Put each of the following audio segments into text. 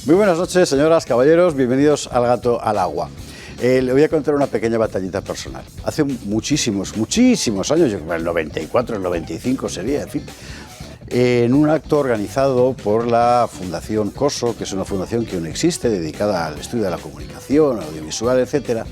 Muy buenas noches, señoras, caballeros, bienvenidos al Gato al Agua. Le voy a contar una pequeña batallita personal. Hace muchísimos años, yo creo que el 94, el 95 sería, en fin, en un acto organizado por la Fundación COSO, que es una fundación que aún existe, dedicada al estudio de la comunicación, audiovisual, etcétera,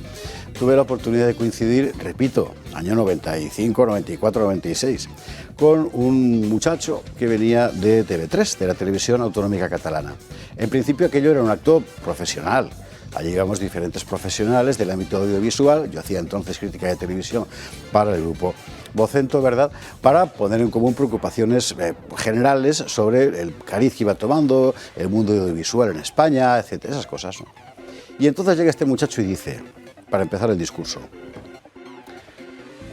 tuve la oportunidad de coincidir, repito, año 95, 94, 96, con un muchacho que venía de TV3, de la Televisión Autonómica Catalana. En principio aquello era un acto profesional. Allí íbamos diferentes profesionales del ámbito audiovisual. Yo hacía entonces crítica de televisión para el grupo Vocento, ¿verdad?, para poner en común preocupaciones generales sobre el cariz que iba tomando el mundo audiovisual en España, etcétera, esas cosas, ¿no? Y entonces llega este muchacho y dice, para empezar el discurso: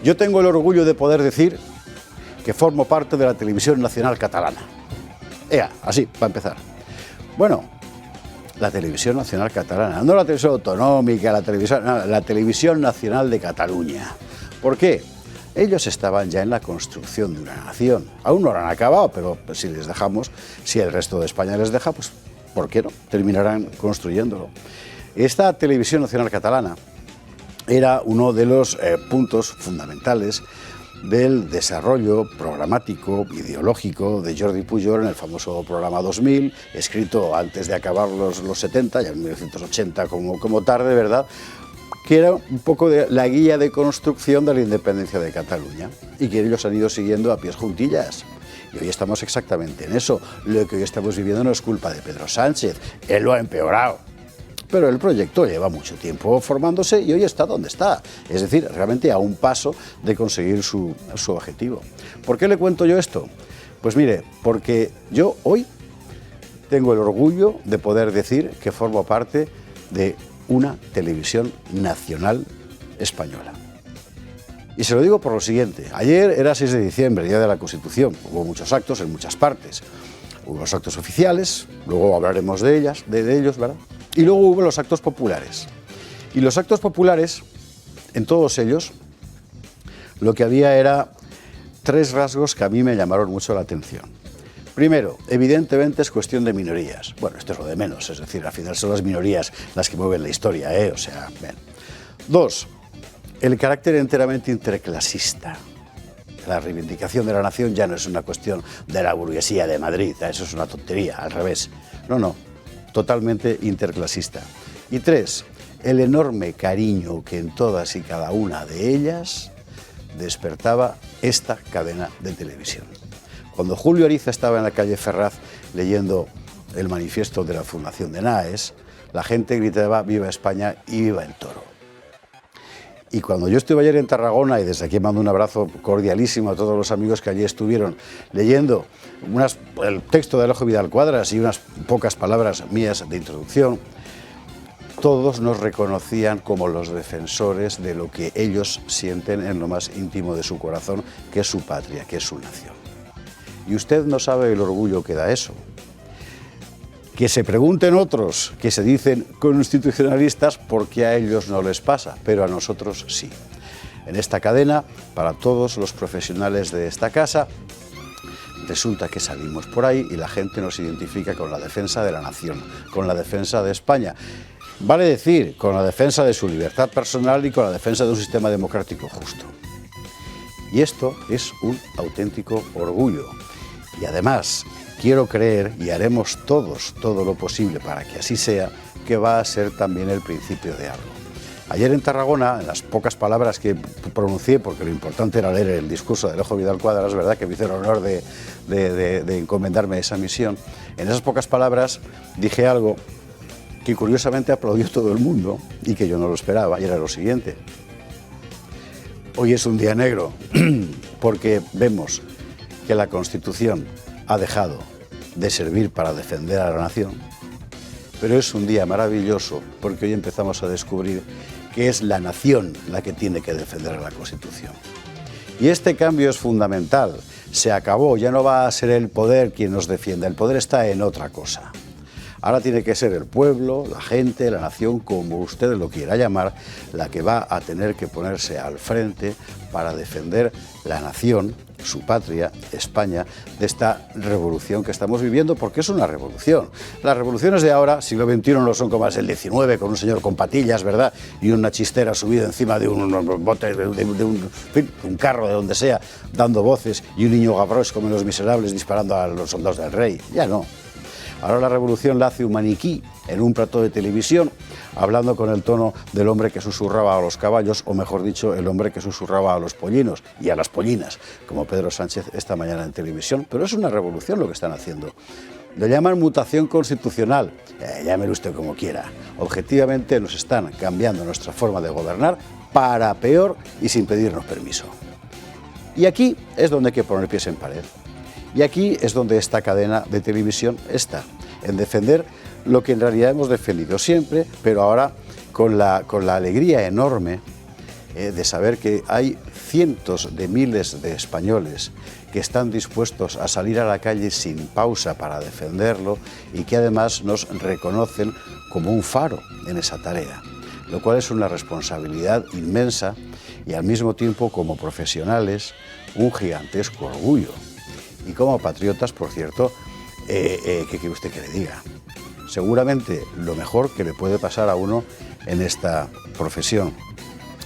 yo tengo el orgullo de poder decir que formo parte de la Televisión Nacional Catalana. Así, para empezar. Bueno, la Televisión Nacional Catalana, no la televisión autonómica, la Televisión Nacional de Cataluña. ¿Por qué? Ellos estaban ya en la construcción de una nación. Aún no lo han acabado, pero si les dejamos, si el resto de España les deja, pues ¿por qué no? Terminarán construyéndolo. Esta Televisión Nacional Catalana era uno de los puntos fundamentales del desarrollo programático, ideológico de Jordi Pujol en el famoso programa 2000, escrito antes de acabar los 70, ya en 1980 como tarde, ¿verdad?, que era un poco de la guía de construcción de la independencia de Cataluña y que ellos han ido siguiendo a pies juntillas. Y hoy estamos exactamente en eso. Lo que hoy estamos viviendo no es culpa de Pedro Sánchez, él lo ha empeorado. Pero el proyecto lleva mucho tiempo formándose y hoy está donde está. Es decir, realmente a un paso de conseguir su objetivo. ¿Por qué le cuento yo esto? Pues mire, porque yo hoy tengo el orgullo de poder decir que formo parte de una televisión nacional española. Y se lo digo por lo siguiente. Ayer era 6 de diciembre, Día de la Constitución. Hubo muchos actos en muchas partes. Hubo los actos oficiales, luego hablaremos de ellos, ¿verdad? Y luego hubo los actos populares. Y los actos populares, en todos ellos, lo que había era 3 rasgos que a mí me llamaron mucho la atención. Primero, evidentemente es cuestión de minorías. Bueno, esto es lo de menos, es decir, al final son las minorías las que mueven la historia, ¿eh? O sea, bien. 2, el carácter enteramente interclasista. La reivindicación de la nación ya no es una cuestión de la burguesía de Madrid, eso es una tontería, al revés. No, totalmente interclasista. Y 3, el enorme cariño que en todas y cada una de ellas despertaba esta cadena de televisión. Cuando Julio Ariza estaba en la calle Ferraz leyendo el manifiesto de la Fundación de Naes, la gente gritaba «Viva España» y «Viva el toro». Y cuando yo estuve ayer en Tarragona, y desde aquí mando un abrazo cordialísimo a todos los amigos que allí estuvieron leyendo el texto de Alejo Vidal Cuadras y unas pocas palabras mías de introducción, todos nos reconocían como los defensores de lo que ellos sienten en lo más íntimo de su corazón, que es su patria, que es su nación. Y usted no sabe el orgullo que da eso. Que se pregunten otros que se dicen constitucionalistas porque a ellos no les pasa, pero a nosotros sí. En esta cadena, para todos los profesionales de esta casa, resulta que salimos por ahí y la gente nos identifica con la defensa de la nación, con la defensa de España. Vale decir, con la defensa de su libertad personal y con la defensa de un sistema democrático justo. Y esto es un auténtico orgullo. Y además, quiero creer, y haremos todos todo lo posible para que así sea, que va a ser también el principio de algo. Ayer en Tarragona, en las pocas palabras que pronuncié, porque lo importante era leer el discurso de Alejo Vidal Cuadras, ¿verdad?, que me hizo el honor de encomendarme esa misión, en esas pocas palabras dije algo que curiosamente aplaudió todo el mundo y que yo no lo esperaba, y era lo siguiente. Hoy es un día negro porque vemos que la Constitución ha dejado de servir para defender a la nación, pero es un día maravilloso porque hoy empezamos a descubrir que es la nación la que tiene que defender a la Constitución. Y este cambio es fundamental. Se acabó, ya no va a ser el poder quien nos defienda, el poder está en otra cosa. Ahora tiene que ser el pueblo, la gente, la nación, como usted lo quiera llamar, la que va a tener que ponerse al frente para defender la nación, su patria, España, de esta revolución que estamos viviendo, porque es una revolución. Las revoluciones de ahora, siglo XXI, no son como las del XIX, con un señor con patillas, ¿verdad?, y una chistera subida encima de un bote, de un carro, de donde sea, dando voces, y un niño Gavroche como en Los Miserables disparando a los soldados del rey. Ya no. Ahora la revolución la hace un maniquí en un plató de televisión, hablando con el tono del hombre que susurraba a los caballos, o mejor dicho, el hombre que susurraba a los pollinos y a las pollinas, como Pedro Sánchez esta mañana en televisión. Pero es una revolución lo que están haciendo. Lo llaman mutación constitucional, llámelo usted como quiera. Objetivamente nos están cambiando nuestra forma de gobernar para peor y sin pedirnos permiso. Y aquí es donde hay que poner pies en pared. Y aquí es donde esta cadena de televisión está, en defender lo que en realidad hemos defendido siempre, pero ahora con la alegría enorme de saber que hay cientos de miles de españoles que están dispuestos a salir a la calle sin pausa para defenderlo y que además nos reconocen como un faro en esa tarea, lo cual es una responsabilidad inmensa y al mismo tiempo, como profesionales, un gigantesco orgullo. Y como patriotas, por cierto, ¿qué quiere usted que le diga? Seguramente lo mejor que le puede pasar a uno en esta profesión.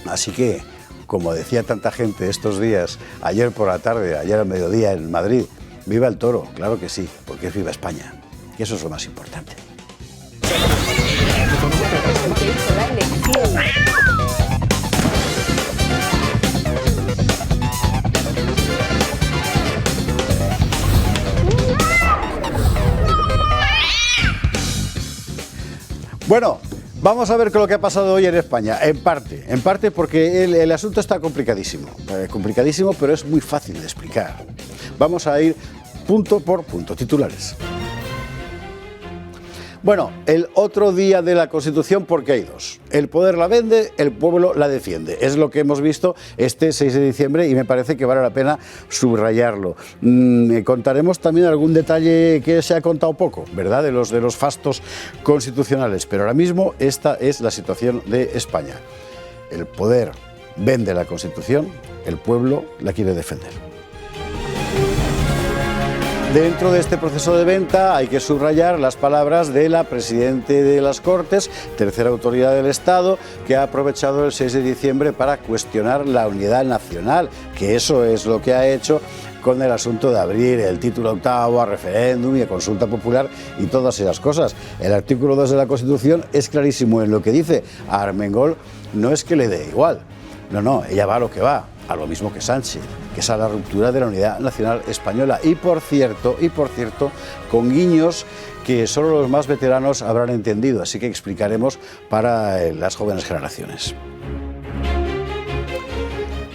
Así que, como decía tanta gente estos días, ayer por la tarde, ayer al mediodía en Madrid, ¡viva el toro! Claro que sí, porque es viva España. Y eso es lo más importante. Bueno, vamos a ver qué es lo que ha pasado hoy en España, en parte porque el asunto está complicadísimo, pero es muy fácil de explicar. Vamos a ir punto por punto, titulares. Bueno, el otro día de la Constitución, porque hay dos. El poder la vende, el pueblo la defiende. Es lo que hemos visto este 6 de diciembre y me parece que vale la pena subrayarlo. Contaremos también algún detalle que se ha contado poco, ¿verdad?, de los fastos constitucionales. Pero ahora mismo esta es la situación de España. El poder vende la Constitución, el pueblo la quiere defender. Dentro de este proceso de venta hay que subrayar las palabras de la Presidenta de las Cortes, tercera autoridad del Estado, que ha aprovechado el 6 de diciembre para cuestionar la unidad nacional, que eso es lo que ha hecho con el asunto de abrir el título octavo a referéndum y a consulta popular y todas esas cosas. El artículo 2 de la Constitución es clarísimo en lo que dice. A Armengol no es que le dé igual, no, ella va a lo que va, a lo mismo que Sánchez, que es a la ruptura de la unidad nacional española. Y por cierto, con guiños que solo los más veteranos habrán entendido, así que explicaremos para las jóvenes generaciones.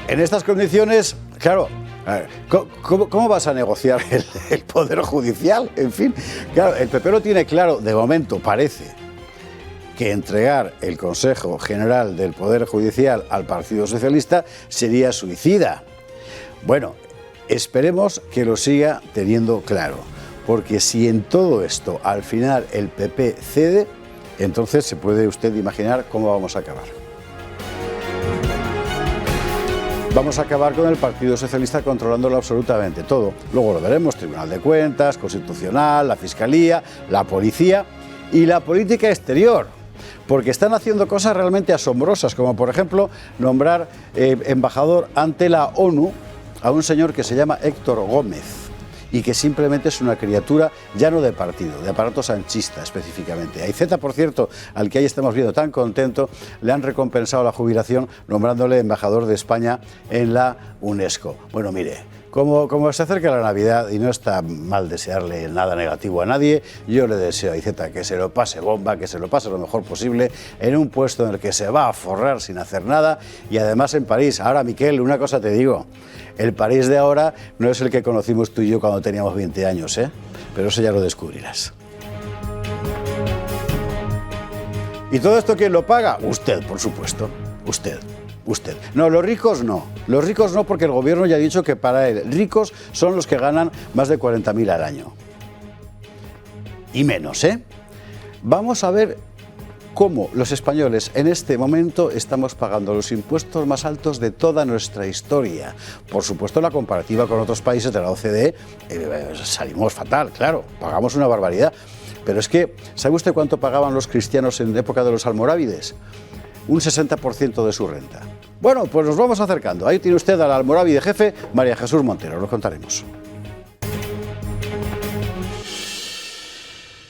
En estas condiciones, claro, a ver, ¿cómo vas a negociar el Poder Judicial? En fin, claro, el PP lo tiene claro, de momento parece que entregar el Consejo General del Poder Judicial al Partido Socialista sería suicida. Bueno, esperemos que lo siga teniendo claro, porque si en todo esto al final el PP cede, entonces se puede usted imaginar cómo vamos a acabar. Vamos a acabar con el Partido Socialista controlándolo absolutamente todo. Luego lo veremos, Tribunal de Cuentas, Constitucional, la Fiscalía, la Policía y la política exterior. Porque están haciendo cosas realmente asombrosas, como por ejemplo nombrar embajador ante la ONU a un señor que se llama Héctor Gómez y que simplemente es una criatura ya no de partido, de aparato sanchista específicamente. A Iceta, por cierto, al que ahí estamos viendo tan contento, le han recompensado la jubilación nombrándole embajador de España en la UNESCO. Bueno, mire, como se acerca la Navidad y no está mal desearle nada negativo a nadie, yo le deseo a Iceta que se lo pase bomba, que se lo pase lo mejor posible en un puesto en el que se va a forrar sin hacer nada y además en París. Ahora, Miquel, una cosa te digo, el París de ahora no es el que conocimos tú y yo cuando teníamos 20 años, ¿eh? Pero eso ya lo descubrirás. ¿Y todo esto quién lo paga? Usted, por supuesto, usted. No, los ricos no porque el gobierno ya ha dicho que para él ricos son los que ganan más de 40.000 al año. Y menos, ¿eh? Vamos a ver cómo los españoles en este momento estamos pagando los impuestos más altos de toda nuestra historia. Por supuesto, la comparativa con otros países de la OCDE, salimos fatal, claro, pagamos una barbaridad. Pero es que, ¿sabe usted cuánto pagaban los cristianos en época de los almorávides? Un 60% de su renta. Bueno, pues nos vamos acercando. Ahí tiene usted al almorávide jefe, María Jesús Montero, lo contaremos.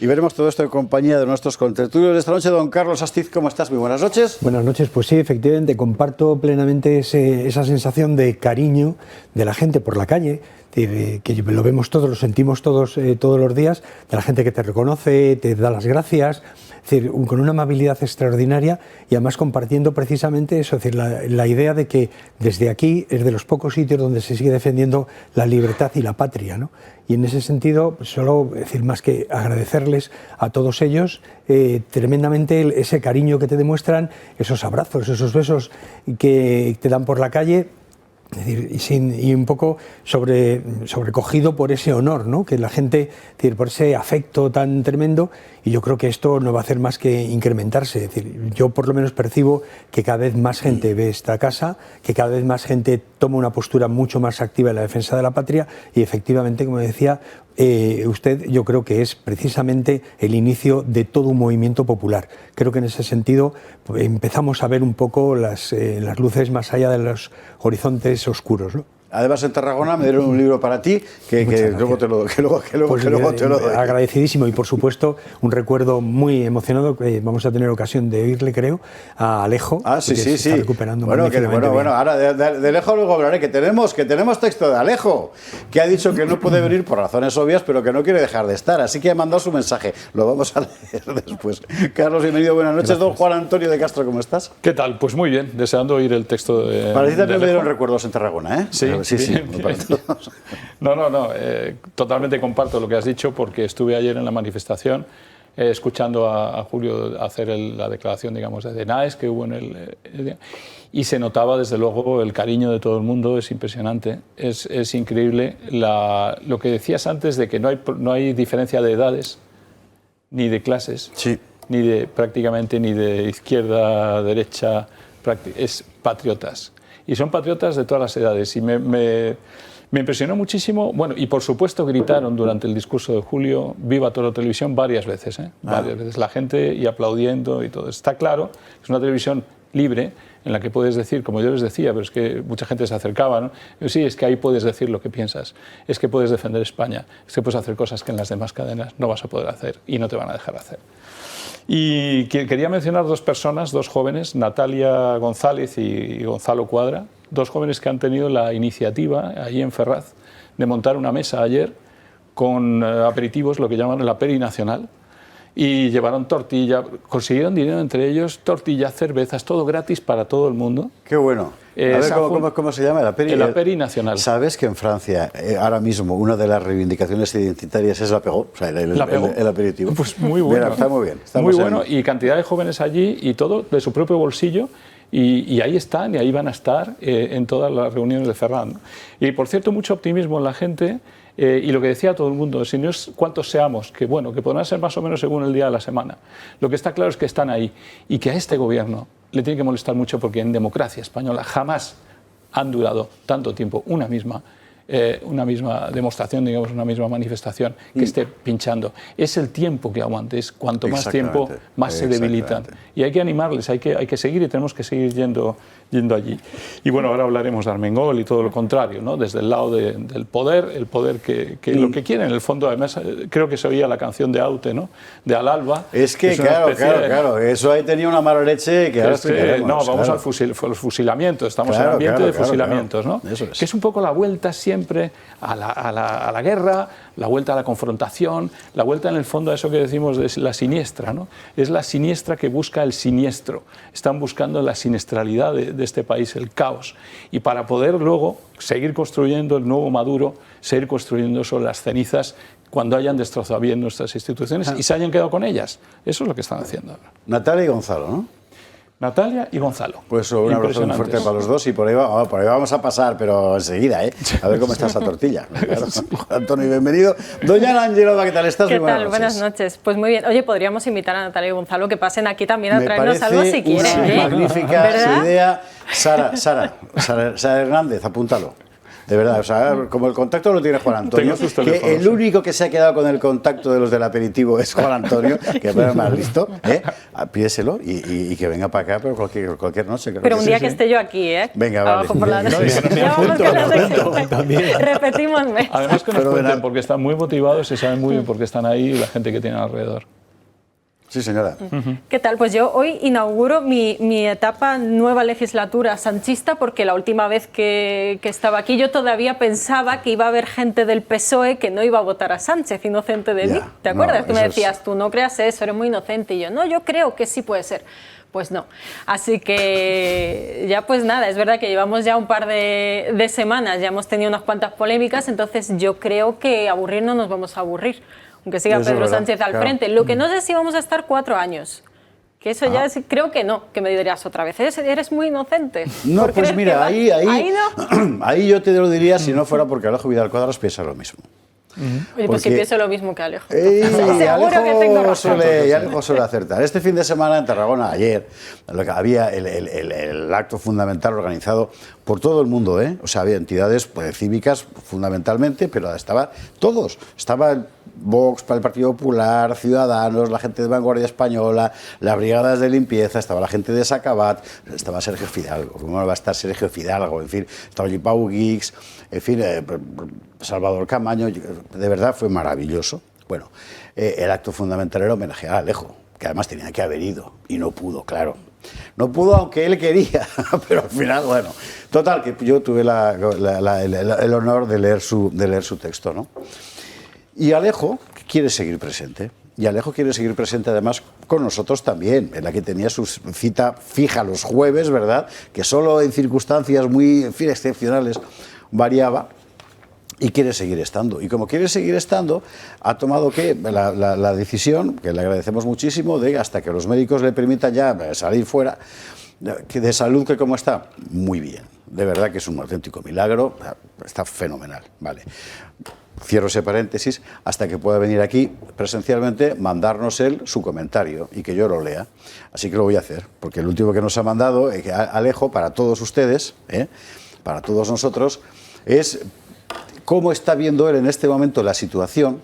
Y veremos todo esto en compañía de nuestros contertulios de esta noche. Don Carlos Astiz, ¿cómo estás? Muy buenas noches. Buenas noches, pues sí, efectivamente, comparto plenamente esa sensación de cariño de la gente por la calle, que lo vemos todos, lo sentimos todos los días, de la gente que te reconoce, te da las gracias, es decir, con una amabilidad extraordinaria y además compartiendo precisamente eso, es decir, la idea de que desde aquí es de los pocos sitios donde se sigue defendiendo la libertad y la patria, ¿no? Y en ese sentido, solo decir más que agradecerles a todos ellos tremendamente ese cariño que te demuestran, esos abrazos, esos besos que te dan por la calle. Es decir, y un poco sobrecogido por ese honor, ¿no? Que la gente, es decir, por ese afecto tan tremendo, y yo creo que esto no va a hacer más que incrementarse. Es decir, yo por lo menos percibo que cada vez más gente ve esta casa, que cada vez más gente toma una postura mucho más activa en la defensa de la patria, y efectivamente, como decía usted, yo creo que es precisamente el inicio de todo un movimiento popular. Creo que en ese sentido empezamos a ver un poco las luces más allá de los horizontes oscuros, ¿no? Además, en Tarragona me dieron un libro para ti que luego te lo doy. Agradecidísimo, y por supuesto un recuerdo muy emocionado que vamos a tener ocasión de oírle, creo, a Alejo. Ah, sí, sí, sí. Está recuperando bueno, ahora de Alejo luego hablaré, que tenemos texto de Alejo, que ha dicho que no puede venir por razones obvias, pero que no quiere dejar de estar, así que ha mandado su mensaje. Lo vamos a leer después. Carlos, bienvenido, buenas noches. Gracias. Don Juan Antonio de Castro, ¿cómo estás? ¿Qué tal? Pues muy bien, deseando oír el texto de Para ti también me dieron recuerdos en Tarragona, ¿eh? Sí. Sí, bien, bien. No, totalmente comparto lo que has dicho, porque estuve ayer en la manifestación escuchando a Julio hacer la declaración, digamos, de Naes que hubo en el día, y se notaba desde luego el cariño de todo el mundo. Es impresionante, es increíble lo que decías antes de que no hay diferencia de edades ni de clases, sí, prácticamente ni de izquierda, derecha, es patriotas. Y son patriotas de todas las edades. Y me impresionó muchísimo. Bueno, y por supuesto gritaron durante el discurso de Julio "Viva Toro Televisión" varias veces, varias veces la gente, y aplaudiendo y todo. Está claro, es una televisión libre en la que puedes decir, como yo les decía, pero es que mucha gente se acercaba, ¿no? Sí, es que ahí puedes decir lo que piensas, es que puedes defender España, es que puedes hacer cosas que en las demás cadenas no vas a poder hacer y no te van a dejar hacer. Y quería mencionar dos personas, dos jóvenes, Natalia González y Gonzalo Cuadra, dos jóvenes que han tenido la iniciativa allí en Ferraz de montar una mesa ayer con aperitivos, lo que llaman el Aperi Nacional, y llevaron tortilla, consiguieron dinero entre ellos, tortillas, cervezas, todo gratis para todo el mundo. Qué bueno. A ver, ¿cómo se llama? El Aperi Nacional. ¿Sabes que en Francia, ahora mismo, una de las reivindicaciones identitarias es la pegó? O sea, el aperitivo. Pues muy bueno. Mira, está muy bien. Muy bueno, y cantidad de jóvenes allí, y todo de su propio bolsillo, y ahí están, y ahí van a estar en todas las reuniones de Ferraz. Y por cierto, mucho optimismo en la gente. Y lo que decía todo el mundo, si no es cuántos seamos, que bueno, que podrán ser más o menos según el día de la semana. Lo que está claro es que están ahí, y que a este gobierno le tiene que molestar mucho, porque en democracia española jamás han durado tanto tiempo una misma demostración, digamos, una misma manifestación que esté pinchando. Es el tiempo que aguante, es cuanto más tiempo, más se debilitan. Y hay que animarles, hay que seguir, y tenemos que seguir yendo allí. Y bueno, ahora hablaremos de Armengol y todo lo contrario, ¿no? Desde el lado del poder, el poder que lo que quieren, en el fondo. Además, creo que se oía la canción de Aute, ¿no? De Al Alba. Es que claro, eso ahí tenía una mala leche que ahora explicaremos. No, vamos al fusilamiento, estamos en ambiente de fusilamientos, ¿no? Eso es. Que es un poco la vuelta siempre a la guerra, la vuelta a la confrontación, la vuelta en el fondo a eso que decimos de la siniestra, ¿no? Es la siniestra que busca el siniestro. Están buscando la siniestralidad de este país, el caos. Y para poder luego seguir construyendo el nuevo Maduro, seguir construyendo sobre las cenizas cuando hayan destrozado bien nuestras instituciones y se hayan quedado con ellas. Eso es lo que están haciendo ahora. Natalia y Gonzalo, ¿no? Natalia y Gonzalo. Pues un abrazo muy fuerte para los dos y por ahí vamos a pasar, pero enseguida, ¿eh? A ver cómo está esa tortilla. Claro. Antonio, bienvenido. Doña Ana Angelova, ¿qué tal estás? ¿Qué tal? Buenas noches. Pues muy bien. Oye, podríamos invitar a Natalia y Gonzalo que pasen aquí también a traernos algo si quieren. Me magnífica su idea. Sara Hernández, apúntalo. De verdad, o sea, como el contacto lo tiene Juan Antonio, que el único que se ha quedado con el contacto de los del aperitivo es Juan Antonio, que es más listo, ¿eh? Pídeselo y que venga para acá, pero cualquier noche. Pero un día que esté yo aquí, ¿eh? Venga, vale. Abajo por la noche. Repetímosme. Además que nos cuentan porque están muy motivados, se saben muy bien por qué están ahí y la gente que tienen alrededor. Sí, señora. ¿Qué tal? Pues yo hoy inauguro mi etapa nueva legislatura sanchista porque la última vez que estaba aquí yo todavía pensaba que iba a haber gente del PSOE que no iba a votar a Sánchez, inocente de mí. ¿Te acuerdas? Tú me decías, tú no creas eso, eres muy inocente. Y yo creo que sí puede ser. Pues no. Así que ya pues nada, es verdad que llevamos ya un par de semanas, ya hemos tenido unas cuantas polémicas, entonces yo creo que aburrir no nos vamos a aburrir. Aunque siga Pedro Sánchez al frente. Lo que no sé si vamos a estar 4 años. Que eso ya creo que no, que me dirías otra vez. Eres muy inocente. No, pues mira, ahí yo te lo diría si no fuera porque Alejo Vidal Cuadras piensa lo mismo. Oye, pues si pienso lo mismo que Alejo. Seguro que tengo razón. Alejo suele acertar. Este fin de semana en Tarragona, ayer, había el acto fundamental organizado por todo el mundo, ¿eh? O sea, había entidades cívicas fundamentalmente, pero estaba todos. Estaba el Vox, para el Partido Popular, Ciudadanos, la gente de Vanguardia Española, las brigadas de limpieza, estaba la gente de Sacabat, estaba Sergio Fidalgo, ¿cómo no va a estar Sergio Fidalgo? En fin, estaba Pau Guix, en fin, Salvador Camaño, de verdad fue maravilloso. Bueno, el acto fundamental era homenajear a Alejo, que además tenía que haber ido, y no pudo, claro. No pudo aunque él quería, pero al final, bueno, total, que yo tuve el honor de leer su texto, ¿no? Y Alejo quiere seguir presente. Y Alejo quiere seguir presente además con nosotros también, en la que tenía su cita fija los jueves, ¿verdad? Que solo en circunstancias muy, en fin, excepcionales variaba. Y quiere seguir estando. Y como quiere seguir estando, ha tomado la decisión, que le agradecemos muchísimo, de hasta que los médicos le permitan ya salir fuera, que de salud, que cómo está, muy bien. De verdad que es un auténtico milagro, está fenomenal, vale. Cierro ese paréntesis, hasta que pueda venir aquí presencialmente, mandarnos él su comentario y que yo lo lea. Así que lo voy a hacer, porque el último que nos ha mandado, Alejo, para todos ustedes, para todos nosotros, es cómo está viendo él en este momento la situación,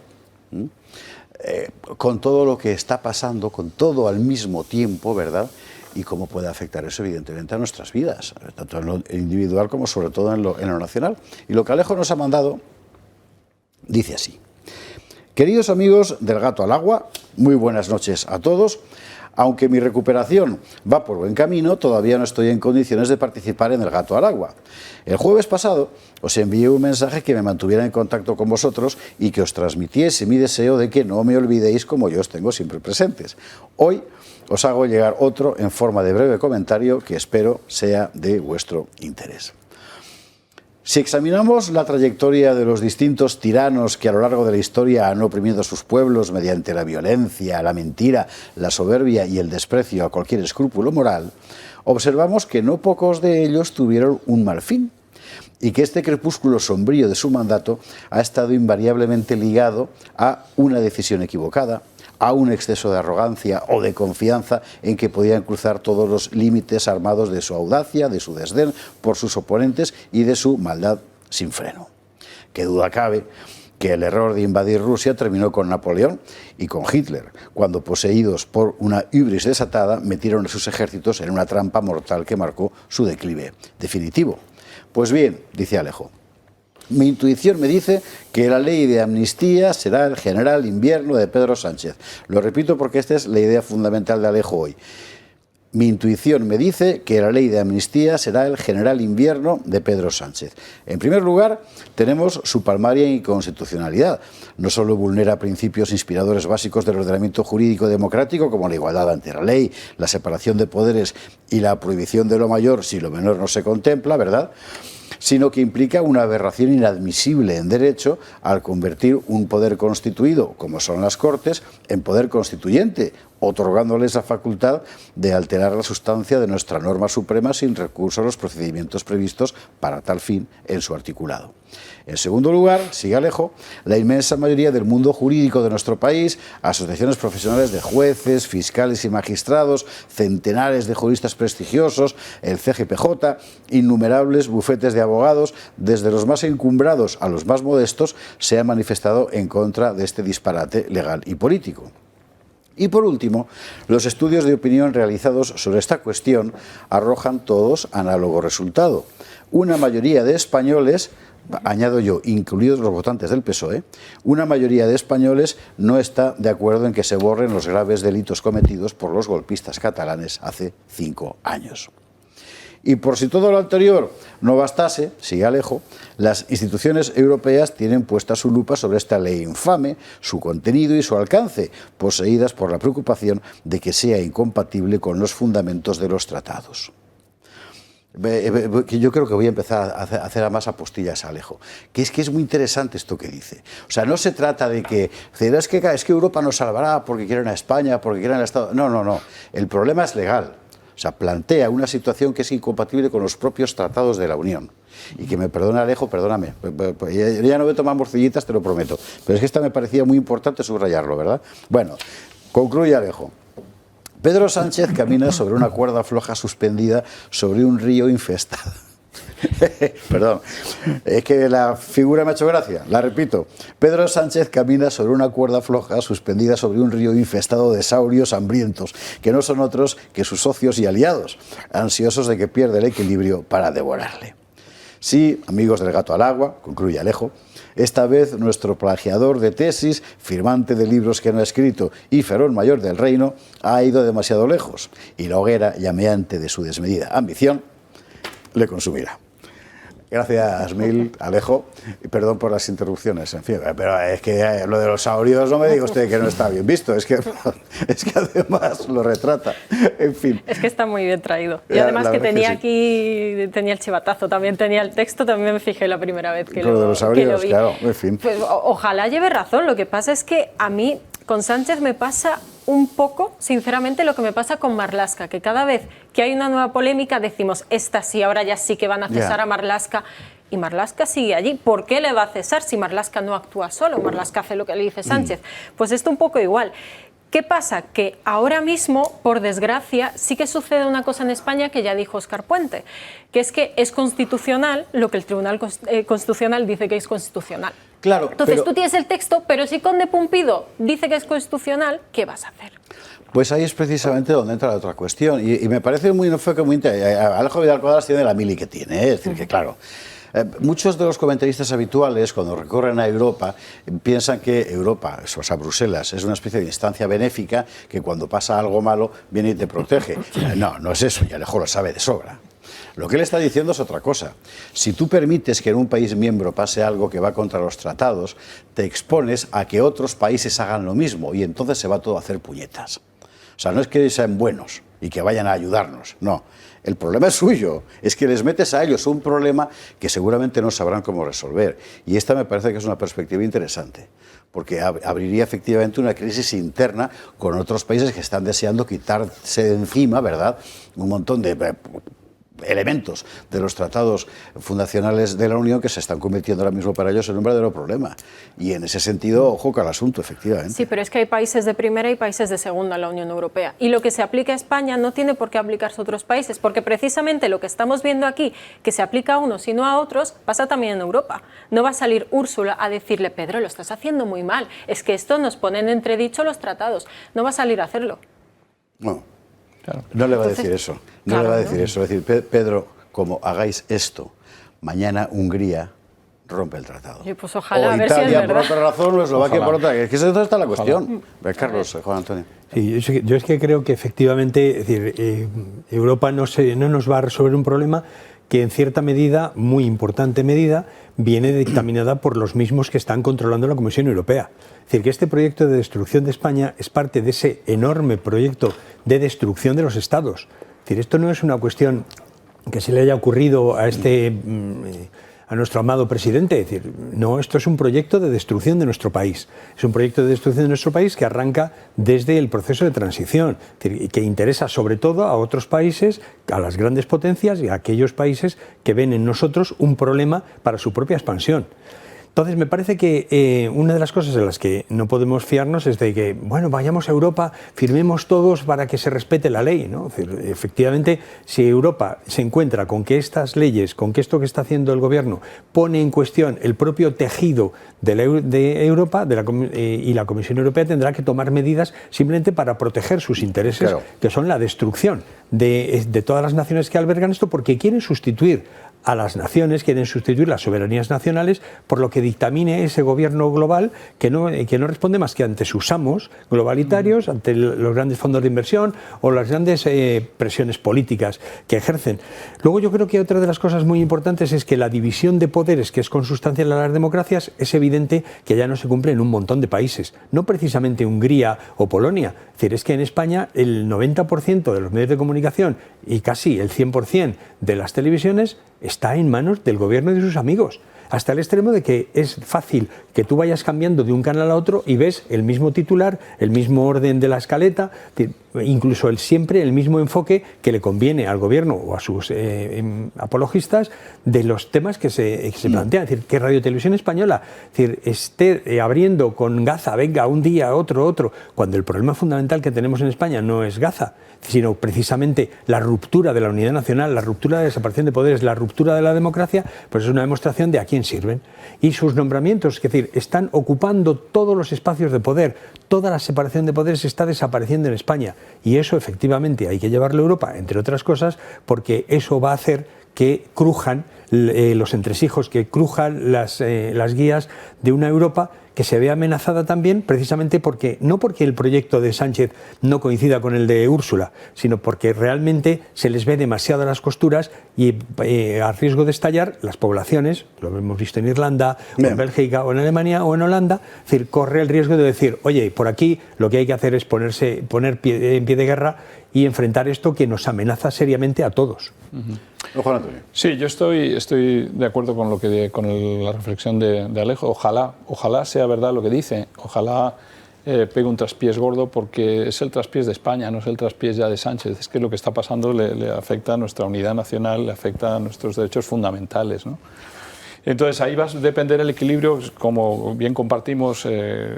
con todo lo que está pasando, con todo al mismo tiempo, ¿verdad? Y cómo puede afectar eso, evidentemente, a nuestras vidas, tanto en lo individual como sobre todo en lo nacional. Y lo que Alejo nos ha mandado dice así: queridos amigos del Gato al Agua, muy buenas noches a todos. Aunque mi recuperación va por buen camino, todavía no estoy en condiciones de participar en el Gato al Agua. El jueves pasado os envié un mensaje que me mantuviera en contacto con vosotros y que os transmitiese mi deseo de que no me olvidéis como yo os tengo siempre presentes. Hoy os hago llegar otro en forma de breve comentario que espero sea de vuestro interés. Si examinamos la trayectoria de los distintos tiranos que a lo largo de la historia han oprimido a sus pueblos mediante la violencia, la mentira, la soberbia y el desprecio a cualquier escrúpulo moral, observamos que no pocos de ellos tuvieron un mal fin y que este crepúsculo sombrío de su mandato ha estado invariablemente ligado a una decisión equivocada, a un exceso de arrogancia o de confianza en que podían cruzar todos los límites armados de su audacia, de su desdén por sus oponentes y de su maldad sin freno. Qué duda cabe que el error de invadir Rusia terminó con Napoleón y con Hitler, cuando poseídos por una hubris desatada metieron a sus ejércitos en una trampa mortal que marcó su declive definitivo. Pues bien, dice Alejo, mi intuición me dice que la ley de amnistía será el general invierno de Pedro Sánchez. Lo repito porque esta es la idea fundamental de Alejo hoy. Mi intuición me dice que la ley de amnistía será el general invierno de Pedro Sánchez. En primer lugar, tenemos su palmaria inconstitucionalidad. No solo vulnera principios inspiradores básicos del ordenamiento jurídico democrático, como la igualdad ante la ley, la separación de poderes y la prohibición de lo mayor si lo menor no se contempla, ¿verdad?, sino que implica una aberración inadmisible en derecho al convertir un poder constituido, como son las Cortes, en poder constituyente, otorgándole esa facultad de alterar la sustancia de nuestra norma suprema sin recurso a los procedimientos previstos para tal fin en su articulado. En segundo lugar, sigue Alejo, la inmensa mayoría del mundo jurídico de nuestro país, asociaciones profesionales de jueces, fiscales y magistrados, centenares de juristas prestigiosos, el CGPJ, innumerables bufetes de abogados, desde los más encumbrados a los más modestos, se han manifestado en contra de este disparate legal y político. Y por último, los estudios de opinión realizados sobre esta cuestión arrojan todos análogo resultado. Una mayoría de españoles, añado yo, incluidos los votantes del PSOE, una mayoría de españoles no está de acuerdo en que se borren los graves delitos cometidos por los golpistas catalanes hace 5 años. Y por si todo lo anterior no bastase, sigue Alejo, las instituciones europeas tienen puesta su lupa sobre esta ley infame, su contenido y su alcance, poseídas por la preocupación de que sea incompatible con los fundamentos de los tratados. Yo creo que voy a empezar a hacer más apostillas a Alejo, que es muy interesante esto que dice. O sea, no se trata de que es que Europa nos salvará porque quieren a España, porque quieren al Estado. No, no, no. El problema es legal. O sea, plantea una situación que es incompatible con los propios tratados de la Unión. Y que me perdone Alejo, perdóname. Ya no voy a tomar morcillitas, te lo prometo. Pero es que esta me parecía muy importante subrayarlo, ¿verdad? Bueno, concluye Alejo. Pedro Sánchez camina sobre una cuerda floja suspendida sobre un río infestado. Perdón, es que la figura me ha hecho gracia, la repito. Pedro Sánchez camina sobre una cuerda floja suspendida sobre un río infestado de saurios hambrientos, que no son otros que sus socios y aliados, ansiosos de que pierda el equilibrio para devorarle. Sí, amigos del gato al agua, concluye Alejo, esta vez nuestro plagiador de tesis, firmante de libros que no ha escrito y ferón mayor del reino, ha ido demasiado lejos y la hoguera llameante de su desmedida ambición le consumirá. Gracias mil, Alejo, y perdón por las interrupciones, en fin, pero es que lo de los saurios no me diga usted que no está bien visto, es que además lo retrata, en fin. Es que está muy bien traído, y además que tenía aquí, tenía el chivatazo, también tenía el texto, también me fijé la primera vez que lo vi. Claro, en fin. Pues, ojalá lleve razón, lo que pasa es que a mí con Sánchez me pasa un poco, sinceramente, lo que me pasa con Marlaska, que cada vez que hay una nueva polémica decimos, esta sí, ahora ya sí que van a cesar a Marlaska, y Marlaska sigue allí. ¿Por qué le va a cesar si Marlaska no actúa solo? Marlaska hace lo que le dice Sánchez. Pues esto un poco igual. ¿Qué pasa? Que ahora mismo, por desgracia, sí que sucede una cosa en España que ya dijo Óscar Puente, que es constitucional lo que el Tribunal Constitucional dice que es constitucional. Claro, entonces tú tienes el texto, pero si Conde Pumpido dice que es constitucional, ¿qué vas a hacer? Pues ahí es precisamente donde entra la otra cuestión. Y me parece muy interesante. Alejo Vidal Quadras tiene la mili que tiene, es decir, que claro. Muchos de los comentaristas habituales, cuando recorren a Europa, piensan que Europa, o sea, Bruselas, es una especie de instancia benéfica que cuando pasa algo malo viene y te protege. No, no es eso, y Alejo lo sabe de sobra. Lo que él está diciendo es otra cosa. Si tú permites que en un país miembro pase algo que va contra los tratados, te expones a que otros países hagan lo mismo y entonces se va todo a hacer puñetas. O sea, no es que sean buenos y que vayan a ayudarnos, no. El problema es suyo, es que les metes a ellos un problema que seguramente no sabrán cómo resolver. Y esta me parece que es una perspectiva interesante, porque abriría efectivamente una crisis interna con otros países que están deseando quitarse de encima, ¿verdad?, un montón de elementos de los tratados fundacionales de la Unión que se están convirtiendo ahora mismo para ellos en un verdadero problema. Y en ese sentido, ojo con el asunto, efectivamente. Sí, pero es que hay países de primera y países de segunda en la Unión Europea. Y lo que se aplica a España no tiene por qué aplicarse a otros países, porque precisamente lo que estamos viendo aquí, que se aplica a unos y no a otros, pasa también en Europa. No va a salir Úrsula a decirle, Pedro, lo estás haciendo muy mal, es que esto nos pone en entredicho los tratados. No va a salir a hacerlo. No. Claro. No le va a decir eso, no le va a decir eso. Es decir, Pedro, como hagáis esto, mañana Hungría rompe el tratado. Pues ojalá, o a ver Italia si es por otra razón, o Eslovaquia por otra. Es que eso está la cuestión. Carlos, Juan Antonio. Sí, yo es que creo que efectivamente, es decir, Europa no nos va a resolver un problema que en cierta medida, muy importante medida, viene dictaminada por los mismos que están controlando la Comisión Europea. Es decir, que este proyecto de destrucción de España es parte de ese enorme proyecto de destrucción de los Estados. Es decir, esto no es una cuestión que se le haya ocurrido a a nuestro amado presidente, es decir, no, esto es un proyecto de destrucción de nuestro país. Es un proyecto de destrucción de nuestro país que arranca desde el proceso de transición, es decir, que interesa sobre todo a otros países, a las grandes potencias y a aquellos países que ven en nosotros un problema para su propia expansión. Entonces, me parece que una de las cosas en las que no podemos fiarnos es de que, bueno, vayamos a Europa, firmemos todos para que se respete la ley, ¿no? Es decir, efectivamente, si Europa se encuentra con que estas leyes, con que esto que está haciendo el gobierno pone en cuestión el propio tejido de Europa y la Comisión Europea tendrá que tomar medidas simplemente para proteger sus intereses, claro, que son la destrucción de todas las naciones que albergan esto, porque quieren sustituir a las naciones, quieren sustituir las soberanías nacionales por lo que dictamine ese gobierno global que no responde más que ante sus amos globalitarios, ante los grandes fondos de inversión o las grandes presiones políticas que ejercen. Luego yo creo que otra de las cosas muy importantes es que la división de poderes, que es consustancial a las democracias, es evidente que ya no se cumple en un montón de países, no precisamente Hungría o Polonia. Es decir, es que en España el 90% de los medios de comunicación y casi el 100% de las televisiones está en manos del gobierno y de sus amigos, hasta el extremo de que es fácil que tú vayas cambiando de un canal a otro y ves el mismo titular, el mismo orden de la escaleta, incluso siempre el mismo enfoque que le conviene al gobierno o a sus apologistas de los temas que se plantean. Es decir, que Radio Televisión Española esté abriendo con Gaza, venga, un día, otro, cuando el problema fundamental que tenemos en España no es Gaza, sino precisamente la ruptura de la unidad nacional, la ruptura de la separación de poderes, la ruptura de la democracia, pues es una demostración de a quién sirven. Y sus nombramientos, es decir, están ocupando todos los espacios de poder, toda la separación de poderes está desapareciendo en España. Y eso efectivamente hay que llevarlo a Europa, entre otras cosas, porque eso va a hacer que crujan los entresijos, que crujan las guías de una Europa que se ve amenazada también precisamente no porque el proyecto de Sánchez no coincida con el de Úrsula, sino porque realmente se les ve demasiado las costuras y a riesgo de estallar las poblaciones, lo hemos visto en Irlanda, o en Bélgica, o en Alemania, o en Holanda, es decir, corre el riesgo de decir, oye, por aquí lo que hay que hacer es poner en pie de guerra y enfrentar esto que nos amenaza seriamente a todos. Juan Antonio. Sí, yo estoy de acuerdo con la reflexión de Alejo. Ojalá sea verdad lo que dice. Ojalá pegue un traspiés gordo, porque es el traspiés de España, no es el traspiés ya de Sánchez. Es que lo que está pasando le afecta a nuestra unidad nacional, le afecta a nuestros derechos fundamentales, ¿no? Entonces ahí va a depender el equilibrio, como bien compartimos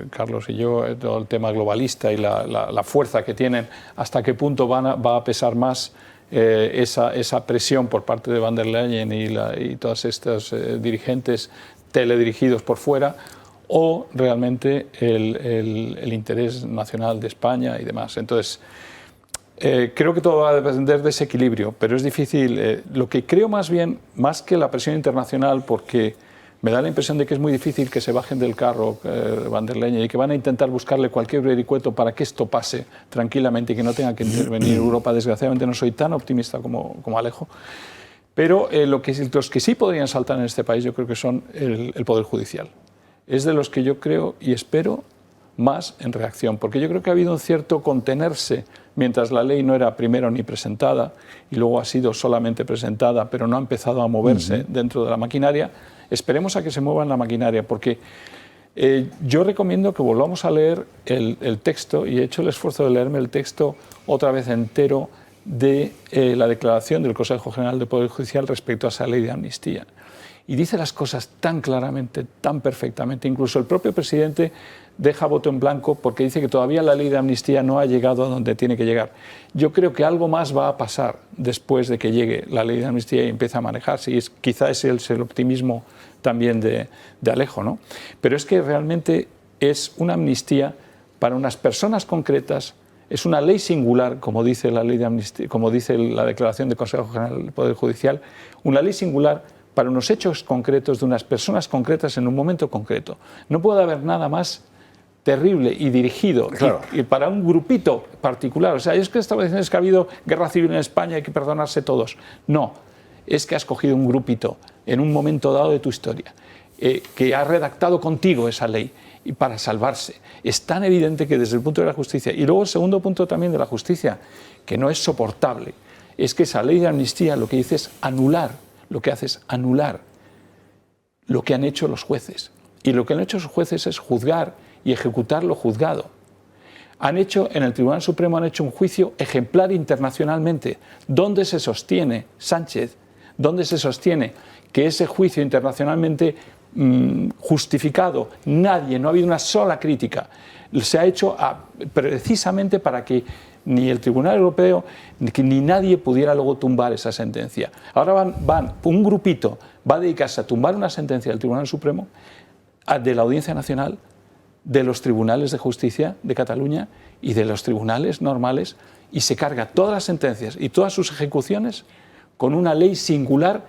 Carlos y yo, todo el tema globalista y la fuerza que tienen, hasta qué punto va a pesar más esa presión por parte de Van der Leyen y todos estos dirigentes teledirigidos por fuera, o realmente el interés nacional de España y demás. Entonces, creo que todo va a depender de ese equilibrio, pero es difícil. Lo que creo más que la presión internacional, porque me da la impresión de que es muy difícil que se bajen del carro Van der Leyen y que van a intentar buscarle cualquier vericueto para que esto pase tranquilamente y que no tenga que intervenir Europa. Desgraciadamente no soy tan optimista como Alejo, pero los que sí podrían saltar en este país yo creo que son el Poder Judicial. Es de los que yo creo y espero más en reacción, porque yo creo que ha habido un cierto contenerse mientras la ley no era primero ni presentada y luego ha sido solamente presentada, pero no ha empezado a moverse dentro de la maquinaria. Esperemos a que se mueva en la maquinaria, porque yo recomiendo que volvamos a leer el texto, y he hecho el esfuerzo de leerme el texto otra vez entero de la declaración del Consejo General del Poder Judicial respecto a esa ley de amnistía. Y dice las cosas tan claramente, tan perfectamente. Incluso el propio presidente deja voto en blanco porque dice que todavía la ley de amnistía no ha llegado a donde tiene que llegar. Yo creo que algo más va a pasar después de que llegue la ley de amnistía y empiece a manejarse. Y quizás es el optimismo también de Alejo, ¿no? Pero es que realmente es una amnistía para unas personas concretas. Es una ley singular, como dice la ley de amnistía, como dice la declaración del Consejo General del Poder Judicial, una ley singular para unos hechos concretos de unas personas concretas en un momento concreto. No puede haber nada más terrible y dirigido y para un grupito particular. O sea, es que estaba diciendo que ha habido guerra civil en España, hay que perdonarse todos. No, es que has cogido un grupito en un momento dado de tu historia, que ha redactado contigo esa ley y para salvarse. Es tan evidente que desde el punto de la justicia, y luego el segundo punto también de la justicia, que no es soportable, es que esa ley de amnistía lo que dice es anular. Lo que hace es anular lo que han hecho los jueces. Y lo que han hecho los jueces es juzgar y ejecutar lo juzgado. En el Tribunal Supremo han hecho un juicio ejemplar internacionalmente, donde se sostiene, Sánchez, donde se sostiene que ese juicio internacionalmente justificado, no ha habido una sola crítica, se ha hecho precisamente para que ni el Tribunal Europeo ni nadie pudiera luego tumbar esa sentencia. Ahora un grupito va a dedicarse a tumbar una sentencia del Tribunal Supremo, de la Audiencia Nacional, de los tribunales de justicia de Cataluña y de los tribunales normales, y se carga todas las sentencias y todas sus ejecuciones con una ley singular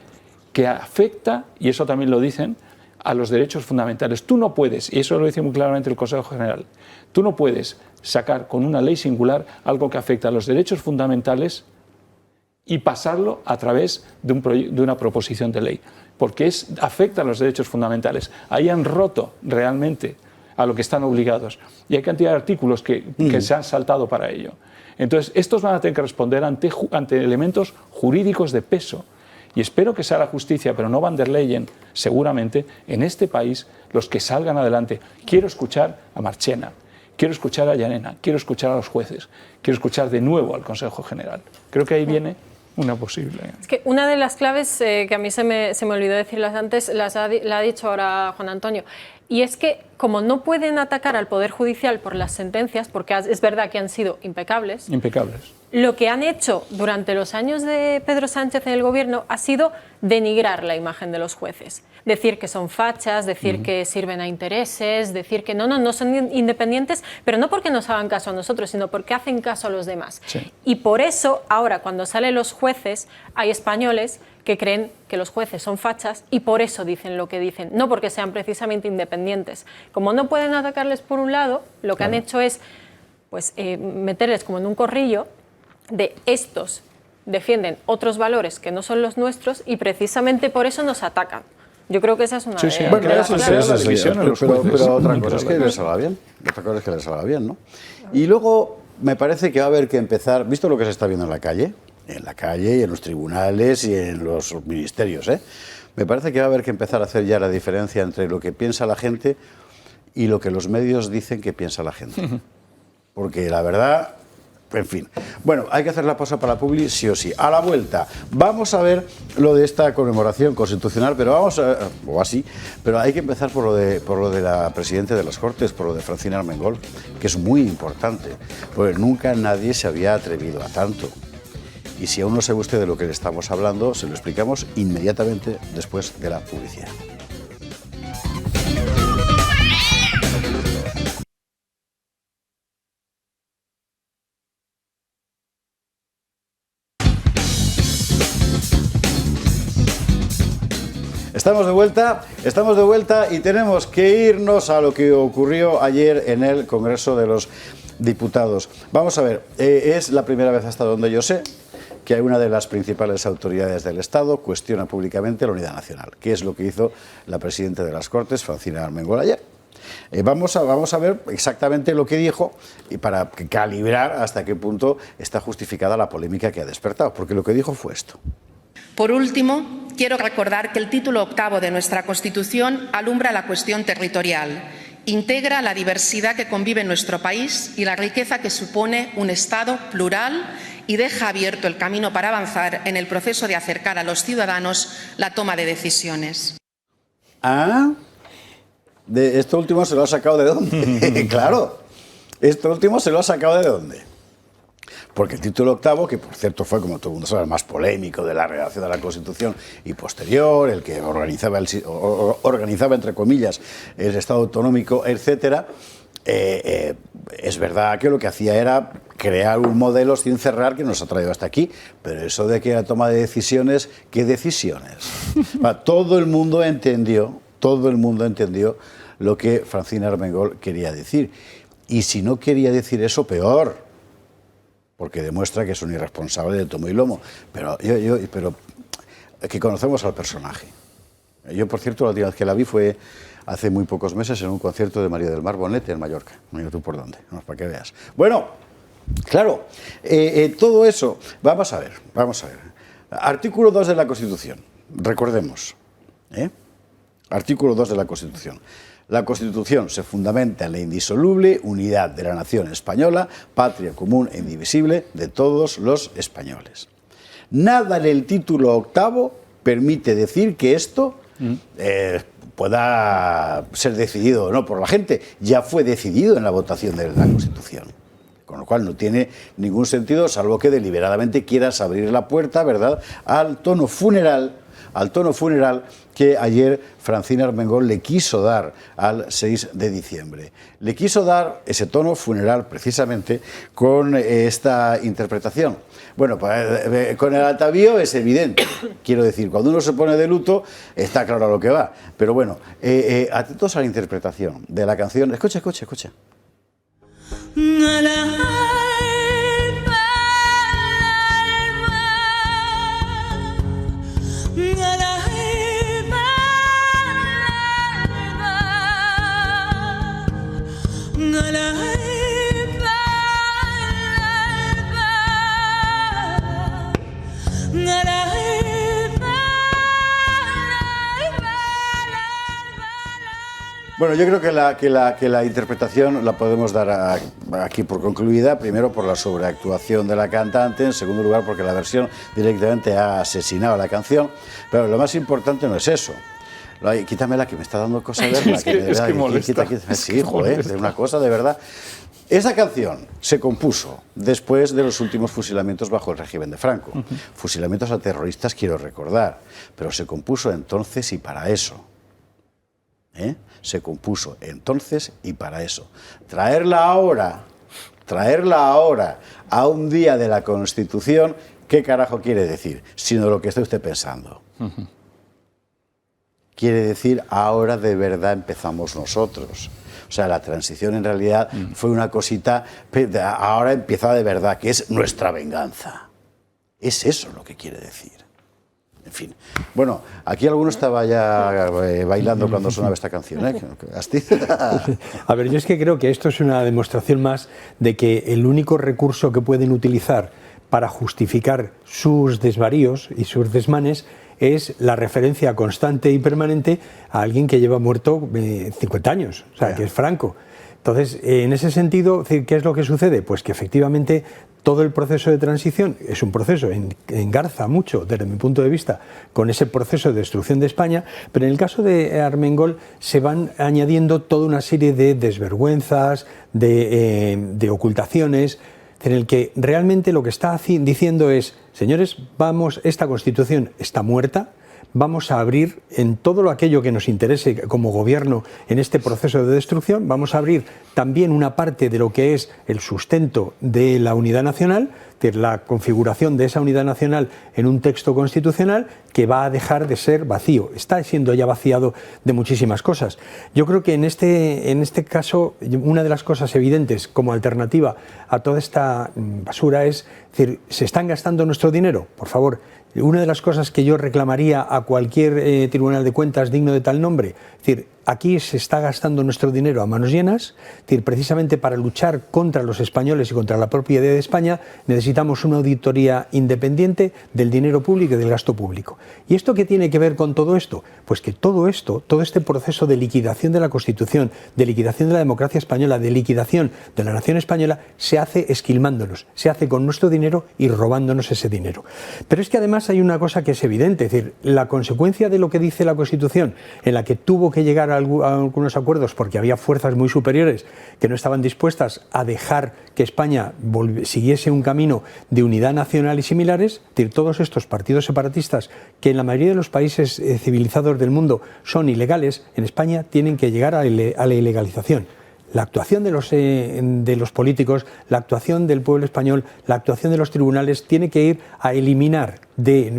que afecta, y eso también lo dicen, a los derechos fundamentales. Tú no puedes, y eso lo dice muy claramente el Consejo General, tú no puedes sacar con una ley singular algo que afecta a los derechos fundamentales y pasarlo a través de una proposición de ley, porque afecta a los derechos fundamentales. Ahí han roto realmente a lo que están obligados, y hay cantidad de artículos que se han saltado para ello. Entonces, estos van a tener que responder ante elementos jurídicos de peso, y espero que sea la justicia, pero no Van der Leyen, seguramente, en este país, los que salgan adelante. Quiero escuchar a Marchena, quiero escuchar a Llarena, quiero escuchar a los jueces, quiero escuchar de nuevo al Consejo General. Creo que ahí viene una posible. Es que una de las claves que a mí se me olvidó decirlas antes, la ha dicho ahora Juan Antonio, y es que como no pueden atacar al Poder Judicial por las sentencias, porque es verdad que han sido impecables, lo que han hecho durante los años de Pedro Sánchez en el gobierno ha sido denigrar la imagen de los jueces. Decir que son fachas, decir que sirven a intereses, decir que no son independientes, pero no porque nos hagan caso a nosotros, sino porque hacen caso a los demás. Sí. Y por eso, ahora, cuando salen los jueces, hay españoles que creen que los jueces son fachas y por eso dicen lo que dicen, no porque sean precisamente independientes. Como no pueden atacarles por un lado, lo que han hecho es meterles como en un corrillo de estos defienden otros valores que no son los nuestros y precisamente por eso nos atacan. Yo creo que esa es una sí, de bueno, las claves. Pero otra cosa es que les salga bien. Otra cosa es que les salga bien, ¿no? Y luego me parece que va a haber que empezar, visto lo que se está viendo en la calle y en los tribunales y en los ministerios, me parece que va a haber que empezar a hacer ya la diferencia entre lo que piensa la gente y lo que los medios dicen que piensa la gente. Porque la verdad, en fin. Bueno, hay que hacer la pausa para la publi sí o sí. A la vuelta vamos a ver lo de esta conmemoración constitucional, pero pero hay que empezar por lo de la presidenta de las Cortes, por lo de Francina Armengol, que es muy importante, porque nunca nadie se había atrevido a tanto. Y si aún no sabe usted de lo que le estamos hablando, se lo explicamos inmediatamente después de la publicidad. Estamos de vuelta y tenemos que irnos a lo que ocurrió ayer en el Congreso de los Diputados. Vamos a ver, es la primera vez hasta donde yo sé que una de las principales autoridades del Estado cuestiona públicamente la unidad nacional, que es lo que hizo la presidenta de las Cortes, Francina Armengol, ayer. Vamos a ver exactamente lo que dijo y para calibrar hasta qué punto está justificada la polémica que ha despertado, porque lo que dijo fue esto. Por último, quiero recordar que el título 8º de nuestra Constitución alumbra la cuestión territorial, integra la diversidad que convive en nuestro país y la riqueza que supone un Estado plural y deja abierto el camino para avanzar en el proceso de acercar a los ciudadanos la toma de decisiones. Esto último se lo ha sacado de dónde. Claro, esto último se lo ha sacado de dónde. Porque el título 8º, que por cierto fue, como todo el mundo sabe, el más polémico de la redacción de la Constitución y posterior, el que organizaba entre comillas, el Estado autonómico, etcétera, es verdad que lo que hacía era crear un modelo sin cerrar que nos ha traído hasta aquí, pero eso de que la toma de decisiones, ¿qué decisiones? Todo el mundo entendió lo que Francina Armengol quería decir. Y si no quería decir eso, peor, porque demuestra que es un irresponsable de tomo y lomo. Pero que conocemos al personaje. Yo, por cierto, la última vez que la vi fue hace muy pocos meses en un concierto de María del Mar Bonete en Mallorca. No digo tú por dónde, no, para que veas. Bueno, claro, todo eso, vamos a ver. Artículo 2 de la Constitución, recordemos. Artículo 2 de la Constitución. La Constitución se fundamenta en la indisoluble unidad de la nación española, patria común e indivisible de todos los españoles. Nada en el título octavo permite decir que esto pueda ser decidido o no por la gente. Ya fue decidido en la votación de la Constitución. Con lo cual no tiene ningún sentido, salvo que deliberadamente quieras abrir la puerta, ¿verdad?, al tono funeral que ayer Francina Armengol le quiso dar al 6 de diciembre. Le quiso dar ese tono funeral precisamente con esta interpretación. Bueno, pues, con el atavío es evidente. Quiero decir, cuando uno se pone de luto, está claro a lo que va. Pero bueno, atentos a la interpretación de la canción. Escucha, escucha, escucha. Bueno, yo creo que la interpretación la podemos dar aquí por concluida, primero por la sobreactuación de la cantante, en segundo lugar porque la versión directamente ha asesinado la canción, pero lo más importante no es eso. Quítamela, que me está dando cosa verla. Es que molesta. Sí, joder, es una cosa de verdad. Esa canción se compuso después de los últimos fusilamientos bajo el régimen de Franco. Fusilamientos a terroristas, quiero recordar, pero se compuso entonces y para eso. Se compuso entonces y para eso. Traerla ahora a un día de la Constitución, ¿qué carajo quiere decir? Sino lo que está usted pensando. Quiere decir, ahora de verdad empezamos nosotros. O sea, la transición en realidad fue una cosita, ahora empieza de verdad, que es nuestra venganza. Es eso lo que quiere decir. En fin. Bueno, aquí alguno estaba ya bailando cuando sonaba esta canción, ¿eh? ¿Astiz? A ver, yo es que creo que esto es una demostración más de que el único recurso que pueden utilizar para justificar sus desvaríos y sus desmanes es la referencia constante y permanente a alguien que lleva muerto 50 años, o sea, que es Franco. Entonces, en ese sentido, ¿qué es lo que sucede? Pues que efectivamente todo el proceso de transición es un proceso, engarza mucho, desde mi punto de vista, con ese proceso de destrucción de España, pero en el caso de Armengol se van añadiendo toda una serie de desvergüenzas, de ocultaciones, en el que realmente lo que está diciendo es, señores, esta Constitución está muerta, vamos a abrir en todo aquello que nos interese como gobierno en este proceso de destrucción, vamos a abrir también una parte de lo que es el sustento de la unidad nacional, la configuración de esa unidad nacional en un texto constitucional que va a dejar de ser vacío. Está siendo ya vaciado de muchísimas cosas. Yo creo que en este caso, una de las cosas evidentes como alternativa a toda esta basura es decir, ¿se están gastando nuestro dinero? Por favor. Una de las cosas que yo reclamaría a cualquier tribunal de cuentas digno de tal nombre, es decir, aquí se está gastando nuestro dinero a manos llenas, es decir, precisamente para luchar contra los españoles y contra la propia idea de España necesitamos una auditoría independiente del dinero público y del gasto público. ¿Y esto qué tiene que ver con todo esto? Pues que todo este proceso de liquidación de la Constitución, de liquidación de la democracia española, de liquidación de la nación española, se hace esquilmándonos, se hace con nuestro dinero y robándonos ese dinero. Pero es que además hay una cosa que es evidente, es decir, la consecuencia de lo que dice la Constitución, en la que tuvo que llegar a algunos acuerdos porque había fuerzas muy superiores que no estaban dispuestas a dejar que España siguiese un camino de unidad nacional y similares, es decir, todos estos partidos separatistas que en la mayoría de los países civilizados del mundo son ilegales, en España tienen que llegar a la ilegalización. La actuación de los políticos, la actuación del pueblo español, la actuación de los tribunales tiene que ir a eliminar,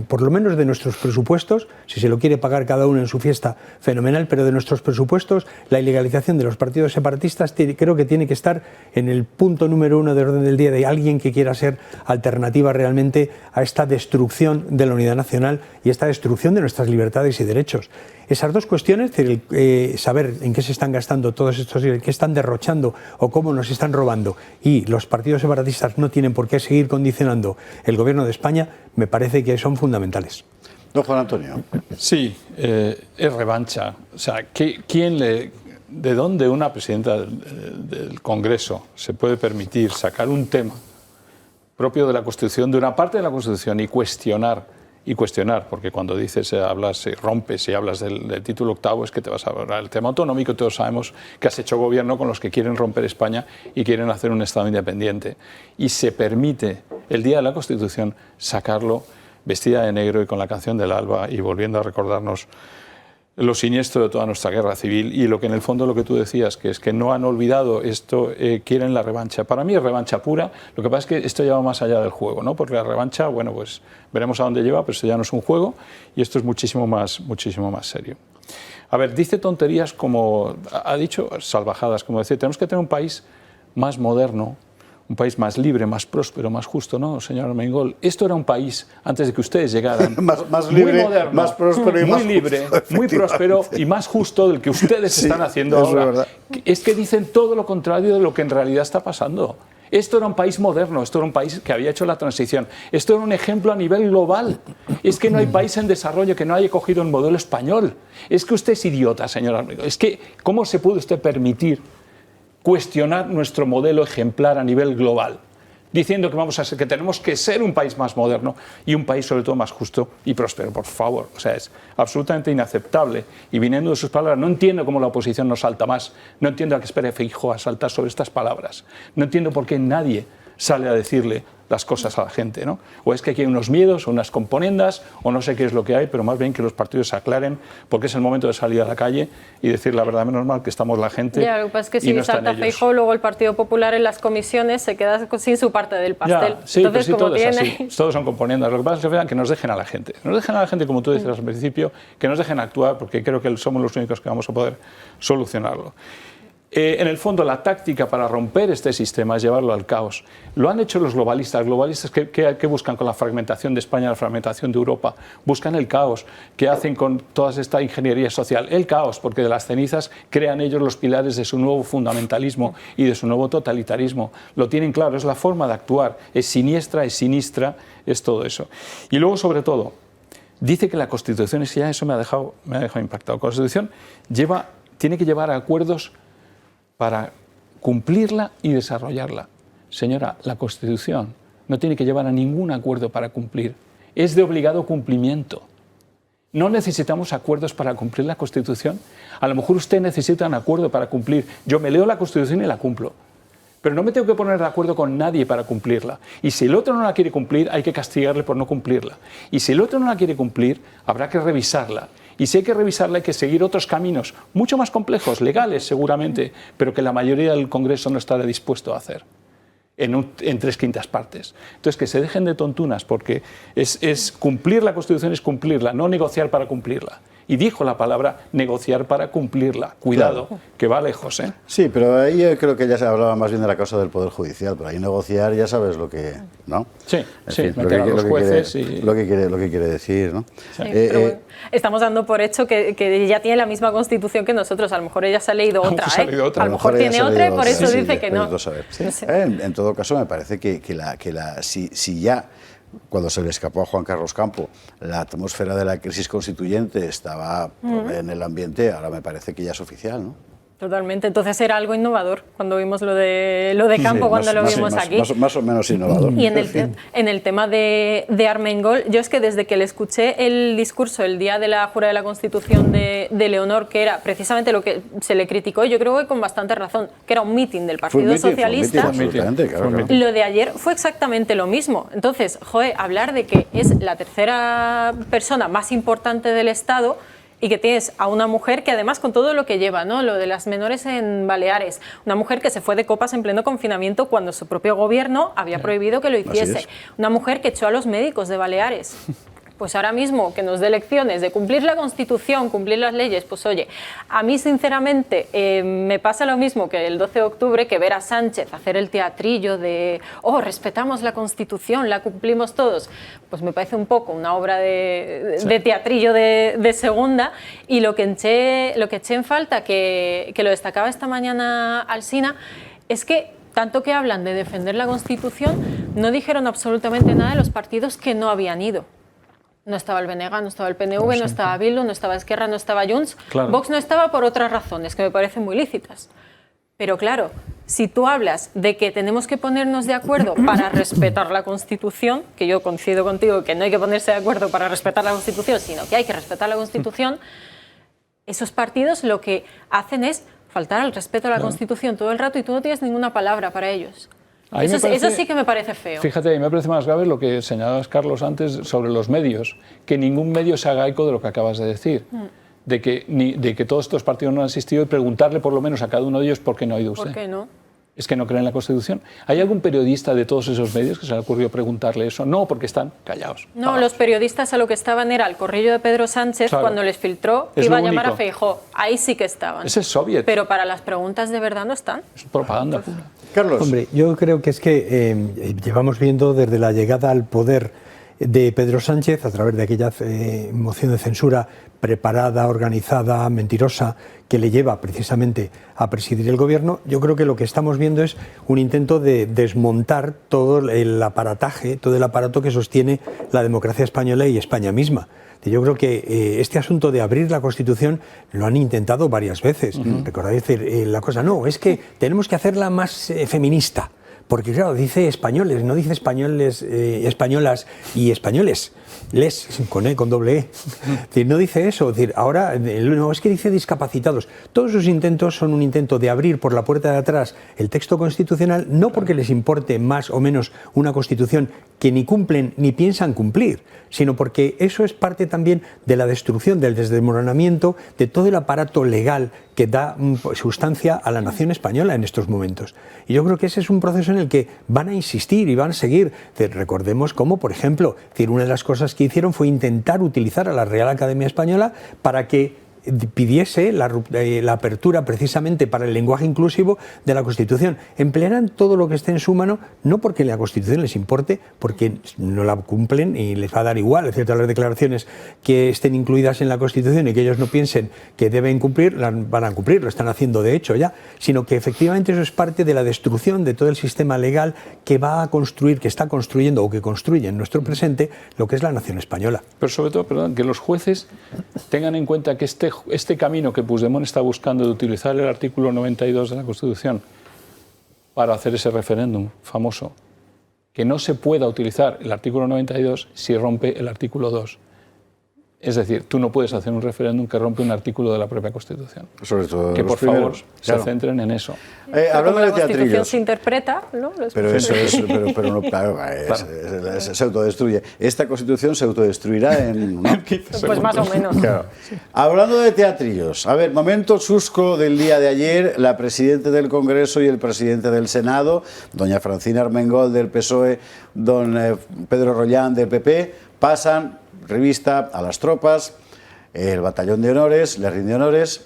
por lo menos de nuestros presupuestos, si se lo quiere pagar cada uno en su fiesta, fenomenal, pero de nuestros presupuestos, la ilegalización de los partidos separatistas creo que tiene que estar en el punto número 1 del orden del día de alguien que quiera ser alternativa realmente a esta destrucción de la unidad nacional y esta destrucción de nuestras libertades y derechos. Esas dos cuestiones, es decir, saber en qué se están gastando todos estos, qué están derrochando o cómo nos están robando, y los partidos separatistas no tienen por qué seguir condicionando el gobierno de España, me parece que son fundamentales. Don Juan Antonio. Sí, es revancha. O sea, ¿de dónde una presidenta del Congreso se puede permitir sacar un tema propio de la Constitución, de una parte de la Constitución, y cuestionar, porque cuando dices, hablas, rompes y hablas del título octavo, es que te vas a hablar del tema autonómico? Todos sabemos que has hecho gobierno con los que quieren romper España y quieren hacer un Estado independiente. Y se permite, el día de la Constitución, sacarlo vestida de negro y con la canción del alba y volviendo a recordarnos lo siniestro de toda nuestra guerra civil, y lo que en el fondo lo que tú decías, que es que no han olvidado esto, quieren la revancha. Para mí es revancha pura. Lo que pasa es que esto lleva más allá del juego, ¿no? Porque la revancha, bueno, pues veremos a dónde lleva, pero esto ya no es un juego y esto es muchísimo más serio. A ver, dice tonterías como, ha dicho salvajadas, como decir, tenemos que tener un país más moderno, un país más libre, más próspero, más justo. No, señor Armengol, esto era un país, antes de que ustedes llegaran, más libre, muy moderno, más próspero y muy más libre, justo, muy próspero y más justo del que ustedes están haciendo ahora. Verdad. Es que dicen todo lo contrario de lo que en realidad está pasando. Esto era un país moderno, esto era un país que había hecho la transición, esto era un ejemplo a nivel global. Es que no hay país en desarrollo que no haya cogido el modelo español. Es que usted es idiota, señor Armengol. Es que, ¿cómo se puede usted permitir cuestionar nuestro modelo ejemplar a nivel global, diciendo que tenemos que ser un país más moderno y un país sobre todo más justo y próspero? Por favor, o sea, es absolutamente inaceptable. Y viniendo de sus palabras, no entiendo cómo la oposición no salta más, no entiendo a qué espera Feijóo a saltar sobre estas palabras, no entiendo por qué nadie sale a decirle las cosas a la gente, ¿no? O es que aquí hay unos miedos, o unas componendas, o no sé qué es lo que hay, pero más bien que los partidos se aclaren, porque es el momento de salir a la calle y decir la verdad, menos mal que estamos la gente. Ya, lo que pasa es que si no salta Feijóo, luego el Partido Popular en las comisiones se queda sin su parte del pastel. Ya, sí, entonces, pero sí, todo es así, todos son componendas. Lo que pasa es que nos dejen a la gente. Nos dejen a la gente, como tú decías al principio, que nos dejen actuar, porque creo que somos los únicos que vamos a poder solucionarlo. En el fondo, la táctica para romper este sistema es llevarlo al caos. Lo han hecho los globalistas. Globalistas que buscan con la fragmentación de España, la fragmentación de Europa. Buscan el caos. ¿Qué hacen con toda esta ingeniería social? El caos, porque de las cenizas crean ellos los pilares de su nuevo fundamentalismo y de su nuevo totalitarismo. Lo tienen claro, es la forma de actuar. Es siniestra, es sinistra, es todo eso. Y luego, sobre todo, dice que la Constitución, es que ya eso me ha dejado impactado. La Constitución tiene que llevar a acuerdos para cumplirla y desarrollarla. Señora, la Constitución no tiene que llevar a ningún acuerdo para cumplir. Es de obligado cumplimiento. No necesitamos acuerdos para cumplir la Constitución. A lo mejor usted necesita un acuerdo para cumplir. Yo me leo la Constitución y la cumplo. Pero no me tengo que poner de acuerdo con nadie para cumplirla. Y si el otro no la quiere cumplir, hay que castigarle por no cumplirla. Y si el otro no la quiere cumplir, habrá que revisarla. Y si hay que revisarla, hay que seguir otros caminos, mucho más complejos, legales seguramente, pero que la mayoría del Congreso no estará dispuesto a hacer en 3/5 partes. Entonces, que se dejen de tontunas, porque es cumplir la Constitución, es cumplirla, no negociar para cumplirla. Y dijo la palabra negociar para cumplirla. Cuidado, claro, que va lejos, ¿eh? Sí, pero ahí yo creo que ya se hablaba más bien de la causa del Poder Judicial, pero ahí negociar ya sabes lo que, ¿no? Sí, en sí, fin, meter a los jueces lo que quiere decir, ¿no? Sí, pero bueno, estamos dando por hecho que ya tiene la misma Constitución que nosotros. A lo mejor ella se ha leído otra, ¿eh? A lo mejor tiene otra y por eso dice que no. No sé. En todo caso, me parece que si ya, cuando se le escapó a Juan Carlos Campo, la atmósfera de la crisis constituyente estaba en el ambiente, ahora me parece que ya es oficial, ¿no? Totalmente. Entonces era algo innovador cuando vimos lo de Campo, sí, cuando lo vimos aquí. Más o menos innovador. Y en el tema de Armengol, yo es que desde que le escuché el discurso el día de la jura de la Constitución de Leonor, que era precisamente lo que se le criticó, yo creo que con bastante razón, que era un mitin del Partido Socialista. Claro. Lo de ayer fue exactamente lo mismo. Entonces, hablar de que es la tercera persona más importante del Estado y que tienes a una mujer que además con todo lo que lleva, ¿no? Lo de las menores en Baleares, una mujer que se fue de copas en pleno confinamiento cuando su propio gobierno había prohibido que lo hiciese, una mujer que echó a los médicos de Baleares. Pues ahora mismo que nos dé lecciones de cumplir la Constitución, cumplir las leyes, pues oye, a mí sinceramente me pasa lo mismo que el 12 de octubre, que ver a Sánchez hacer el teatrillo de respetamos la Constitución, la cumplimos todos, pues me parece un poco una obra de teatrillo de segunda. Y lo que eché en falta, que lo destacaba esta mañana Alsina, es que tanto que hablan de defender la Constitución, no dijeron absolutamente nada de los partidos que no habían ido. No estaba el BNG, no estaba el PNV, no estaba Bildu, no estaba Esquerra, no estaba Junts. Claro. Vox no estaba por otras razones que me parecen muy lícitas. Pero claro, si tú hablas de que tenemos que ponernos de acuerdo para respetar la Constitución, que yo coincido contigo que no hay que ponerse de acuerdo para respetar la Constitución, sino que hay que respetar la Constitución, esos partidos lo que hacen es faltar al respeto a la Constitución todo el rato y tú no tienes ninguna palabra para ellos. Eso sí que me parece feo. Fíjate, a mí me parece más grave lo que señalabas, Carlos, antes sobre los medios, que ningún medio se haga eco de lo que acabas de decir, de que todos estos partidos no han asistido y preguntarle por lo menos a cada uno de ellos por qué no ha ido usted. ¿Por qué no? Es que no creen en la Constitución. ¿Hay algún periodista de todos esos medios que se le ocurrió preguntarle eso? No, porque están callados. No, los periodistas a lo que estaban era al corrillo de Pedro Sánchez, claro, cuando les filtró que iba a llamar a Feijóo. Ahí sí que estaban. Ese es soviet. Pero para las preguntas de verdad no están. Es propaganda pura. Carlos. Hombre, yo creo que es que llevamos viendo desde la llegada al poder de Pedro Sánchez, a través de aquella moción de censura preparada, organizada, mentirosa, que le lleva precisamente a presidir el gobierno, yo creo que lo que estamos viendo es un intento de desmontar todo el aparataje, todo el aparato que sostiene la democracia española y España misma. Yo creo que este asunto de abrir la Constitución lo han intentado varias veces. Recordáis decir la cosa, no, es que tenemos que hacerla más feminista. Porque claro, dice españoles, no dice españoles, españolas y españoles, con doble E. Es decir, no dice eso, es decir, ahora no, es que dice discapacitados. Todos sus intentos son un intento de abrir por la puerta de atrás el texto constitucional, no porque les importe más o menos una Constitución que ni cumplen ni piensan cumplir, sino porque eso es parte también de la destrucción, del desmoronamiento de todo el aparato legal que da sustancia a la nación española en estos momentos. Y yo creo que ese es un proceso en el que van a insistir y van a seguir. Recordemos cómo, por ejemplo, una de las cosas que hicieron fue intentar utilizar a la Real Academia Española para que pidiese la apertura precisamente para el lenguaje inclusivo de la Constitución. Emplearán todo lo que esté en su mano, no porque la Constitución les importe, porque no la cumplen y les va a dar igual. Es cierto, las declaraciones que estén incluidas en la Constitución y que ellos no piensen que deben cumplir, las van a cumplir, lo están haciendo de hecho ya, sino que efectivamente eso es parte de la destrucción de todo el sistema legal que va a construir, que está construyendo o que construye en nuestro presente lo que es la nación española. Pero sobre todo, perdón, que los jueces tengan en cuenta que este camino que Puigdemont está buscando de utilizar el artículo 92 de la Constitución para hacer ese referéndum famoso, que no se pueda utilizar el artículo 92 si rompe el artículo 2. Es decir, tú no puedes hacer un referéndum que rompe un artículo de la propia Constitución. Sobre todo que, por favor, claro, se centren en eso. Hablando de la Constitución teatrillos, se interpreta, ¿no? pero eso es, pero no, claro, se autodestruye. Esta Constitución se autodestruirá en... ¿no? Pues más o menos. Claro. Hablando de teatrillos, a ver, momento chusco del día de ayer, la presidenta del Congreso y el presidente del Senado, doña Francina Armengol del PSOE, don Pedro Rollán del PP, pasan revista a las tropas, el batallón de honores, le rinde honores,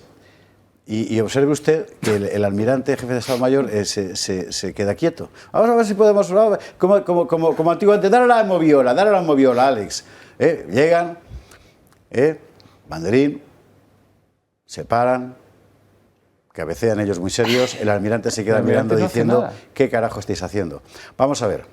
y observe usted que el almirante jefe de Estado Mayor se queda quieto. Vamos a ver si podemos, como antiguamente, dar a la moviola, Alex. Llegan, banderín, se paran, cabecean ellos muy serios, el almirante se queda mirando diciendo, ¿qué carajo estáis haciendo? Vamos a ver.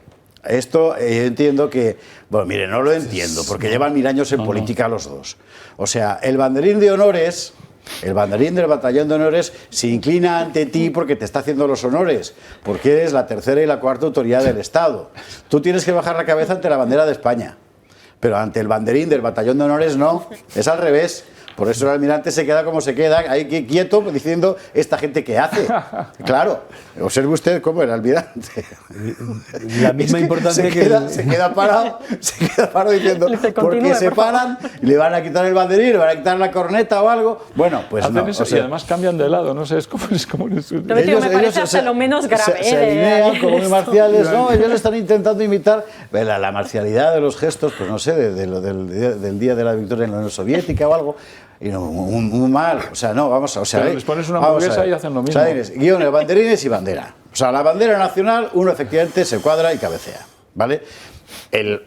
Esto yo entiendo que, bueno, mire, no lo entiendo, porque llevan 1000 años en política los dos. O sea, el banderín de honores, el banderín del batallón de honores se inclina ante ti porque te está haciendo los honores, porque eres la tercera y la cuarta autoridad del Estado. Tú tienes que bajar la cabeza ante la bandera de España, pero ante el banderín del batallón de honores no, es al revés. Por eso el almirante se queda como se queda, ahí quieto, diciendo, ¿esta gente qué hace? Claro, observe usted cómo el almirante. La misma importancia se queda parado diciendo, porque se paran, le van a quitar el banderín, le van a quitar la corneta o algo. Bueno, pues hacen no. Eso, y además cambian de lado, no sé, es como me parece hasta lo menos grave. Se alinean como muy marciales, no, ellos están intentando imitar la marcialidad de los gestos, pues no sé, del día de la victoria en la Unión Soviética o algo. Y no, muy mal, o sea, no, vamos a... O sea, les pones una hamburguesa y hacen lo mismo. Guiones, banderines y bandera. O sea, la bandera nacional, uno efectivamente se cuadra y cabecea, ¿vale? El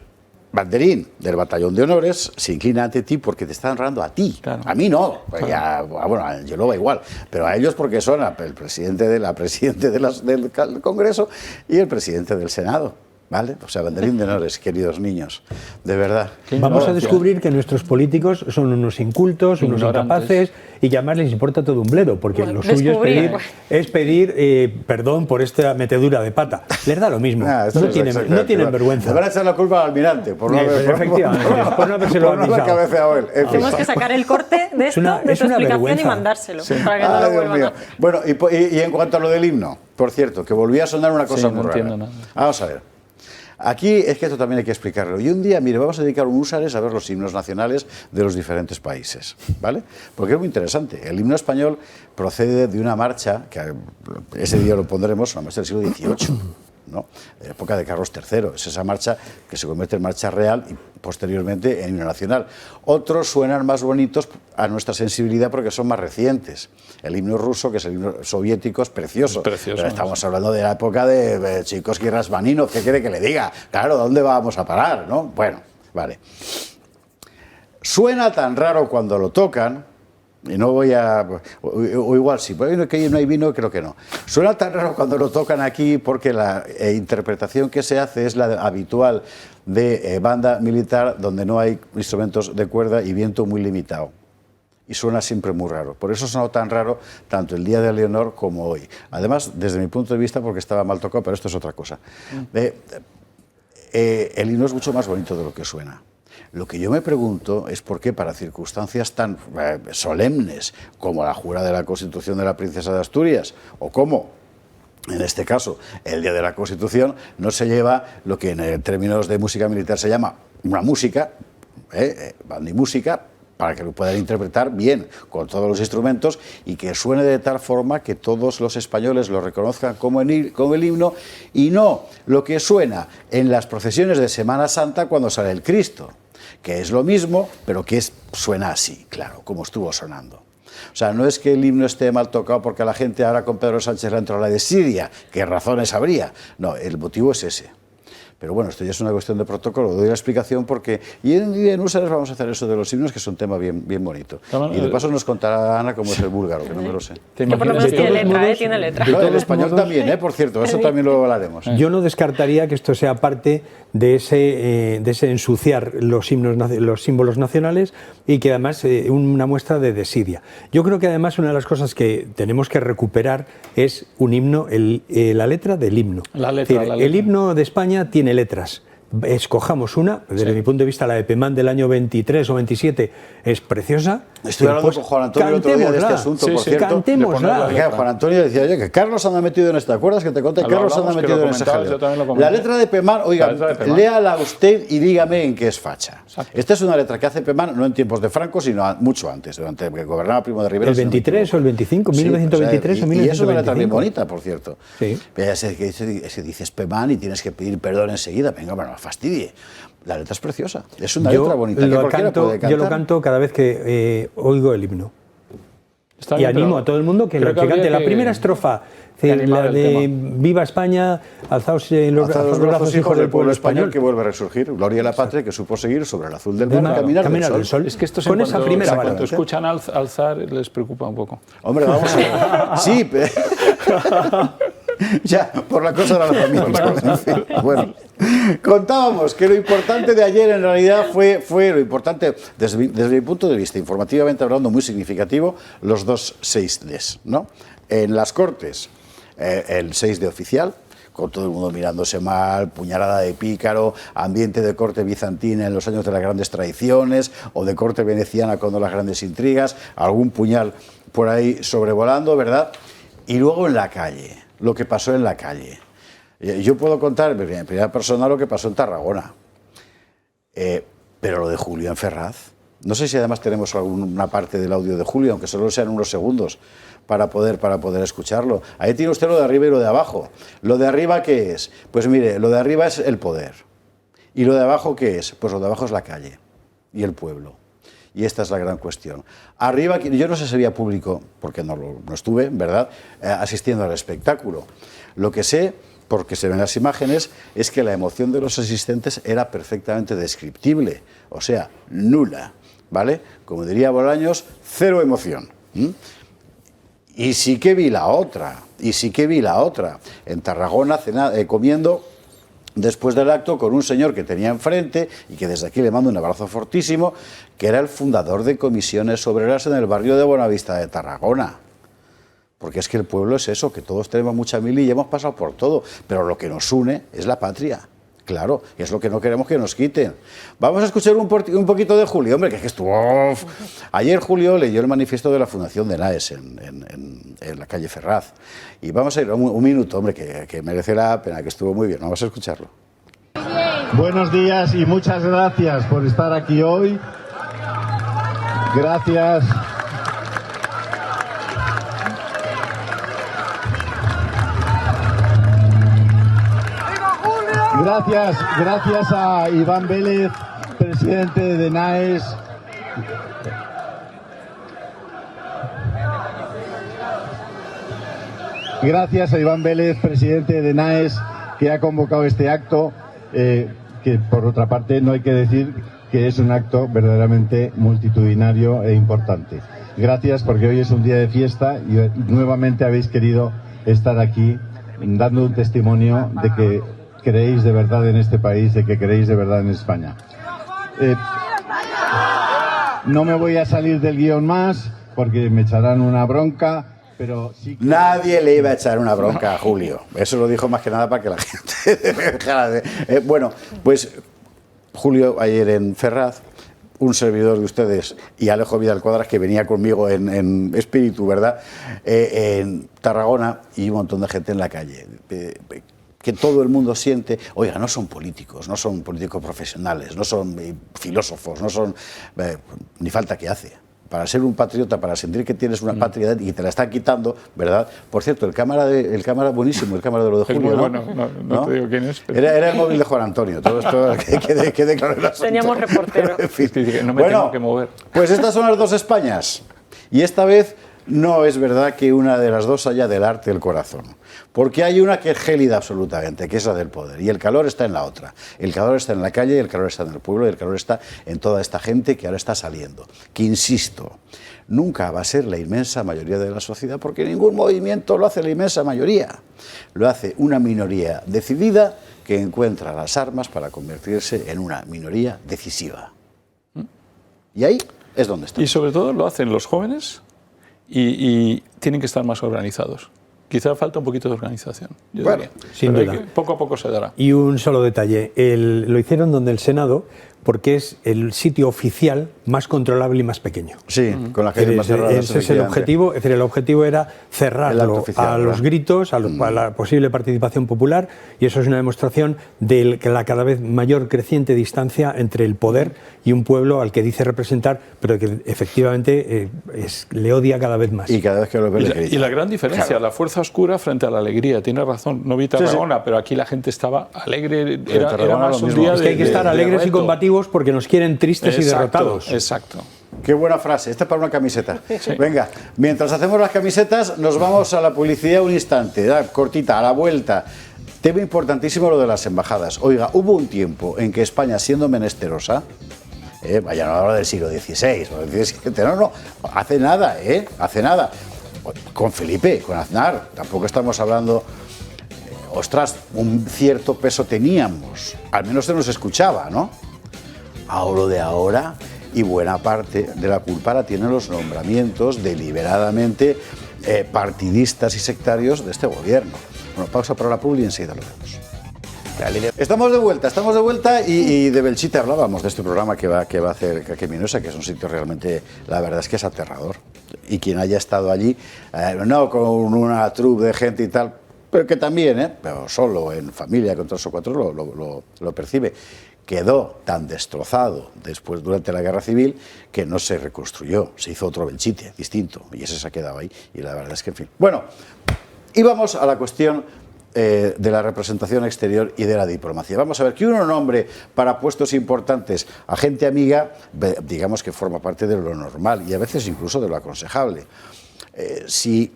banderín del batallón de honores se inclina ante ti porque te está honrando a ti. Claro. A mí no, pues ya, bueno, a Angelova igual, pero a ellos porque son el presidente del Congreso y el presidente del Senado. ¿vale? O sea, banderín de honores, queridos niños, de verdad. Vamos a descubrir que nuestros políticos son unos incultos, unos incapaces y que además les importa todo un bledo, porque lo suyo es pedir perdón por esta metedura de pata. Les da lo mismo, no tienen vergüenza. Le van a echar la culpa al almirante por no haber cabeceado él. Tenemos que sacar el corte de esto, de tu explicación y mandárselo, para que no lo vuelvan a... Bueno, y en cuanto a lo del himno, por cierto, que volvía a sonar una cosa muy rara. Entiendo nada. Vamos a ver. Aquí es que esto también hay que explicarlo. Y un día, mire, vamos a dedicar un Usares a ver los himnos nacionales de los diferentes países, ¿vale? Porque es muy interesante. El himno español procede de una marcha, que ese día lo pondremos, una marcha del siglo XVIII, ¿no? De la época de Carlos III. Es esa marcha que se convierte en marcha real y posteriormente en himno nacional. Otros suenan más bonitos a nuestra sensibilidad porque son más recientes. El himno ruso, que es el himno soviético, es precioso. Pero estamos hablando de la época de Tchaikovsky y Rachmaninoff. ¿Qué quiere que le diga? Claro, ¿dónde vamos a parar, no? Bueno, vale. Suena tan raro cuando lo tocan, y no voy a... O igual sí, que no hay vino, creo que no. Suena tan raro cuando lo tocan aquí porque la interpretación que se hace es la habitual de banda militar, donde no hay instrumentos de cuerda y viento muy limitado. Y suena siempre muy raro. Por eso sonó tan raro tanto el día de Leonor como hoy. Además, desde mi punto de vista, porque estaba mal tocado, pero esto es otra cosa. El himno es mucho más bonito de lo que suena. Lo que yo me pregunto es por qué para circunstancias tan solemnes como la jura de la Constitución de la Princesa de Asturias, o como, en este caso, el Día de la Constitución, no se lleva lo que en términos de música militar se llama una música, bandimúsica, para que lo puedan interpretar bien, con todos los instrumentos, y que suene de tal forma que todos los españoles lo reconozcan como el himno, y no lo que suena en las procesiones de Semana Santa cuando sale el Cristo, que es lo mismo, pero que suena así, claro, como estuvo sonando. O sea, no es que el himno esté mal tocado porque la gente ahora con Pedro Sánchez le entró la desidia, qué razones habría. No, el motivo es ese. Pero bueno, esto ya es una cuestión de protocolo, doy la explicación porque... Y en Usares vamos a hacer eso de los himnos, que es un tema bien bonito. Y de paso nos contará Ana cómo es el búlgaro, que no me lo sé. Que por lo menos tiene letra, tiene letra. No, el español también, por cierto, eso también lo hablaremos. Yo no descartaría que esto sea parte de ese ensuciar los símbolos nacionales y que además una muestra de desidia. Yo creo que además una de las cosas que tenemos que recuperar es un himno, la letra del himno. El himno de España tiene letras. Escojamos una, desde mi punto de vista la de Pemán del año 23 o 27 es preciosa. Estoy hablando con Juan Antonio el otro día de este asunto, por cierto. Cantémosla. Juan Antonio decía, oye, que Carlos anda metido en esto. ¿Te acuerdas que te conté? Carlos anda metido en ese jaleo. La letra de Pemán, oiga, léala usted y dígame en qué es facha. Exacto. Esta es una letra que hace Pemán, no en tiempos de Franco, sino mucho antes, durante que gobernaba Primo de Rivera. El 23 o el 25, 1923 o 1925. Y es una letra bien bonita, por cierto. Sí. Dices Pemán y tienes que pedir perdón enseguida. Venga, bueno, no fastidie. La letra es preciosa, es una letra bonita que cualquiera puede cantar. Yo lo canto cada vez que oigo el himno. Y animo a todo el mundo que cante la primera estrofa, la de Viva España, alzaos los brazos, hijos del pueblo español, que vuelve a resurgir, gloria a la patria que supo seguir sobre el azul del mar, caminar del sol. Es que esto con esa primera cuando escuchan alzar les preocupa un poco. Hombre, vamos a ver. Sí, ya, por la cosa de la familia. En fin, bueno, contábamos que lo importante de ayer en realidad fue lo importante, desde mi punto de vista, informativamente hablando, muy significativo, los dos 6Ds, ¿no? En las Cortes, el 6D oficial, con todo el mundo mirándose mal, puñalada de pícaro, ambiente de corte bizantina en los años de las grandes traiciones, o de corte veneciana cuando las grandes intrigas, algún puñal por ahí sobrevolando, ¿verdad? Y luego en la calle, lo que pasó en la calle. Yo puedo contar en primera persona lo que pasó en Tarragona, pero lo de Julián Ferraz, no sé si además tenemos alguna parte del audio de Julio, aunque solo sean unos segundos, para poder escucharlo. Ahí tiene usted lo de arriba y lo de abajo. ¿Lo de arriba qué es? Pues mire, lo de arriba es el poder. ¿Y lo de abajo qué es? Pues lo de abajo es la calle y el pueblo. Y esta es la gran cuestión. Arriba, yo no sé si había público, porque no estuve, ¿verdad?, asistiendo al espectáculo. Lo que sé, porque se ven las imágenes, es que la emoción de los asistentes era perfectamente descriptible, o sea, nula, ¿vale? Como diría Bolaños, cero emoción. Y sí que vi la otra, en Tarragona comiendo después del acto con un señor que tenía enfrente y que desde aquí le mando un abrazo fortísimo, que era el fundador de Comisiones Obreras en el barrio de Buenavista de Tarragona. Porque es que el pueblo es eso, que todos tenemos mucha mili y hemos pasado por todo, pero lo que nos une es la patria. Claro, y es lo que no queremos que nos quiten. Vamos a escuchar un poquito de Julio, hombre, que es que estuvo... Ayer Julio leyó el manifiesto de la Fundación de Naes en la calle Ferraz. Y vamos a ir un minuto, hombre, que merece la pena, que estuvo muy bien. Vamos a escucharlo. Buenos días y muchas gracias por estar aquí hoy. Gracias. Gracias a Iván Vélez, presidente de Naes. Gracias a Iván Vélez, presidente de Naes, que ha convocado este acto, que por otra parte no hay que decir que es un acto verdaderamente multitudinario e importante. Gracias porque hoy es un día de fiesta y nuevamente habéis querido estar aquí dando un testimonio de que creéis de verdad en este país, de que creéis de verdad en España. No me voy a salir del guión más porque me echarán una bronca, pero sí que... Nadie le iba a echar una bronca a Julio. Eso lo dijo más que nada para que la gente dejara de... bueno, pues Julio ayer en Ferraz, un servidor de ustedes y Alejo Vidal Cuadras, que venía conmigo en espíritu, ¿verdad?, en Tarragona, y un montón de gente en la calle. Que todo el mundo siente, oiga, no son políticos profesionales, no son filósofos, no son... ni falta que hace. Para ser un patriota, para sentir que tienes una patria y te la están quitando, ¿verdad? Por cierto, el cámara buenísimo, el cámara de lo de Julio, muy ¿no? bueno, no te digo quién es. Pero... Era el móvil de Juan Antonio, todo esto quede claro el asunto. Teníamos reportero. En fin. No me tengo que mover. Pues estas son las dos Españas. Y esta vez no es verdad que una de las dos haya del arte el corazón. Porque hay una que es gélida absolutamente, que es la del poder. Y el calor está en la otra. El calor está en la calle, el calor está en el pueblo, y el calor está en toda esta gente que ahora está saliendo. Que, insisto, nunca va a ser la inmensa mayoría de la sociedad, porque ningún movimiento lo hace la inmensa mayoría. Lo hace una minoría decidida que encuentra las armas para convertirse en una minoría decisiva. Y ahí es donde está. Y sobre todo lo hacen los jóvenes y tienen que estar más organizados. Quizá falta un poquito de organización. Yo diría. Sin duda. Poco a poco se dará. Y un solo detalle, lo hicieron donde el Senado, porque es el sitio oficial más controlable y más pequeño. Sí, con la gente más cerrada. Ese es el objetivo. Es decir, el objetivo era cerrarlo oficial, a los gritos, a la posible participación popular, y eso es una demostración de la cada vez mayor creciente distancia entre el poder y un pueblo al que dice representar, pero que efectivamente le odia cada vez más. Y cada vez que lo ve le grita. Y la gran diferencia, claro, la fuerza oscura frente a la alegría. Tiene razón, no vi Tarragona, sí, pero aquí la gente estaba alegre. Era más un día de... Es que hay que estar alegres y combativos porque nos quieren tristes y derrotados. Exacto. Qué buena frase, esta es para una camiseta. Sí. Venga, mientras hacemos las camisetas, nos vamos a la publicidad un instante, cortita, a la vuelta. Tema importantísimo lo de las embajadas. Oiga, hubo un tiempo en que España, siendo menesterosa, vaya, no hablo del siglo XVI o del XVII, no, hace nada, hace nada. Con Felipe, con Aznar, tampoco estamos hablando... ostras, un cierto peso teníamos, al menos se nos escuchaba, ¿no? Ahora de ahora, y buena parte de la culpa la tienen los nombramientos deliberadamente partidistas y sectarios de este gobierno. Bueno, pausa para la publi y enseguida lo vemos. Estamos de vuelta y de Belchite hablábamos de este programa que va a hacer Caqueminosa, que es un sitio realmente, la verdad es que es aterrador. Y quien haya estado allí, no con una troupe de gente y tal, pero que también, pero solo en familia con 3 o 4 lo percibe. Quedó tan destrozado después durante la Guerra Civil que no se reconstruyó, se hizo otro Belchite distinto y ese se ha quedado ahí y la verdad es que, en fin. Bueno, y vamos a la cuestión de la representación exterior y de la diplomacia. Vamos a ver, que uno nombre para puestos importantes a gente amiga, digamos que forma parte de lo normal y a veces incluso de lo aconsejable. Si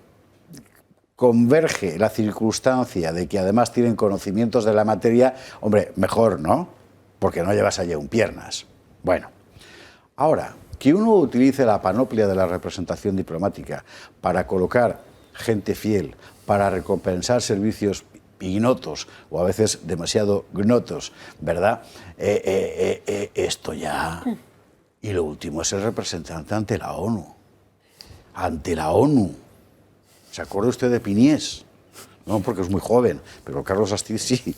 converge la circunstancia de que además tienen conocimientos de la materia, hombre, mejor, ¿no? Porque no llevas allí un piernas. Bueno, ahora, que uno utilice la panoplia de la representación diplomática para colocar gente fiel, para recompensar servicios ignotos o a veces demasiado gnotos, ¿verdad? Esto ya... Y lo último es el representante ante la ONU. Ante la ONU. ¿Se acuerda usted de Piniés? No, porque es muy joven, pero Carlos Astiz sí.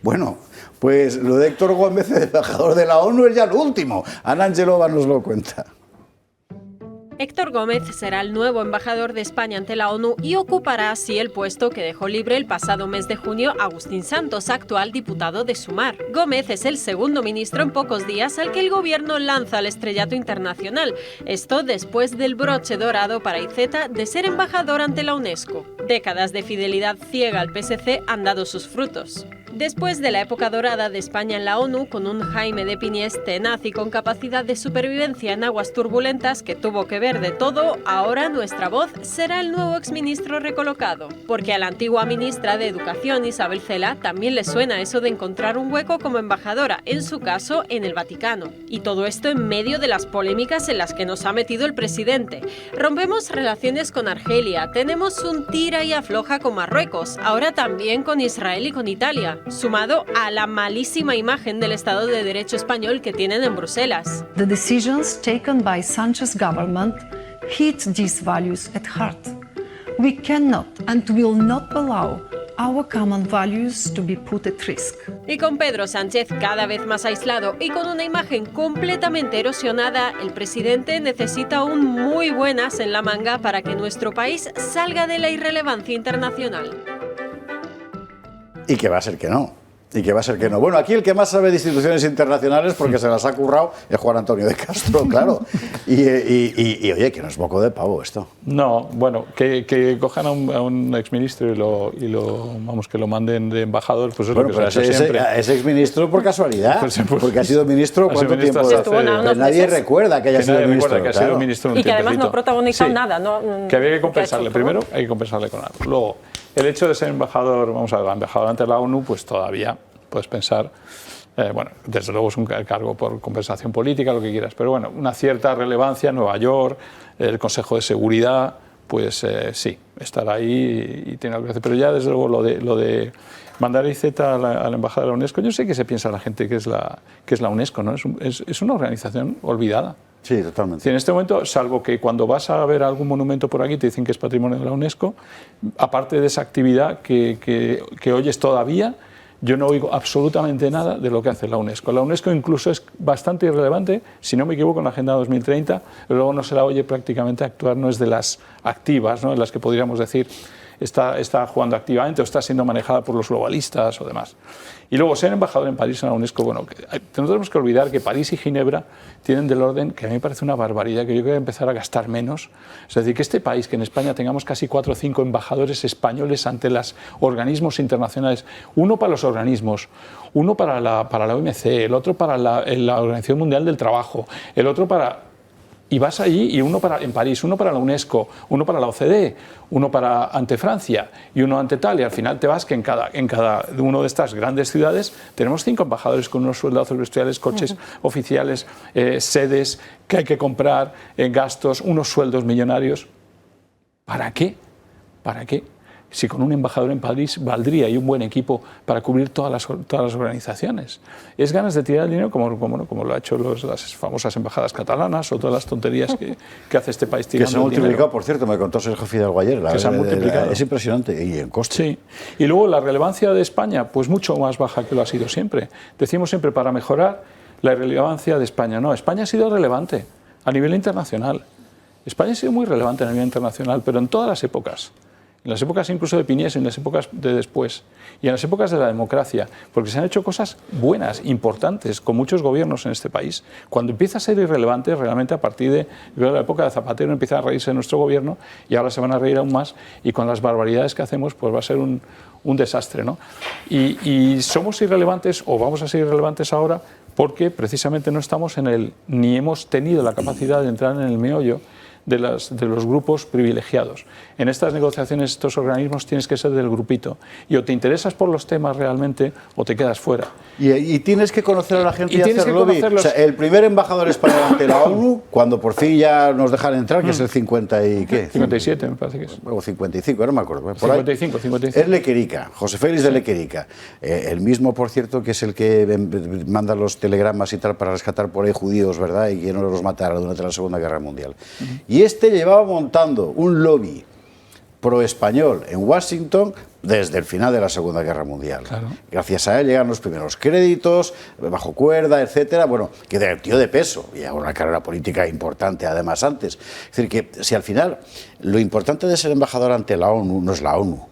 Bueno, pues lo de Héctor Gómez, el embajador de la ONU, es ya lo último. Ana Angelova nos lo cuenta. Héctor Gómez será el nuevo embajador de España ante la ONU y ocupará así el puesto que dejó libre el pasado mes de junio Agustín Santos, actual diputado de Sumar. Gómez es el segundo ministro en pocos días al que el gobierno lanza al estrellato internacional. Esto después del broche dorado para Iceta de ser embajador ante la UNESCO. Décadas de fidelidad ciega al PSC han dado sus frutos. Después de la época dorada de España en la ONU, con un Jaime de Piniés tenaz y con capacidad de supervivencia en aguas turbulentas que tuvo que ver de todo, ahora nuestra voz será el nuevo exministro recolocado. Porque a la antigua ministra de Educación, Isabel Cela, también le suena eso de encontrar un hueco como embajadora, en su caso en el Vaticano. Y todo esto en medio de las polémicas en las que nos ha metido el presidente. Rompemos relaciones con Argelia, tenemos un tira y afloja con Marruecos, ahora también con Israel y con Italia, sumado a la malísima imagen del Estado de Derecho español que tienen en Bruselas. The decisions taken by Sánchez government hit these values at heart. We cannot and will not allow our common values to be put at risk. Y con Pedro Sánchez cada vez más aislado y con una imagen completamente erosionada, el presidente necesita un muy buen as en la manga para que nuestro país salga de la irrelevancia internacional. Y que va a ser que no. Y que va a ser que no. Bueno, aquí el que más sabe de instituciones internacionales, porque se las ha currado, es Juan Antonio de Castro, claro. Y oye, que no es moco de pavo esto. No, bueno, que cojan a un exministro y vamos, que lo manden de embajador, pues es bueno, lo que se ha hecho siempre. Es exministro por casualidad, pues, porque ha sido ministro ¿cuánto tiempo? Nadie recuerda que haya sido ministro. Y que además no ha protagonizado nada. Que había que compensarle. Primero hay que compensarle con algo. Luego, el hecho de ser embajador, vamos a ver, embajador ante la ONU, pues todavía puedes pensar, bueno, desde luego es un cargo por compensación política, lo que quieras, pero bueno, una cierta relevancia, Nueva York, el Consejo de Seguridad, pues sí, estar ahí y tiene algo que hacer. Pero ya desde luego lo de mandar a Iceta a la embajada de la UNESCO, yo sé que se piensa la gente que es la UNESCO, ¿no? Es una organización olvidada. Sí, totalmente. En este momento, salvo que cuando vas a ver algún monumento por aquí te dicen que es patrimonio de la UNESCO, aparte de esa actividad que oyes todavía, yo no oigo absolutamente nada de lo que hace la UNESCO. La UNESCO incluso es bastante irrelevante, si no me equivoco, en la Agenda 2030, pero luego no se la oye prácticamente actuar, no es de las activas, ¿no? En las que podríamos decir está jugando activamente o está siendo manejada por los globalistas o demás. Y luego ser embajador en París en la UNESCO, bueno, no tenemos que olvidar que París y Ginebra tienen del orden que a mí me parece una barbaridad, que yo quiero empezar a gastar menos. Es decir, que este país, que en España tengamos casi 4 o 5 embajadores españoles ante los organismos internacionales, uno para los organismos, uno para la OMC, el otro para la Organización Mundial del Trabajo, el otro para... Y vas allí y uno en París, uno para la UNESCO, uno para la OCDE, uno ante Francia y uno ante tal, y al final te vas que en cada una de estas grandes ciudades tenemos 5 embajadores con unos sueldazos bestiales, coches oficiales, sedes que hay que comprar, gastos, unos sueldos millonarios. ¿Para qué? ¿Para qué? Si con un embajador en París valdría y un buen equipo para cubrir todas las organizaciones. Es ganas de tirar el dinero como lo ha hecho las famosas embajadas catalanas o todas las tonterías que hace este país tirando que se han multiplicado, por cierto, me contó Sergio Fidalgo ayer. Que se han multiplicado. Es impresionante, y en coste. Sí. Y luego la relevancia de España, pues mucho más baja que lo ha sido siempre. Decimos siempre, para mejorar la relevancia de España. No, España ha sido relevante a nivel internacional. España ha sido muy relevante a nivel internacional, pero en todas las épocas. En las épocas incluso de Piniés, en las épocas de después, y en las épocas de la democracia, porque se han hecho cosas buenas, importantes, con muchos gobiernos en este país. Cuando empieza a ser irrelevante, realmente a partir de la época de Zapatero empieza a reírse de nuestro gobierno, y ahora se van a reír aún más, y con las barbaridades que hacemos, pues va a ser un desastre, ¿no? Y somos irrelevantes, o vamos a ser irrelevantes ahora, porque precisamente no estamos ni hemos tenido la capacidad de entrar en el meollo de los grupos privilegiados. En estas negociaciones, estos organismos, tienes que ser del grupito. Y o te interesas por los temas realmente o te quedas fuera. Y tienes que conocer a la gente y tienes hacer que lobby. conocerlos. O sea, el primer embajador español ante la ONU, cuando por fin ya nos dejan entrar, que es el 50 y ¿qué? 57 me parece que es. O 55, no me acuerdo. Por 55, ahí. 55. Es Lequerica, José Félix de Lequerica. El mismo, por cierto, que es el que manda los telegramas y tal para rescatar por ahí judíos, ¿verdad? Y que no los matara durante la Segunda Guerra Mundial. Y este llevaba montando un lobby pro-español en Washington desde el final de la Segunda Guerra Mundial. Claro. Gracias a él llegan los primeros créditos, bajo cuerda, etcétera. Bueno, que de tío de peso y a una carrera política importante además antes. Es decir, que si al final lo importante de ser embajador ante la ONU no es la ONU,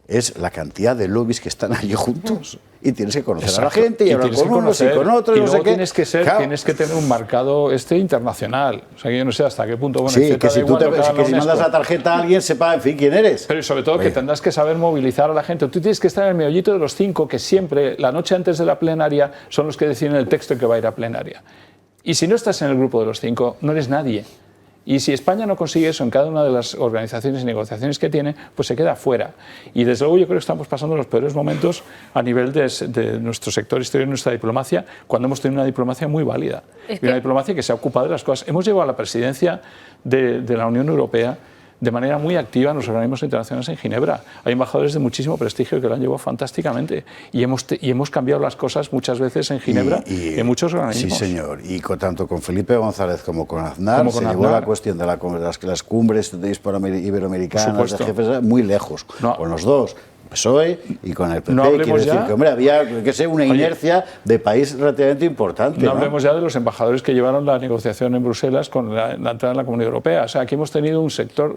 es la cantidad de lobbies que están allí juntos. Y tienes que conocer a la gente y hablar con unos y con otros. Y no luego sé qué. tienes que tener un marcado internacional. O sea, que yo no sé hasta qué punto... Bueno, sí, que si tú si mandas la tarjeta a alguien, sepa, en fin, quién eres. Pero sobre todo que tendrás que saber movilizar a la gente. Tú tienes que estar en el meollito de los 5, que siempre, la noche antes de la plenaria, son los que deciden el texto que va a ir a plenaria. Y si no estás en el grupo de los 5, no eres nadie. Y si España no consigue eso en cada una de las organizaciones y negociaciones que tiene, pues se queda fuera. Y desde luego yo creo que estamos pasando los peores momentos a nivel de nuestro sector exterior y nuestra diplomacia, cuando hemos tenido una diplomacia muy válida. Y una diplomacia que se ha ocupado de las cosas. Hemos llevado a la presidencia de la Unión Europea de manera muy activa en los organismos internacionales en Ginebra. Hay embajadores de muchísimo prestigio que lo han llevado fantásticamente y hemos cambiado las cosas muchas veces en Ginebra y en muchos organismos. Sí, señor. Y tanto con Felipe González como con Aznar se llevó la cuestión de las cumbres iberoamericanas de jefes muy lejos. No. Con los dos. PSOE y con el PP, no quiero decir que, hombre, había una inercia de país relativamente importante. No hablemos ya de los embajadores que llevaron la negociación en Bruselas con la entrada en la Comunidad Europea. O sea, aquí hemos tenido un sector,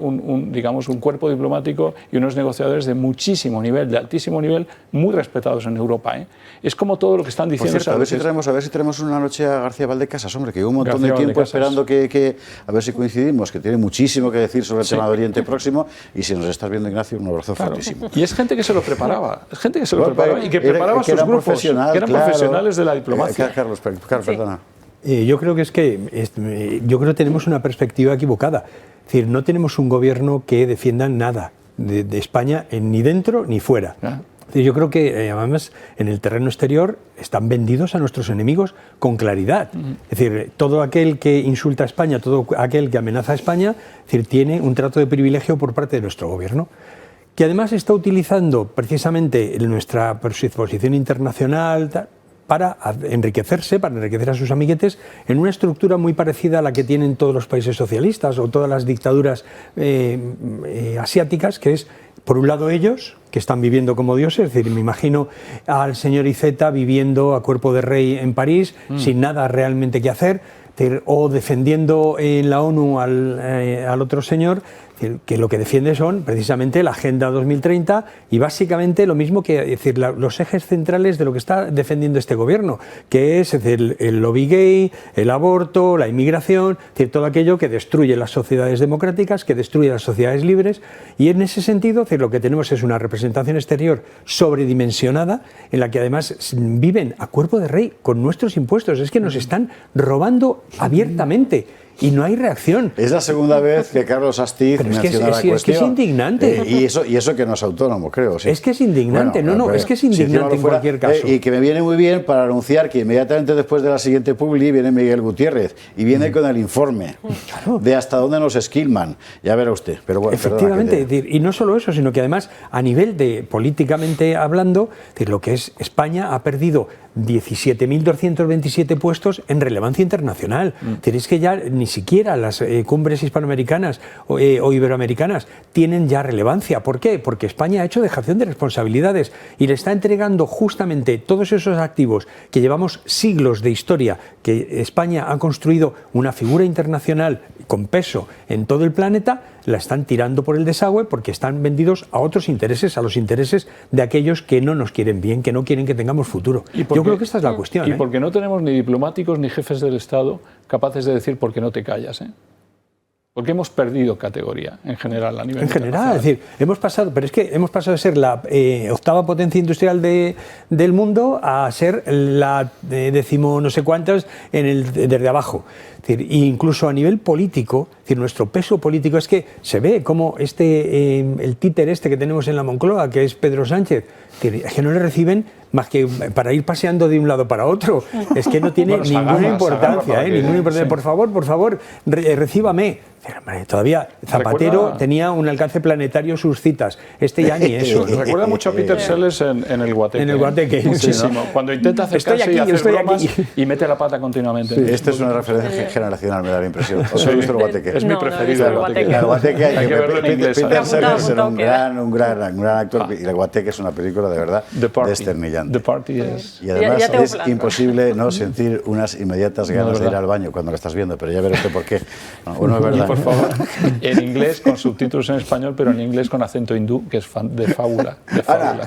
digamos, un cuerpo diplomático y unos negociadores de muchísimo nivel, de altísimo nivel, muy respetados en Europa. Es como todo lo que están diciendo. Por cierto, a ver si traemos una noche a García Valdecasas, hombre, que llevo un montón de tiempo esperando que a ver si coincidimos, que tiene muchísimo que decir sobre el tema de Oriente Próximo, y si nos estás viendo, Ignacio, un abrazo fortísimo. Y es gente que se lo preparaba, es gente que se lo preparaba y que preparaba sus grupos, que eran profesionales de la diplomacia. Carlos, perdona. Yo creo que yo creo que tenemos una perspectiva equivocada. Es decir, no tenemos un gobierno que defienda nada de España ni dentro ni fuera. Yo creo que además en el terreno exterior están vendidos a nuestros enemigos con claridad. Es decir, todo aquel que insulta a España, todo aquel que amenaza a España, es decir, tiene un trato de privilegio por parte de nuestro gobierno, que además está utilizando precisamente nuestra posición internacional para enriquecerse, para enriquecer a sus amiguetes en una estructura muy parecida a la que tienen todos los países socialistas o todas las dictaduras asiáticas, que es, por un lado, ellos, que están viviendo como dioses. Es decir, me imagino al señor Iceta viviendo a cuerpo de rey en París, sin nada realmente que hacer, o defendiendo en la ONU al otro señor, que lo que defiende son precisamente la Agenda 2030 y básicamente lo mismo que, es decir, los ejes centrales de lo que está defendiendo este gobierno, que es decir, el lobby gay, el aborto, la inmigración, es decir, todo aquello que destruye las sociedades democráticas, que destruye las sociedades libres, y en ese sentido, es decir, lo que tenemos es una representación exterior sobredimensionada en la que además viven a cuerpo de rey con nuestros impuestos. Es que nos están robando abiertamente. Y no hay reacción. Es la segunda vez que Carlos Astiz menciona la cuestión. Es que es indignante. Y eso que no es autónomo, creo. Sí. Es que es indignante, bueno, es que es indignante en cualquier caso. Y que me viene muy bien para anunciar que inmediatamente después de la siguiente publi viene Miguel Gutiérrez y viene con el informe de hasta dónde nos esquilman. Ya verá usted. Pero bueno, efectivamente, y no solo eso, sino que además a nivel de políticamente hablando, lo que es España ha perdido 17.227 puestos en relevancia internacional. Es que ya ni siquiera las cumbres hispanoamericanas o iberoamericanas tienen ya relevancia. ¿Por qué? Porque España ha hecho dejación de responsabilidades y le está entregando justamente todos esos activos que llevamos siglos de historia, que España ha construido una figura internacional con peso en todo el planeta, la están tirando por el desagüe porque están vendidos a otros intereses, a los intereses de aquellos que no nos quieren bien, que no quieren que tengamos futuro. Yo creo que esta es la cuestión. Y porque no tenemos ni diplomáticos ni jefes del Estado capaces de decir por qué no te callas. Porque hemos perdido categoría en general a nivel En general, es decir, hemos pasado de ser la octava potencia industrial del mundo a ser la décimo no sé cuántas desde abajo. Es decir, incluso a nivel político, es decir, nuestro peso político es que se ve como el títer que tenemos en la Moncloa, que es Pedro Sánchez, es que no le reciben más que para ir paseando de un lado para otro. Es que no tiene ninguna importancia, ninguna importancia. Sí. Por favor, recíbame. Todavía Zapatero tenía un alcance planetario sus citas. Ya ni eso. Recuerda mucho a Peter Sellers en el Guateque. En el Guateque. Muchísimo. Cuando intenta acercarse y hacer bromas y mete la pata continuamente. Sí, esta es una referencia generacional, me da la impresión. ¿Os he visto el Guateque? Es mi preferido. El Guateque hay que verlo en inglés. Peter Sellers era un gran actor y el Guateque es una película de verdad desternillante. The Party es... Y además es imposible no sentir unas inmediatas ganas de ir al baño cuando lo estás viendo, pero ya veré usted por qué. No es verdad. Por favor, en inglés con subtítulos en español, pero en inglés con acento hindú, que es de fábula.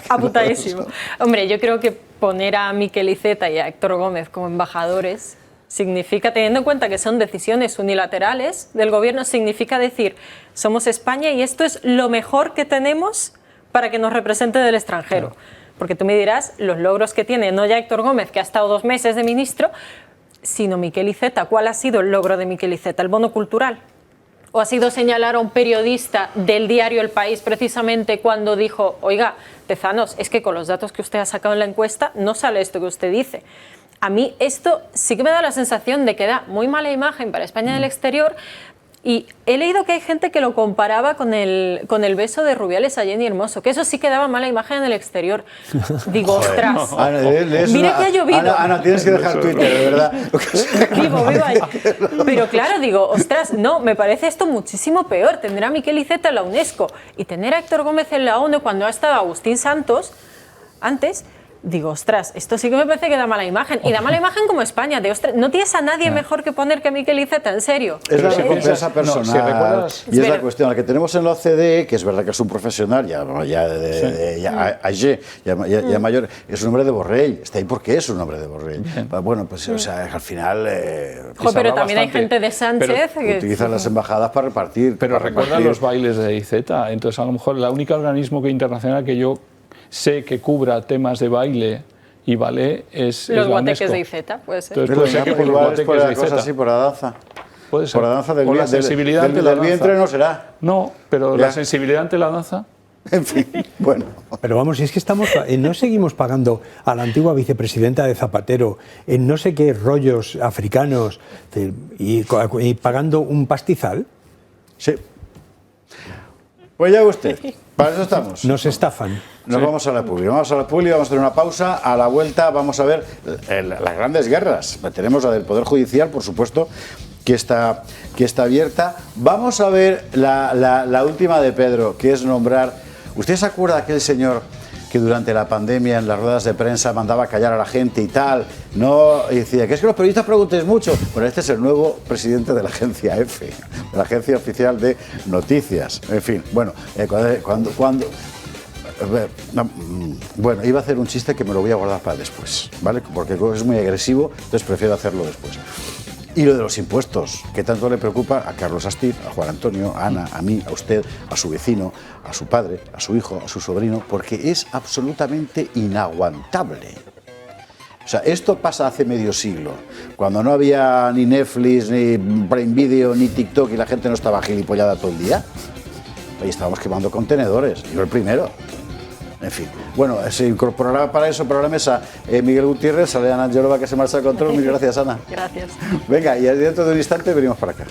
Apuntadísimo. Hombre, yo creo que poner a Miquel Iceta y a Héctor Gómez como embajadores significa, teniendo en cuenta que son decisiones unilaterales del gobierno, significa decir, somos España y esto es lo mejor que tenemos para que nos represente del extranjero. Claro. Porque tú me dirás los logros que tiene, no ya Héctor Gómez, que ha estado 2 meses de ministro, sino Miquel Iceta. ¿Cuál ha sido el logro de Miquel Iceta? ¿El bono cultural? ¿O ha sido señalar a un periodista del diario El País precisamente cuando dijo, oiga, Tezanos, es que con los datos que usted ha sacado en la encuesta no sale esto que usted dice? A mí esto sí que me da la sensación de que da muy mala imagen para España en el exterior. Y he leído que hay gente que lo comparaba con el beso de Rubiales a Jenny Hermoso, que eso sí que daba mala imagen en el exterior. Digo, ostras, mira que ha llovido. Ana, tienes que dejar Twitter, de verdad. Vivo ahí. Pero claro, digo, ostras, no, me parece esto muchísimo peor. Tener a Miquel Iceta en la UNESCO y tener a Héctor Gómez en la ONU cuando ha estado Agustín Santos antes. Digo, ostras, esto sí que me parece que da mala imagen. Y da mala imagen como España. De, ostras, no tienes a nadie mejor que poner que Miquel Iceta, en serio. Es la recompensa personal. Y es la cuestión. La que tenemos en la OCDE, que es verdad que es un profesional, ya mayor, es un hombre de Borrell. Está ahí porque es un hombre de Borrell. Bueno, pues o sea, al final... pero también hay gente de Sánchez que utilizan las embajadas para repartir. Pero recuerda los bailes de Iceta. Entonces, a lo mejor, el único organismo internacional que yo sé que cubra temas de baile y ballet es los la guateques UNESCO. de Iceta, puede ser. Entonces puede ser que por los guateques de Iceta. Así, por la danza. Puede ser. Por la danza del, la sensibilidad del vientre no será. No, pero la sensibilidad ante la danza. En fin, bueno. Pero vamos, si es que no seguimos pagando a la antigua vicepresidenta de Zapatero en no sé qué rollos africanos y pagando un pastizal. Sí. Pues ya usted, para eso estamos. Nos estafan. Nos vamos a la publi. Vamos a hacer una pausa. A la vuelta vamos a ver las grandes guerras. Tenemos la del Poder Judicial, por supuesto, que está abierta. Vamos a ver la última de Pedro, que es nombrar... ¿Usted se acuerda de aquel señor que durante la pandemia en las ruedas de prensa mandaba callar a la gente y tal? No, y decía que es que los periodistas pregunten mucho. Bueno, este es el nuevo presidente de la agencia EFE, de la Agencia Oficial de Noticias. En fin, bueno, bueno, iba a hacer un chiste que me lo voy a guardar para después, ¿vale? Porque es muy agresivo, entonces prefiero hacerlo después. Y lo de los impuestos, que tanto le preocupa a Carlos Astiz, a Juan Antonio, a Ana, a mí, a usted, a su vecino, a su padre, a su hijo, a su sobrino, porque es absolutamente inaguantable. O sea, esto pasa hace medio siglo, cuando no había ni Netflix, ni Prime Video, ni TikTok y la gente no estaba gilipollada todo el día. Ahí estábamos quemando contenedores, yo el primero. En fin, bueno, se incorporará para eso, para la mesa, Miguel Gutiérrez, sale Ana Angelova, que se marcha al control. Mil gracias, Ana. Gracias. Venga, y dentro de un instante venimos para acá.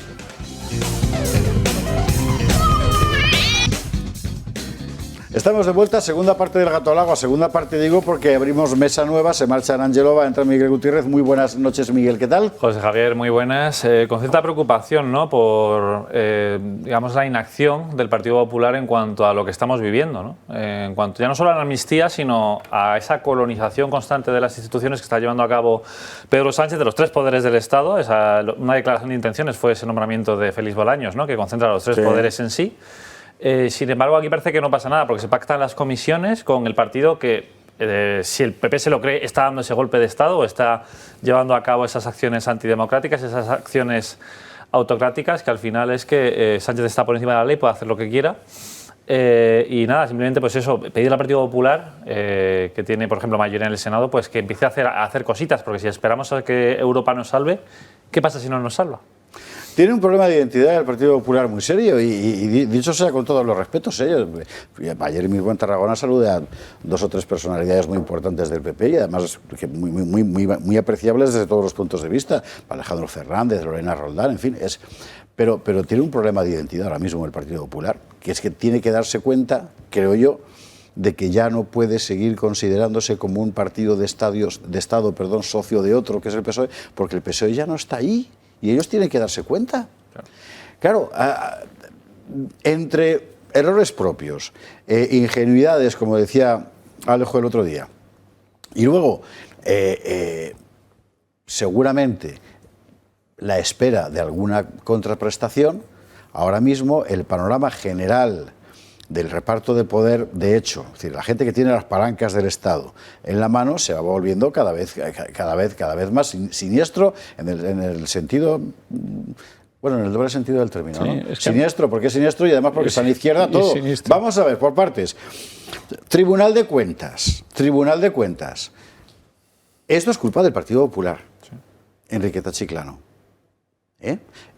Estamos de vuelta, segunda parte del Gato al Agua, segunda parte digo porque abrimos mesa nueva, se marcha Ana Angelova, entra Miguel Gutiérrez. Muy buenas noches, Miguel, ¿qué tal? José Javier, muy buenas. Con cierta preocupación, ¿no?, por digamos, la inacción del Partido Popular en cuanto a lo que estamos viviendo, ¿no? En cuanto ya no solo a la amnistía, sino a esa colonización constante de las instituciones que está llevando a cabo Pedro Sánchez, de los 3 poderes del Estado. Una declaración de intenciones fue ese nombramiento de Félix Bolaños, ¿no?, que concentra los 3 poderes en sí. Sin embargo, aquí parece que no pasa nada, porque se pactan las comisiones con el partido que, si el PP se lo cree, está dando ese golpe de Estado o está llevando a cabo esas acciones antidemocráticas, esas acciones autocráticas, que al final es que Sánchez está por encima de la ley, puede hacer lo que quiera. Y nada, simplemente pues eso, pedir al Partido Popular, que tiene por ejemplo mayoría en el Senado, pues que empiece a hacer cositas, porque si esperamos a que Europa nos salve, ¿qué pasa si no nos salva? Tiene un problema de identidad el Partido Popular muy serio y dicho sea con todos los respetos. Ayer mismo en Tarragona saludé a 2 o 3 personalidades muy importantes del PP y además muy apreciables desde todos los puntos de vista. Alejandro Fernández, Lorena Roldán, en fin. Pero tiene un problema de identidad ahora mismo el Partido Popular, que es que tiene que darse cuenta, creo yo, de que ya no puede seguir considerándose como un partido de Estado, socio de otro, que es el PSOE, porque el PSOE ya no está ahí. Y ellos tienen que darse cuenta. Claro, entre errores propios, ingenuidades, como decía Alejo el otro día, y luego, seguramente, la espera de alguna contraprestación, ahora mismo el panorama general del reparto de poder, de hecho, es decir, la gente que tiene las palancas del Estado en la mano se va volviendo cada vez más siniestro en el sentido, bueno, en el doble sentido del término, ¿no? Es que siniestro, porque es siniestro y además porque está a la izquierda todo. Vamos a ver, por partes. Tribunal de Cuentas. Esto es culpa del Partido Popular. Sí. Enriqueta Chiclano.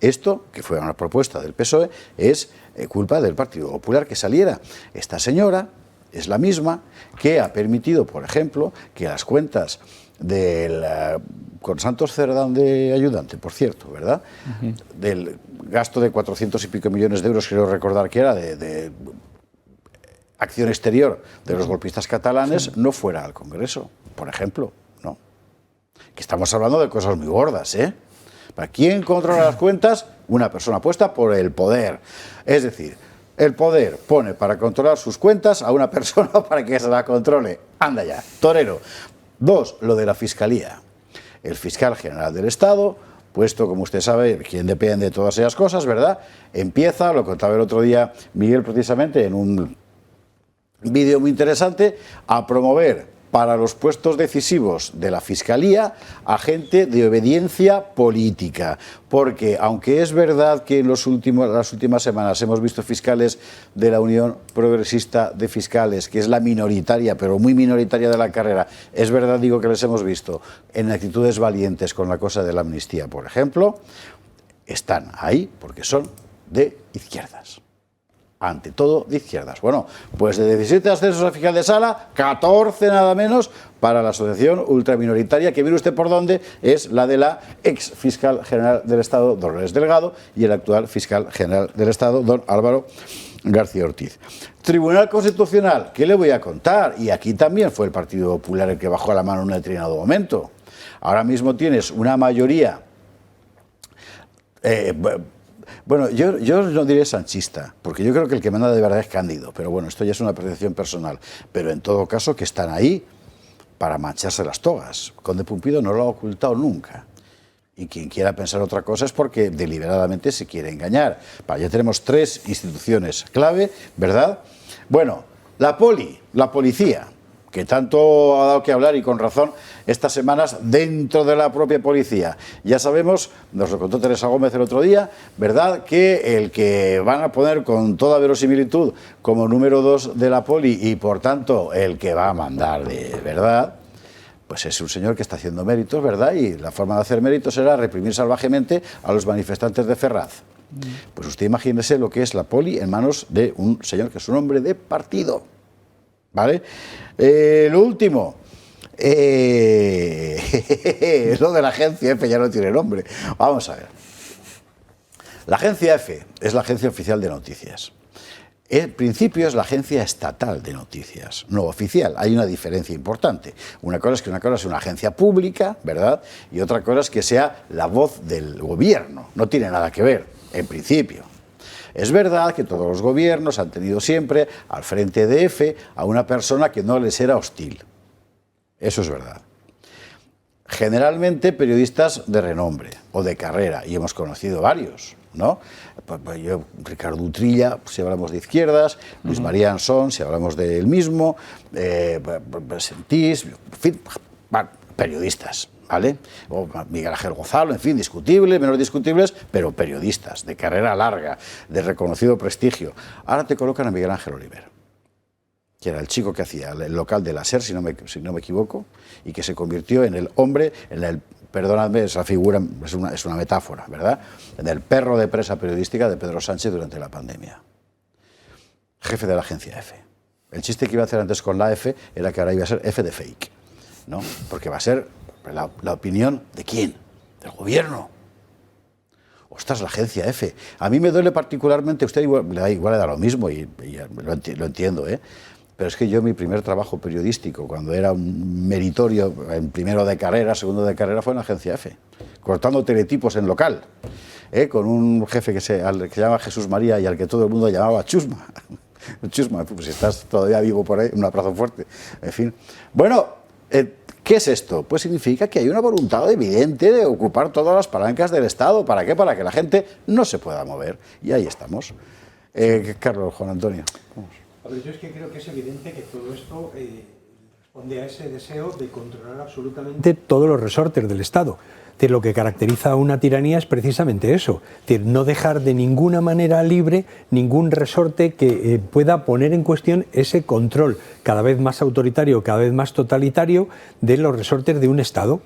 Esto, que fue una propuesta del PSOE, es culpa del Partido Popular que saliera. Esta señora es la misma que ha permitido, por ejemplo, que las cuentas con Santos Cerdán de ayudante, por cierto, ¿verdad? Del gasto de 400 y pico millones de euros, creo recordar que era, de acción exterior de los golpistas catalanes, no fuera al Congreso, por ejemplo, ¿no? Que estamos hablando de cosas muy gordas, ¿eh? ¿Para quién controla las cuentas? Una persona puesta por el poder. Es decir, el poder pone para controlar sus cuentas a una persona para que se la controle. Anda ya, torero. 2, lo de la Fiscalía. El fiscal general del Estado, puesto, como usted sabe, quien depende de todas esas cosas, ¿verdad? Empieza, lo contaba el otro día Miguel precisamente en un vídeo muy interesante, a promover para los puestos decisivos de la Fiscalía a gente de obediencia política. Porque, aunque es verdad que en las últimas semanas hemos visto fiscales de la Unión Progresista de Fiscales, que es la minoritaria, pero muy minoritaria de la carrera, es verdad, digo, que les hemos visto en actitudes valientes con la cosa de la amnistía, por ejemplo, están ahí porque son de izquierdas. Ante todo de izquierdas. Bueno, pues de 17 ascensos a fiscal de sala, 14 nada menos para la asociación ultraminoritaria, que mire usted por dónde, es la de la ex fiscal general del Estado, Dolores Delgado, y el actual fiscal general del Estado, don Álvaro García Ortiz. Tribunal Constitucional, ¿qué le voy a contar? Y aquí también fue el Partido Popular el que bajó la mano en un determinado momento. Ahora mismo tienes una mayoría... Bueno, yo no diré sanchista, porque yo creo que el que manda de verdad es Cándido, pero bueno, esto ya es una percepción personal. Pero en todo caso que están ahí para mancharse las togas. Conde Pumpido no lo ha ocultado nunca. Y quien quiera pensar otra cosa es porque deliberadamente se quiere engañar. Ya tenemos 3 instituciones clave, ¿verdad? Bueno, la policía, que tanto ha dado que hablar y con razón estas semanas dentro de la propia policía. Ya sabemos, nos lo contó Teresa Gómez el otro día, ¿verdad?, que el que van a poner con toda verosimilitud como número 2 de la poli y por tanto el que va a mandar de verdad, pues es un señor que está haciendo méritos, ¿verdad? Y la forma de hacer méritos era reprimir salvajemente a los manifestantes de Ferraz. Pues usted imagínese lo que es la poli en manos de un señor que es un hombre de partido, ¿vale? Lo último, lo de la agencia F ya no tiene nombre. Vamos a ver. La agencia F es la agencia oficial de noticias. En principio es la agencia estatal de noticias, no oficial. Hay una diferencia importante. Una cosa es una agencia pública, ¿verdad? Y otra cosa es que sea la voz del gobierno. No tiene nada que ver, en principio. Es verdad que todos los gobiernos han tenido siempre al frente de F a una persona que no les era hostil. Eso es verdad. Generalmente periodistas de renombre o de carrera, y hemos conocido varios, ¿no? Pues yo, Ricardo Utrilla, si hablamos de izquierdas, Luis María Ansón, si hablamos de él mismo, Sentís, en fin, periodistas, ¿vale? O Miguel Ángel Gonzalo, en fin, discutibles, menos discutibles, pero periodistas, de carrera larga, de reconocido prestigio. Ahora te colocan a Miguel Ángel Oliver, que era el chico que hacía el local de la SER, si no me equivoco, y que se convirtió en el hombre, perdonadme, esa figura es una metáfora, ¿verdad?, en el perro de presa periodística de Pedro Sánchez durante la pandemia. Jefe de la agencia EFE. El chiste que iba a hacer antes con la F era que ahora iba a ser F de fake, ¿no? Porque va a ser la opinión ¿de quién? Del gobierno. Ostras, la agencia F. A mí me duele particularmente, a usted igual le da lo mismo y lo entiendo, ¿eh? Pero es que yo mi primer trabajo periodístico, cuando era un meritorio, en primero de carrera, segundo de carrera, fue en la agencia F, cortando teletipos en local, con un jefe que se llama Jesús María y al que todo el mundo llamaba Chusma. Chusma, pues si estás todavía vivo por ahí, un abrazo fuerte. En fin. Bueno, ¿qué es esto? Pues significa que hay una voluntad evidente de ocupar todas las palancas del Estado. ¿Para qué? Para que la gente no se pueda mover. Y ahí estamos. Carlos, Juan Antonio. Vamos. A ver, yo es que creo que es evidente que todo esto responde a ese deseo de controlar absolutamente todos los resortes del Estado. Es decir, lo que caracteriza a una tiranía es precisamente eso, es decir, no dejar de ninguna manera libre ningún resorte que pueda poner en cuestión ese control cada vez más autoritario, cada vez más totalitario de los resortes de un Estado.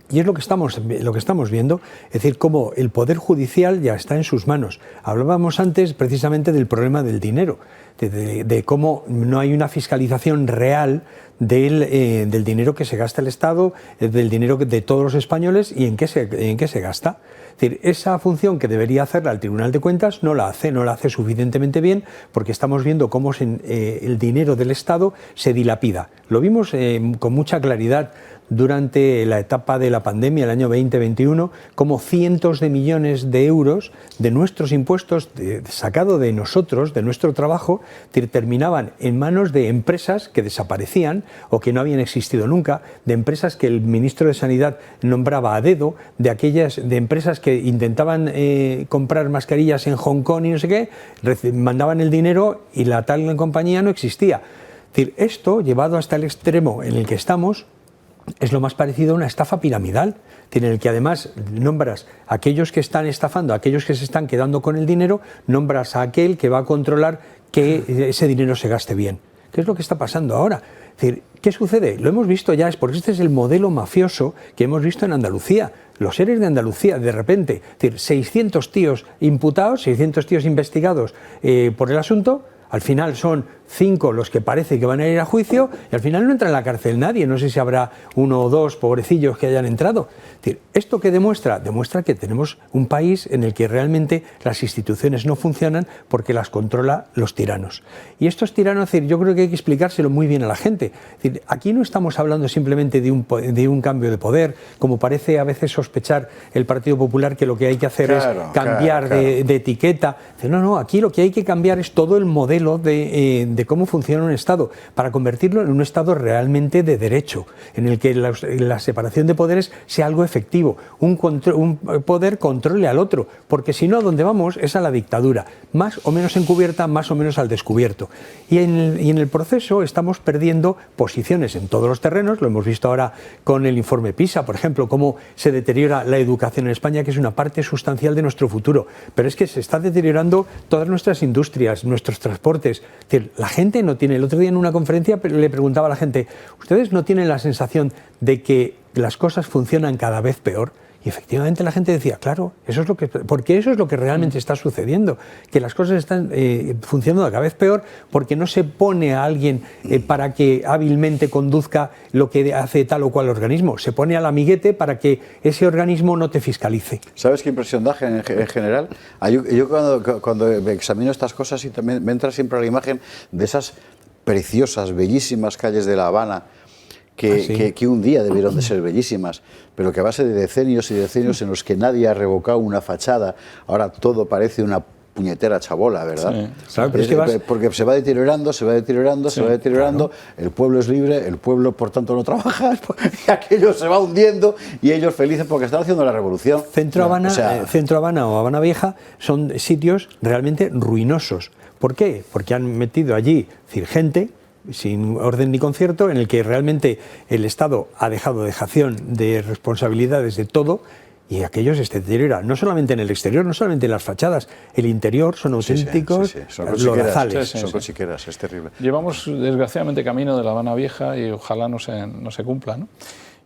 Y es lo que estamos viendo, es decir, cómo el Poder Judicial ya está en sus manos. Hablábamos antes precisamente del problema del dinero, de cómo no hay una fiscalización real del dinero que se gasta el Estado, del dinero de todos los españoles y en qué se gasta. Es decir, esa función que debería hacerla el Tribunal de Cuentas no la hace suficientemente bien, porque estamos viendo cómo el dinero del Estado se dilapida. Lo vimos con mucha claridad durante la etapa de la pandemia, el año 2021, como cientos de millones de euros de nuestros impuestos, sacado de nosotros, de nuestro trabajo, terminaban en manos de empresas que desaparecían o que no habían existido nunca, de empresas que el ministro de Sanidad nombraba a dedo, de empresas que intentaban comprar mascarillas en Hong Kong y no sé qué, mandaban el dinero y la tal compañía no existía. Es decir, esto, llevado hasta el extremo en el que estamos, es lo más parecido a una estafa piramidal, en el que además nombras a aquellos que están estafando, a aquellos que se están quedando con el dinero, nombras a aquel que va a controlar que ese dinero se gaste bien. ¿Qué es lo que está pasando ahora? Es decir, ¿qué sucede? Lo hemos visto ya, es porque este es el modelo mafioso que hemos visto en Andalucía. Los seres de Andalucía, de repente, es decir, 600 tíos imputados, 600 tíos investigados por el asunto. Al final son 5 los que parece que van a ir a juicio y al final no entra en la cárcel nadie. No sé si habrá 1 o 2 pobrecillos que hayan entrado. Es decir, ¿esto qué demuestra? Demuestra que tenemos un país en el que realmente las instituciones no funcionan porque las controla los tiranos. Y estos tiranos, es decir, yo creo que hay que explicárselo muy bien a la gente. Es decir, aquí no estamos hablando simplemente de un cambio de poder, como parece a veces sospechar el Partido Popular, que lo que hay que hacer es cambiar de etiqueta. No, aquí lo que hay que cambiar es todo el modelo de cómo funciona un Estado, para convertirlo en un Estado realmente de derecho, en el que la separación de poderes sea algo efectivo, un poder controle al otro, porque si no, a donde vamos es a la dictadura, más o menos encubierta, más o menos al descubierto. Y en el proceso estamos perdiendo posiciones en todos los terrenos, lo hemos visto ahora con el informe PISA, por ejemplo, cómo se deteriora la educación en España, que es una parte sustancial de nuestro futuro, pero es que se está deteriorando todas nuestras industrias, nuestros transportes. Es decir, la gente no tiene. El otro día en una conferencia le preguntaba a la gente, ¿ustedes no tienen la sensación de que las cosas funcionan cada vez peor? Y efectivamente la gente decía, claro, porque eso es lo que realmente está sucediendo, que las cosas están funcionando cada vez peor porque no se pone a alguien para que hábilmente conduzca lo que hace tal o cual organismo, se pone al amiguete para que ese organismo no te fiscalice. ¿Sabes qué impresión da en general? Yo cuando examino estas cosas y también me entra siempre a la imagen de esas preciosas, bellísimas calles de La Habana, que un día debieron de ser bellísimas, pero que a base de decenios y decenios en los que nadie ha revocado una fachada, ahora todo parece una puñetera chabola, ¿verdad? Sí. Claro, pero es que porque se va deteriorando, se va deteriorando, sí, se va deteriorando, claro. El pueblo es libre, el pueblo por tanto no trabaja, y aquello se va hundiendo y ellos felices porque están haciendo la revolución. Centro Habana o Habana Vieja son sitios realmente ruinosos. ¿Por qué? Porque han metido allí gente sin orden ni concierto, en el que realmente el Estado ha dejado dejación de responsabilidades de todo y aquello se deteriora, no solamente en el exterior, no solamente en las fachadas, el interior son auténticos lodazales. Son cochiqueras, es terrible. Llevamos desgraciadamente camino de La Habana Vieja y ojalá no se cumpla, ¿no?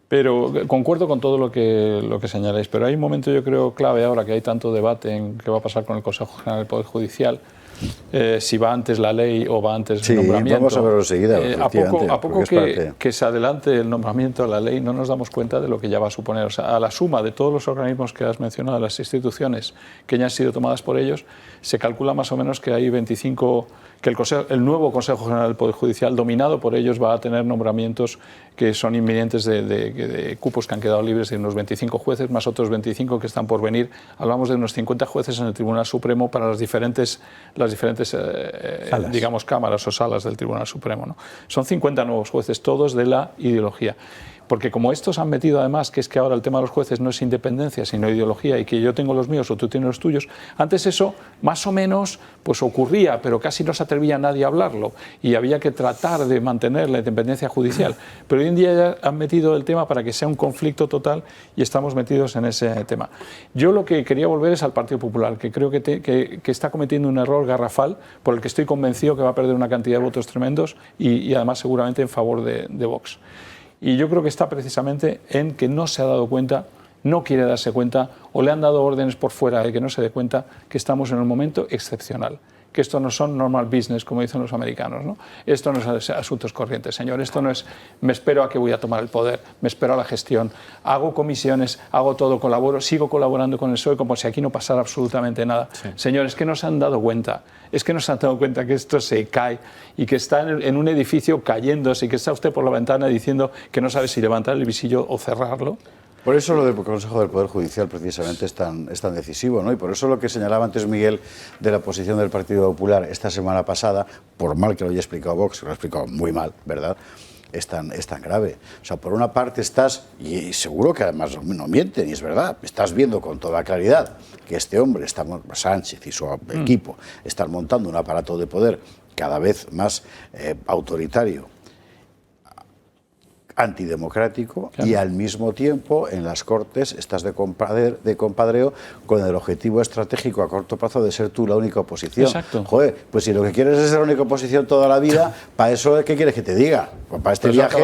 Pero concuerdo con todo lo que señaláis, pero hay un momento yo creo clave ahora que hay tanto debate en qué va a pasar con el Consejo General del Poder Judicial, si va antes la ley o va antes el nombramiento. Vamos a verlo enseguida. A poco que se adelante el nombramiento a la ley, no nos damos cuenta de lo que ya va a suponer. O sea, a la suma de todos los organismos que has mencionado, las instituciones que ya han sido tomadas por ellos, se calcula más o menos que hay 25, que el nuevo Consejo General del Poder Judicial, dominado por ellos, va a tener nombramientos que son inminentes de cupos que han quedado libres, de unos 25 jueces, más otros 25 que están por venir. Hablamos de unos 50 jueces en el Tribunal Supremo para las diferentes digamos, cámaras o salas del Tribunal Supremo, ¿no? Son 50 nuevos jueces, todos de la ideología. Porque como estos han metido además que es que ahora el tema de los jueces no es independencia sino ideología y que yo tengo los míos o tú tienes los tuyos, antes eso más o menos pues ocurría, pero casi no se atrevía nadie a hablarlo y había que tratar de mantener la independencia judicial. Pero hoy en día ya han metido el tema para que sea un conflicto total y estamos metidos en ese tema. Yo lo que quería volver es al Partido Popular, que creo que está cometiendo un error garrafal por el que estoy convencido que va a perder una cantidad de votos tremendos y además seguramente en favor de Vox. Y yo creo que está precisamente en que no se ha dado cuenta, no quiere darse cuenta o le han dado órdenes por fuera de que no se dé cuenta que estamos en un momento excepcional, que esto no son normal business, como dicen los americanos, ¿no? Esto no es asuntos corrientes, señor, esto no es me espero a que voy a tomar el poder, me espero a la gestión, hago comisiones, hago todo, colaboro, sigo colaborando con el PSOE como si aquí no pasara absolutamente nada. Sí. Señores, es que no se han dado cuenta, que esto se cae y que está en un edificio cayéndose y que está usted por la ventana diciendo que no sabe si levantar el visillo o cerrarlo. Por eso lo del Consejo del Poder Judicial precisamente es tan decisivo, ¿no? Y por eso lo que señalaba antes Miguel de la posición del Partido Popular esta semana pasada, por mal que lo haya explicado Vox, que lo ha explicado muy mal, ¿verdad?, es tan grave. O sea, por una parte estás, y seguro que además no mienten, y es verdad, estás viendo con toda claridad que este hombre, Sánchez y su equipo, están montando un aparato de poder cada vez más autoritario, antidemocrático, claro. Y al mismo tiempo en las Cortes estás de compadreo con el objetivo estratégico a corto plazo de ser tú la única oposición. Exacto. Joder, pues si lo que quieres es ser la única oposición toda la vida, para eso, ¿qué quieres que te diga? Pues para este viaje...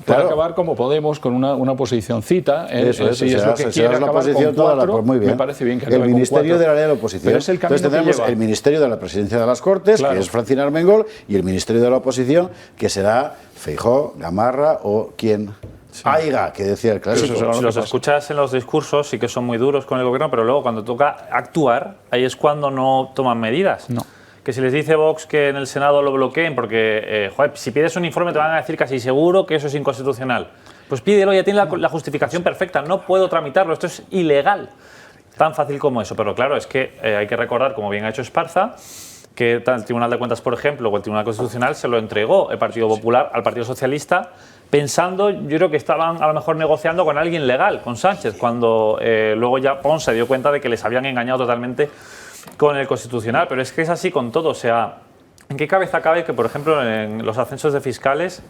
Puede acabar como Podemos, con una oposicióncita. Eso es, si es lo que quiere la oposición toda la... Pues muy bien. Me parece bien que acabe el Ministerio de la Ley de la Oposición. Pero es el camino. Entonces tendremos el Ministerio de la Presidencia de las Cortes, claro, que es Francina Armengol, y el Ministerio de la Oposición, que será Feijóo, Gamarra o quien... Sí. Aiga, que decía el clásico. Si los escuchas en los discursos, sí que son muy duros con el gobierno, pero luego cuando toca actuar, ahí es cuando no toman medidas. No. Que si les dice Vox que en el Senado lo bloqueen, porque si pides un informe te van a decir casi seguro que eso es inconstitucional. Pues pídelo, ya tiene la justificación perfecta, no puedo tramitarlo, esto es ilegal. Tan fácil como eso, pero claro, es que hay que recordar, como bien ha hecho Esparza, que el Tribunal de Cuentas, por ejemplo, o el Tribunal Constitucional se lo entregó el Partido Popular al Partido Socialista, pensando, yo creo que estaban a lo mejor negociando con alguien legal, con Sánchez, cuando luego ya Pons se dio cuenta de que les habían engañado totalmente con el Constitucional. Pero es que es así con todo, o sea, ¿en qué cabeza cabe que, por ejemplo, en los ascensos de fiscales,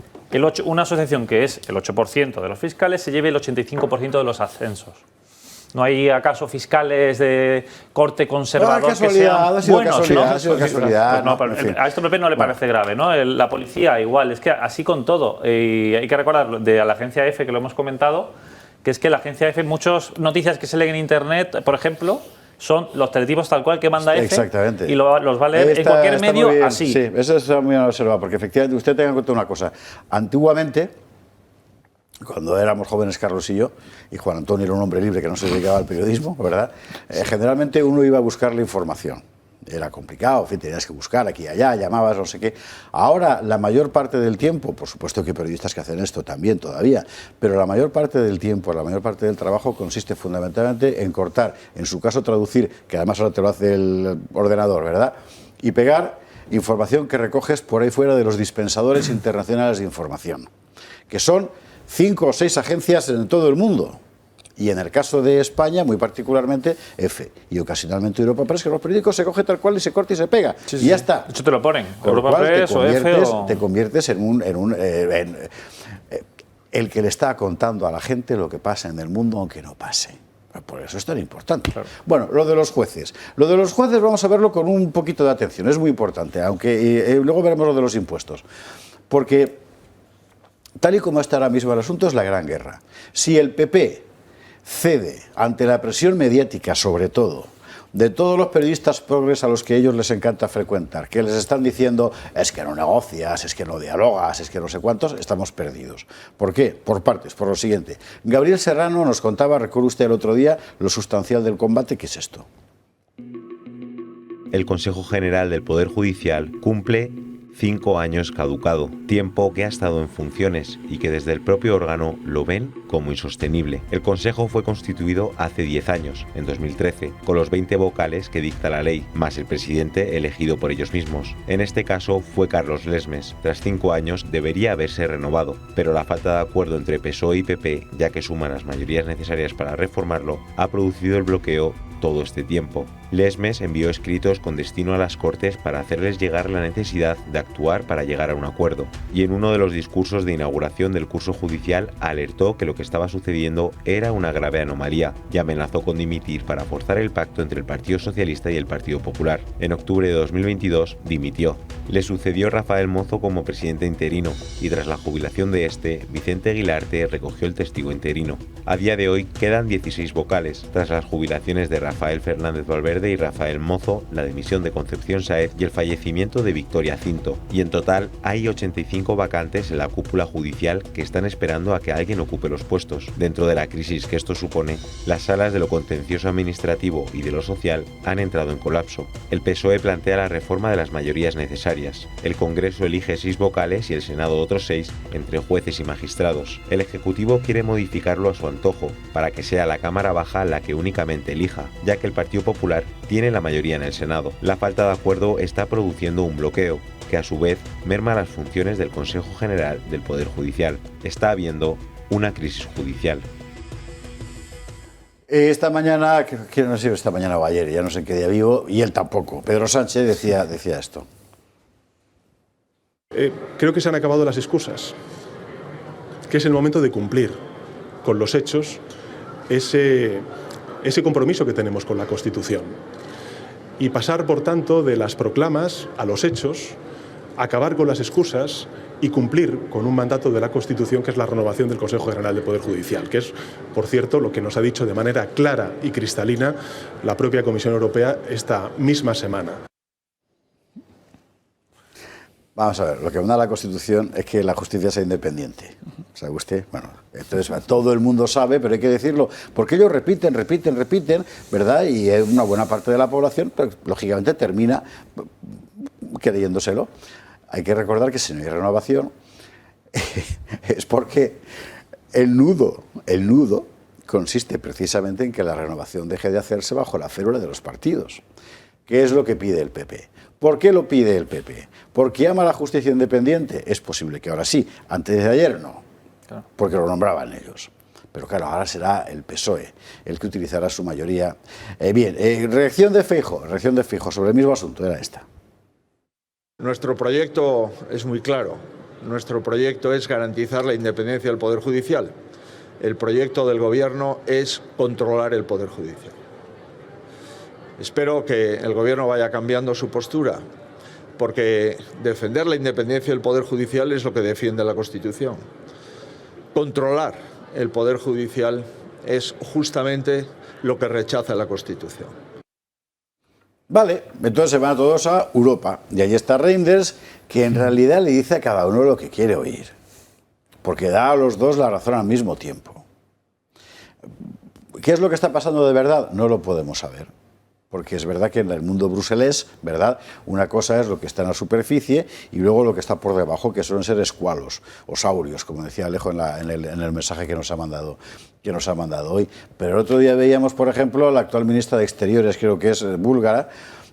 una asociación que es el 8% de los fiscales se lleve el 85% de los ascensos? ¿No hay acaso fiscales de corte conservador que sean buenos? ¿No? Ha sido casualidad. Pues no, a esto PP no le parece grave, ¿no? La policía igual, es que así con todo. Y hay que recordar a la agencia EFE, que lo hemos comentado, que es que la agencia EFE, muchas noticias que se leen en Internet, por ejemplo, son los teletipos tal cual que manda EFE. Exactamente. Y los va a leer en cualquier medio así. Sí, eso está muy bien observado, porque efectivamente usted tenga en cuenta una cosa. Antiguamente, cuando éramos jóvenes Carlos y yo, y Juan Antonio era un hombre libre que no se dedicaba al periodismo, ¿verdad? Generalmente uno iba a buscar la información. Era complicado, en fin, tenías que buscar aquí y allá, llamabas, no sé qué. Ahora, la mayor parte del tiempo, por supuesto que hay periodistas que hacen esto también todavía, pero la mayor parte del tiempo, la mayor parte del trabajo consiste fundamentalmente en cortar, en su caso traducir, que además ahora te lo hace el ordenador, ¿verdad? Y pegar información que recoges por ahí fuera de los dispensadores internacionales de información, que son 5 o 6 agencias en todo el mundo. Y en el caso de España, muy particularmente, F. Y ocasionalmente Europa Press, que los periódicos se coge tal cual y se corta y se pega. Sí, y sí. ya está. De hecho, te lo ponen. Con Europa lo cual Press o F o... te conviertes en el que le está contando a la gente lo que pasa en el mundo, aunque no pase. Por eso es tan importante. Claro. Bueno, lo de los jueces. Lo de los jueces vamos a verlo con un poquito de atención. Es muy importante, aunque luego veremos lo de los impuestos. Porque tal y como está ahora mismo el asunto, es la gran guerra. Si el PP cede ante la presión mediática, sobre todo, de todos los periodistas progres a los que ellos les encanta frecuentar, que les están diciendo es que no negocias, es que no dialogas, es que no sé cuántos, estamos perdidos. ¿Por qué? Por partes, por lo siguiente. Gabriel Serrano nos contaba, recuerda usted el otro día, lo sustancial del combate, ¿qué es esto? El Consejo General del Poder Judicial cumple 5 años caducado, tiempo que ha estado en funciones y que desde el propio órgano lo ven como insostenible. El Consejo fue constituido hace 10 años, en 2013, con los 20 vocales que dicta la ley, más el presidente elegido por ellos mismos. En este caso fue Carlos Lesmes. Tras 5 años debería haberse renovado, pero la falta de acuerdo entre PSOE y PP, ya que suman las mayorías necesarias para reformarlo, ha producido el bloqueo todo este tiempo. Lesmes envió escritos con destino a las Cortes para hacerles llegar la necesidad de actuar para llegar a un acuerdo, y en uno de los discursos de inauguración del curso judicial alertó que lo que estaba sucediendo era una grave anomalía y amenazó con dimitir para forzar el pacto entre el Partido Socialista y el Partido Popular. En octubre de 2022 dimitió. Le sucedió Rafael Mozo como presidente interino y tras la jubilación de este, Vicente Aguilarte recogió el testigo interino. A día de hoy quedan 16 vocales, tras las jubilaciones de Rafael Fernández Valverde y Rafael Mozo, la dimisión de Concepción Sáez y el fallecimiento de Victoria Cinto. Y en total hay 85 vacantes en la cúpula judicial que están esperando a que alguien ocupe los puestos. Dentro de la crisis que esto supone, las salas de lo contencioso administrativo y de lo social han entrado en colapso. El PSOE plantea la reforma de las mayorías necesarias. El Congreso elige 6 vocales y el Senado otros 6 entre jueces y magistrados. El Ejecutivo quiere modificarlo a su antojo, para que sea la Cámara Baja la que únicamente elija, ya que el Partido Popular tiene la mayoría en el Senado. La falta de acuerdo está produciendo un bloqueo, que a su vez merma las funciones del Consejo General del Poder Judicial. Está habiendo una crisis judicial. Esta mañana, que no sé si esta mañana o ayer, ya no sé en qué día vivo, y él tampoco, Pedro Sánchez decía esto. Creo que se han acabado las excusas, que es el momento de cumplir con los hechos ese compromiso que tenemos con la Constitución y pasar, por tanto, de las proclamas a los hechos, acabar con las excusas y cumplir con un mandato de la Constitución, que es la renovación del Consejo General del Poder Judicial, que es, por cierto, lo que nos ha dicho de manera clara y cristalina la propia Comisión Europea esta misma semana. Vamos a ver, lo que manda la Constitución es que la justicia sea independiente. ¿Sabe usted? Bueno, entonces todo el mundo sabe, pero hay que decirlo, porque ellos repiten, ¿verdad? Y una buena parte de la población, pues, lógicamente, termina creyéndoselo. Hay que recordar que si no hay renovación es porque el nudo consiste precisamente en que la renovación deje de hacerse bajo la férula de los partidos. ¿Qué es lo que pide el PP? ¿Por qué lo pide el PP? ¿Porque ama la justicia independiente? Es posible que ahora sí, antes de ayer no, claro, porque lo nombraban ellos. Pero claro, ahora será el PSOE el que utilizará su mayoría. Reacción de Feijóo sobre el mismo asunto, era esta. Nuestro proyecto es muy claro. Nuestro proyecto es garantizar la independencia del Poder Judicial. El proyecto del Gobierno es controlar el Poder Judicial. Espero que el Gobierno vaya cambiando su postura, porque defender la independencia del Poder Judicial es lo que defiende la Constitución. Controlar el Poder Judicial es justamente lo que rechaza la Constitución. Vale, entonces se van todos a Europa. Y ahí está Reinders, que en realidad le dice a cada uno lo que quiere oír, porque da a los dos la razón al mismo tiempo. ¿Qué es lo que está pasando de verdad? No lo podemos saber. Porque es verdad que en el mundo bruselés, ¿verdad?, una cosa es lo que está en la superficie y luego lo que está por debajo, que suelen ser escualos o saurios, como decía Alejo en el mensaje que nos ha mandado hoy. Pero el otro día veíamos, por ejemplo, la actual ministra de Exteriores, creo que es búlgara,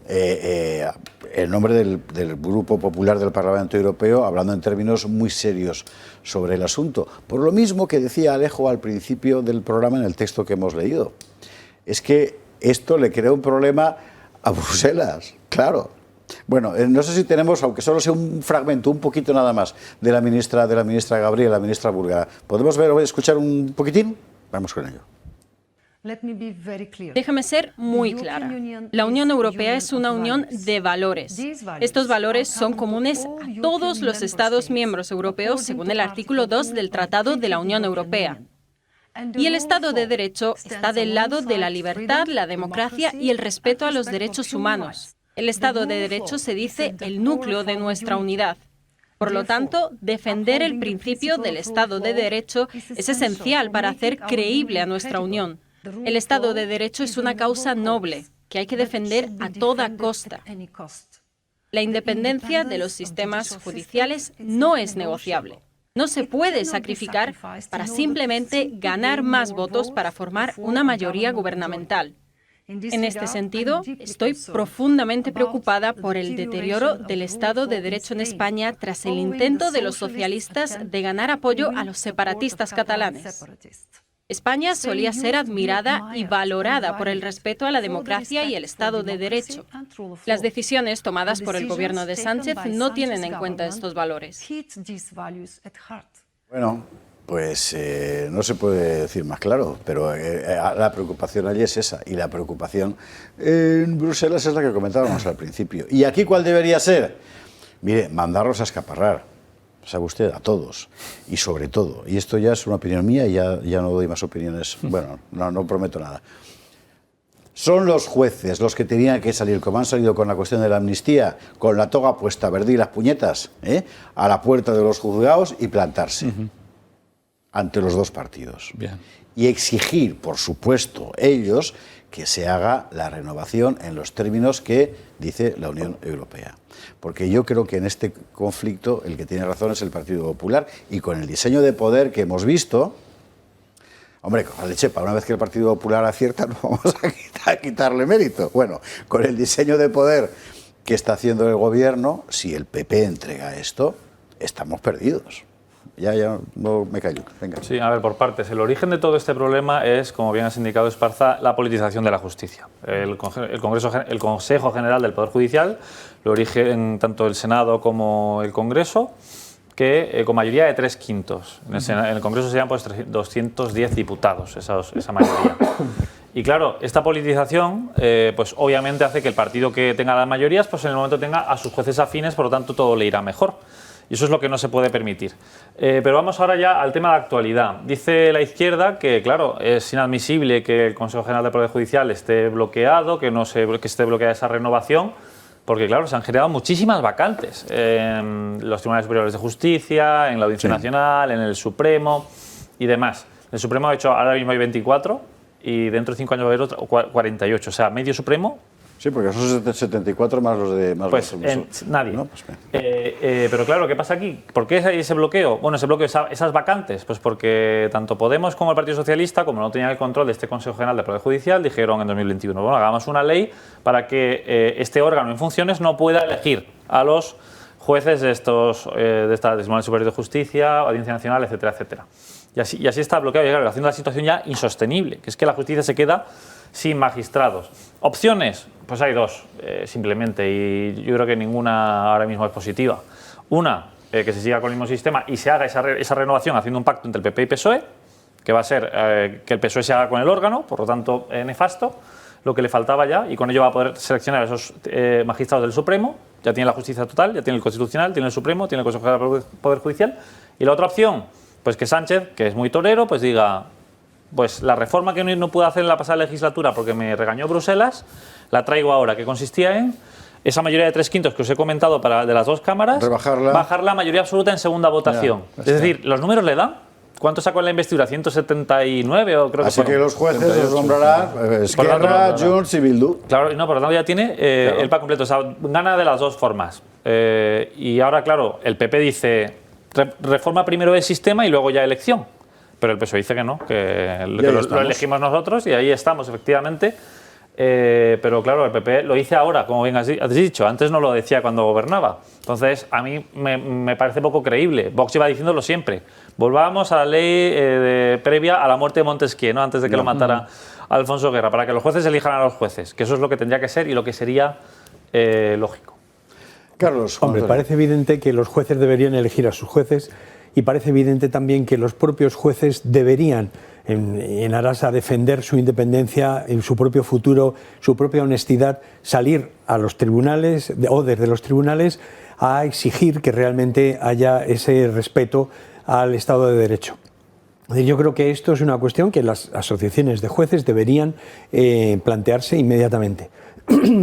en nombre del Grupo Popular del Parlamento Europeo, hablando en términos muy serios sobre el asunto. Por lo mismo que decía Alejo al principio del programa en el texto que hemos leído. Es que esto le crea un problema a Bruselas, claro. Bueno, no sé si tenemos, aunque solo sea un fragmento, un poquito nada más, de la ministra Gabriel, la ministra búlgara. ¿Podemos escuchar un poquitín? Vamos con ello. Déjame ser muy clara. La Unión Europea es una unión de valores. Estos valores son comunes a todos los Estados miembros europeos según el artículo 2 del Tratado de la Unión Europea. Y el Estado de Derecho está del lado de la libertad, la democracia y el respeto a los derechos humanos. El Estado de Derecho se dice el núcleo de nuestra unidad. Por lo tanto, defender el principio del Estado de Derecho es esencial para hacer creíble a nuestra Unión. El Estado de Derecho es una causa noble que hay que defender a toda costa. La independencia de los sistemas judiciales no es negociable. No se puede sacrificar para simplemente ganar más votos para formar una mayoría gubernamental. En este sentido, estoy profundamente preocupada por el deterioro del Estado de Derecho en España tras el intento de los socialistas de ganar apoyo a los separatistas catalanes. España solía ser admirada y valorada por el respeto a la democracia y el Estado de Derecho. Las decisiones tomadas por el gobierno de Sánchez no tienen en cuenta estos valores. Bueno, pues no se puede decir más claro, pero la preocupación allí es esa, y la preocupación en Bruselas es la que comentábamos al principio. ¿Y aquí cuál debería ser? Mire, mandarlos a escaparrar. Sabe usted, a todos, y sobre todo, y esto ya es una opinión mía y ya no doy más opiniones, bueno, no prometo nada. Son los jueces los que tenían que salir, como han salido con la cuestión de la amnistía, con la toga puesta, verde y las puñetas, a la puerta de los juzgados y plantarse ante los dos partidos. Bien. Y exigir, por supuesto, ellos, que se haga la renovación en los términos que dice la Unión Europea. Porque yo creo que en este conflicto el que tiene razón es el Partido Popular, y con el diseño de poder que hemos visto, hombre, con la leche, para una vez que el Partido Popular acierta, no vamos a quitarle mérito. Bueno, con el diseño de poder que está haciendo el gobierno, si el PP entrega esto, estamos perdidos. Ya no me callo. Venga. Sí, a ver, por partes. El origen de todo este problema es, como bien has indicado, Esparza, la politización de la justicia. El Consejo General del Poder Judicial, lo origen tanto el Senado como el Congreso, que con mayoría de 3/5. En el Congreso serían pues 210 diputados, esa mayoría. Y claro, esta politización pues obviamente hace que el partido que tenga las mayorías pues en el momento tenga a sus jueces afines, por lo tanto todo le irá mejor. Y eso es lo que no se puede permitir. Pero vamos ahora ya al tema de actualidad. Dice la izquierda que, claro, es inadmisible que el Consejo General del Poder Judicial esté bloqueado, que esté bloqueada esa renovación, porque, claro, se han generado muchísimas vacantes en los Tribunales Superiores de Justicia, en la Audiencia Nacional, en el Supremo y demás. En el Supremo, de hecho, ahora mismo hay 24 y dentro de 5 años va a haber 48. O sea, medio Supremo. Sí, porque son 74 más los de... Nadie. ¿No? Pues, pero claro, ¿qué pasa aquí? ¿Por qué hay ese bloqueo? Bueno, ese bloqueo, esas vacantes, pues porque tanto Podemos como el Partido Socialista, como no tenían el control de este Consejo General del Poder Judicial, dijeron en 2021, bueno, hagamos una ley para que este órgano en funciones no pueda elegir a los jueces de esta Tribunal Superior de Justicia, Audiencia Nacional, etcétera, etcétera. Y así está bloqueado, y claro, haciendo la situación ya insostenible, que es que la justicia se queda sin magistrados. Opciones, pues hay dos, simplemente, y yo creo que ninguna ahora mismo es positiva. Una, que se siga con el mismo sistema y se haga esa renovación haciendo un pacto entre el PP y PSOE, que va a ser que el PSOE se haga con el órgano, por lo tanto nefasto, lo que le faltaba ya, y con ello va a poder seleccionar a esos magistrados del Supremo. Ya tiene la justicia total, ya tiene el Constitucional, tiene el Supremo, tiene el Consejo General del Poder Judicial. Y la otra opción, pues que Sánchez, que es muy torero, pues diga, pues la reforma que no pude hacer en la pasada legislatura porque me regañó Bruselas, la traigo ahora, que consistía en esa mayoría de 3/5 que os he comentado de las dos cámaras, bajar la mayoría absoluta en segunda votación. Es decir, los números le dan, ¿Cuánto sacó en la investidura? 179 o creo que Así que los jueces los nombrará Esquerra, Junts y Bildu. Claro, no, por lo tanto ya tiene el pack completo. O sea, gana de las dos formas. Y ahora, claro, el PP dice reforma primero del sistema y luego ya elección. Pero el PSOE dice que no, que lo elegimos nosotros y ahí estamos, efectivamente. Pero claro, el PP lo dice ahora, como bien has dicho, antes no lo decía cuando gobernaba. Entonces, a mí me parece poco creíble. Vox iba diciéndolo siempre. Volvamos a la ley previa a la muerte de Montesquieu, ¿no? Antes de que lo matara Alfonso Guerra, para que los jueces elijan a los jueces, que eso es lo que tendría que ser y lo que sería lógico. Carlos. Hombre, parece evidente que los jueces deberían elegir a sus jueces y parece evidente también que los propios jueces deberían, en aras a defender su independencia, en su propio futuro, su propia honestidad, salir a los tribunales o desde los tribunales a exigir que realmente haya ese respeto al Estado de Derecho. Yo creo que esto es una cuestión que las asociaciones de jueces deberían plantearse inmediatamente.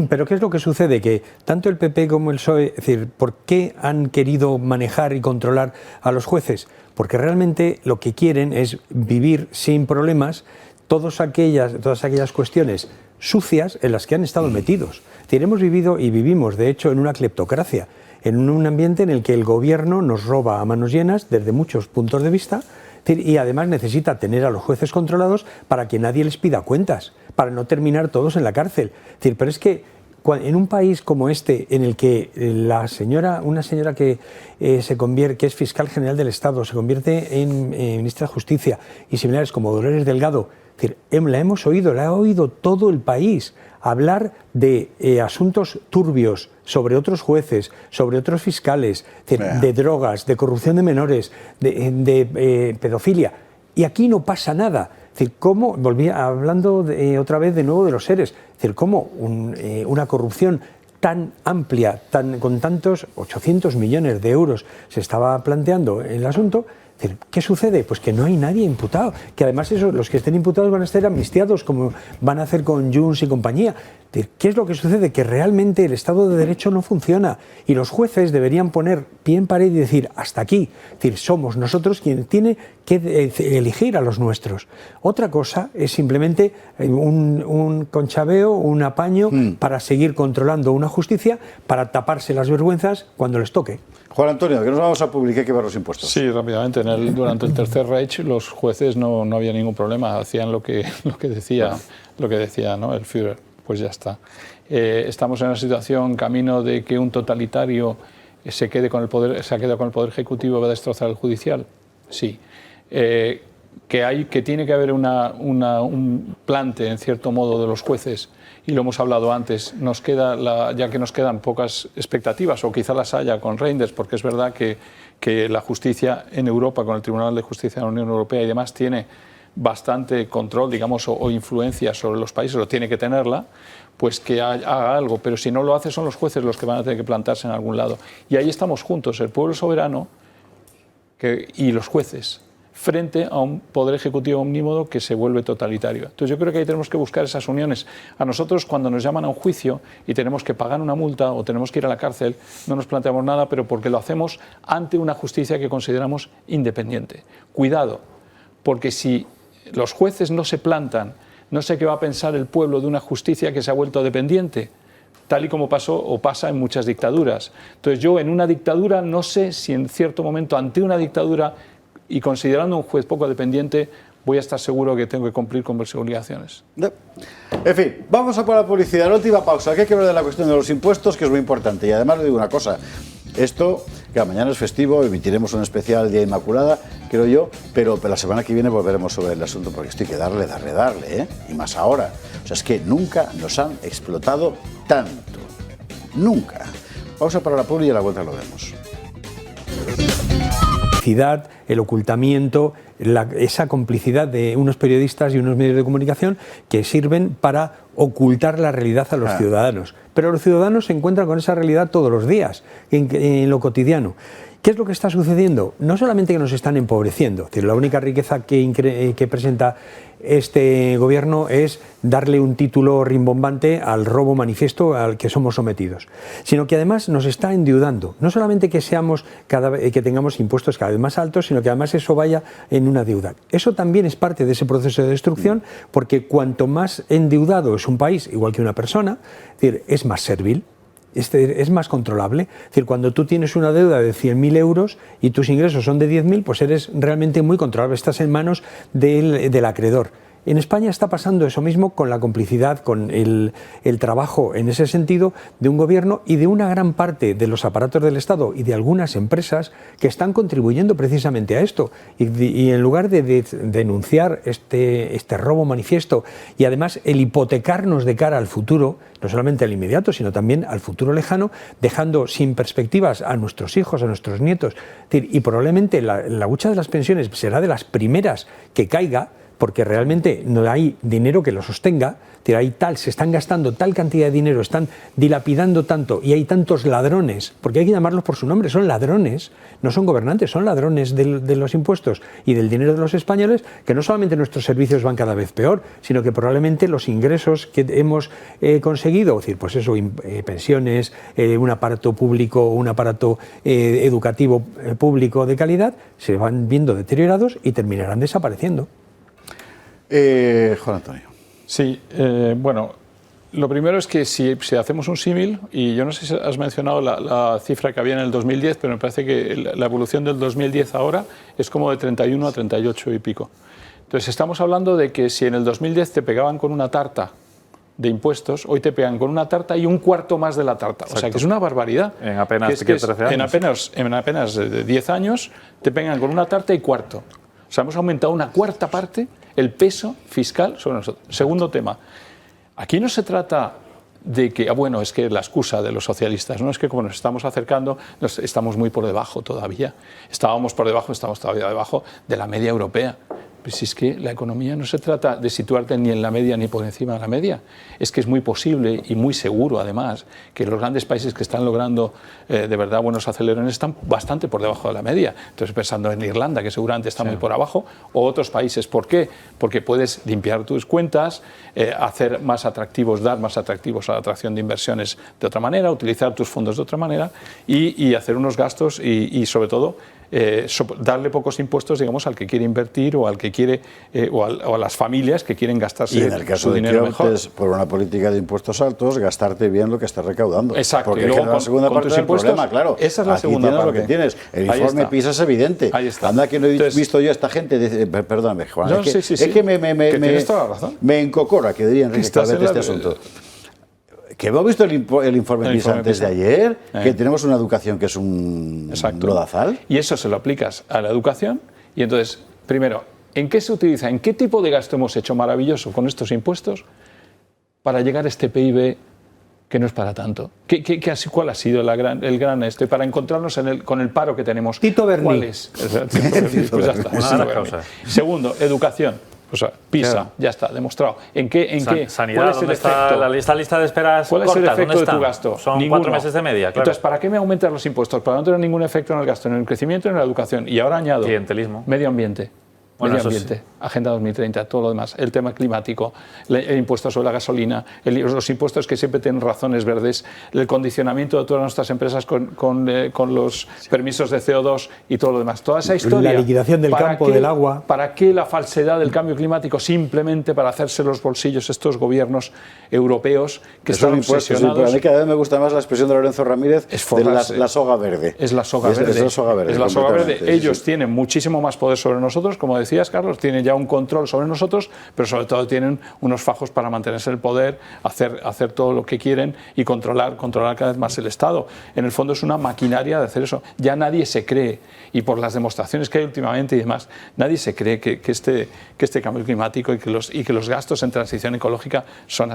Pero ¿qué es lo que sucede? Que tanto el PP como el PSOE, es decir, ¿por qué han querido manejar y controlar a los jueces? Porque realmente lo que quieren es vivir sin problemas todas aquellas cuestiones sucias en las que han estado metidos. Es decir, hemos vivido y vivimos, de hecho, en una cleptocracia, en un ambiente en el que el gobierno nos roba a manos llenas desde muchos puntos de vista y además necesita tener a los jueces controlados para que nadie les pida cuentas, para no terminar todos en la cárcel. Es decir, pero es que en un país como este, en el que una señora que que es fiscal general del Estado, se convierte en ministra de Justicia y similares como Dolores Delgado, es decir, la ha oído todo el país hablar de asuntos turbios sobre otros jueces, sobre otros fiscales, de drogas, de corrupción de menores, de pedofilia. Y aquí no pasa nada. Es decir, cómo, hablando otra vez de nuevo de los seres, es decir, cómo una corrupción tan amplia, con tantos 800 millones de euros se estaba planteando en el asunto. Es decir, ¿qué sucede? Pues que no hay nadie imputado, que además los que estén imputados van a estar amnistiados, como van a hacer con Junts y compañía. Es decir, ¿qué es lo que sucede? Que realmente el Estado de Derecho no funciona y los jueces deberían poner pie en pared y decir, hasta aquí. Es decir, somos nosotros quienes tienen que elegir a los nuestros. Otra cosa es simplemente un conchabeo, un apaño para seguir controlando una justicia, para taparse las vergüenzas cuando les toque. Juan Antonio, que nos vamos a publicar, hay que ver los impuestos. Sí, rápidamente. Durante el Tercer Reich los jueces no había ningún problema, hacían lo que decía, ¿no? el Führer. Pues ya está. Estamos en una situación camino de que un totalitario se ha quedado con el poder ejecutivo y va a destrozar el judicial. Sí. Que tiene que haber un plante, en cierto modo, de los jueces, y lo hemos hablado antes, ya que nos quedan pocas expectativas, o quizá las haya con Reinders, porque es verdad que la justicia en Europa, con el Tribunal de Justicia de la Unión Europea y demás, tiene bastante control, digamos, o influencia sobre los países, o tiene que tenerla, pues que haga algo. Pero si no lo hace, son los jueces los que van a tener que plantarse en algún lado. Y ahí estamos juntos, el pueblo soberano y los jueces, frente a un poder ejecutivo omnímodo que se vuelve totalitario. Entonces yo creo que ahí tenemos que buscar esas uniones. A nosotros, cuando nos llaman a un juicio y tenemos que pagar una multa o tenemos que ir a la cárcel, no nos planteamos nada, pero porque lo hacemos ante una justicia que consideramos independiente. Cuidado, porque si los jueces no se plantan, no sé qué va a pensar el pueblo de una justicia que se ha vuelto dependiente, tal y como pasó o pasa en muchas dictaduras. Entonces yo en una dictadura no sé si en cierto momento ante una dictadura y considerando un juez poco dependiente voy a estar seguro que tengo que cumplir con mis obligaciones. En fin, vamos a por la publicidad. La última pausa, que hay que hablar de la cuestión de los impuestos, que es muy importante. Y además le digo una cosa, esto, que mañana es festivo, emitiremos un especial Día Inmaculada, creo yo, pero la semana que viene volveremos sobre el asunto, porque esto hay que darle, ¿eh? Y más ahora. O sea, es que nunca nos han explotado tanto. Nunca. Pausa para la publi y a la vuelta lo vemos. El ocultamiento, esa complicidad de unos periodistas y unos medios de comunicación que sirven para ocultar la realidad a los ciudadanos. Pero los ciudadanos se encuentran con esa realidad todos los días, en lo cotidiano. ¿Qué es lo que está sucediendo? No solamente que nos están empobreciendo, es decir, la única riqueza que presenta este gobierno es darle un título rimbombante al robo manifiesto al que somos sometidos, sino que además nos está endeudando. No solamente que tengamos impuestos cada vez más altos, sino que además eso vaya en una deuda. Eso también es parte de ese proceso de destrucción, porque cuanto más endeudado es un país, igual que una persona, es decir, es más servil. Es más controlable. Es decir, cuando tú tienes una deuda de 100.000 euros y tus ingresos son de 10.000, pues eres realmente muy controlable, estás en manos del acreedor. En España está pasando eso mismo con la complicidad, con el trabajo en ese sentido de un gobierno y de una gran parte de los aparatos del Estado y de algunas empresas que están contribuyendo precisamente a esto. Y en lugar de denunciar este robo manifiesto y además el hipotecarnos de cara al futuro, no solamente al inmediato, sino también al futuro lejano, dejando sin perspectivas a nuestros hijos, a nuestros nietos. Y probablemente la hucha de las pensiones será de las primeras que caiga, porque realmente no hay dinero que lo sostenga, se están gastando tal cantidad de dinero, están dilapidando tanto y hay tantos ladrones, porque hay que llamarlos por su nombre, son ladrones, no son gobernantes, son ladrones de los impuestos y del dinero de los españoles, que no solamente nuestros servicios van cada vez peor, sino que probablemente los ingresos que hemos conseguido, es decir, pues eso, pensiones, un aparato público, un aparato educativo público de calidad, se van viendo deteriorados y terminarán desapareciendo. Juan Antonio. Sí, bueno, lo primero es que si hacemos un símil, y yo no sé si has mencionado la cifra que había en el 2010, pero me parece que la evolución del 2010 ahora es como de 31 a 38 y pico. Entonces estamos hablando de que si en el 2010 te pegaban con una tarta de impuestos, hoy te pegan con una tarta y un cuarto más de la tarta. Exacto. O sea, que es una barbaridad. En apenas 13 años. En apenas 10 años te pegan con una tarta y cuarto. O sea, hemos aumentado una cuarta parte el peso fiscal sobre nosotros. Segundo tema, aquí no se trata de que, bueno, es que la excusa de los socialistas, no es que como nos estamos acercando, estamos muy por debajo todavía. Estamos todavía debajo de la media europea. Pues si es que la economía no se trata de situarte ni en la media ni por encima de la media. Es que es muy posible y muy seguro, además, que los grandes países que están logrando de verdad buenos acelerones están bastante por debajo de la media. Entonces, pensando en Irlanda, que seguramente está muy por abajo, o otros países. ¿Por qué? Porque puedes limpiar tus cuentas, hacer más atractivos, dar más atractivos a la atracción de inversiones de otra manera, utilizar tus fondos de otra manera y hacer unos gastos y sobre todo, darle pocos impuestos, digamos, al que quiere invertir o al que quiere o a las familias que quieren gastarse y en el caso su de dinero que mejor. optes por una política de impuestos altos, gastarte bien lo que estás recaudando. Exacto. Porque y luego, es la segunda parte del problema, claro. Esa es la Aquí segunda tienes parte. lo que tienes. El informe PISA es evidente. Ahí está. Anda que no he visto yo a esta gente. Perdóname, Juan. No, es que, sí. es que me tienes toda la razón. Me encocora, que diría Enrique Calvet, este asunto. Que hemos visto el informe PISA antes de ayer, que tenemos una educación que es un lodazal. Y eso se lo aplicas a la educación y entonces, primero, ¿en qué se utiliza? ¿En qué tipo de gasto hemos hecho maravilloso con estos impuestos para llegar a este PIB que no es para tanto? ¿Cuál ha sido el gran esto? Y para encontrarnos con el paro que tenemos. Tito Berni. ¿Cuál es? Pues ya está. Segundo, educación. O sea, PISA, claro. Ya está, demostrado. ¿En qué? Sanidad, ¿cuál es el efecto? Esta lista de esperas ¿Cuál es el efecto de tu gasto? Son Ninguno. 4 meses de media, claro. Entonces, ¿para qué me aumentas los impuestos? Para no tener ningún efecto en el gasto, en el crecimiento y en la educación. Y ahora añado clientelismo. Medio ambiente. Bueno, medio ambiente, sí. Agenda 2030, todo lo demás, el tema climático, el impuesto sobre la gasolina, los impuestos que siempre tienen razones verdes, el condicionamiento de todas nuestras empresas con los permisos de CO2 y todo lo demás. Toda esa historia. La liquidación del campo, del agua. ¿Para qué la falsedad del cambio climático? Simplemente para hacerse los bolsillos estos gobiernos europeos que están obsesionados. Pero a mí cada vez me gusta más la expresión de Lorenzo Ramírez de la soga verde. Es la soga verde. Es la soga verde. Es la soga verde. Ellos tienen muchísimo más poder sobre nosotros, como decías, Carlos, tienen ya un control sobre nosotros, pero sobre todo tienen unos fajos para mantenerse en el poder, hacer todo lo que quieren y controlar cada vez más el Estado. En el fondo es una maquinaria de hacer eso. Ya nadie se cree, y por las demostraciones que hay últimamente y demás, nadie se cree que este cambio climático y que los gastos en transición ecológica son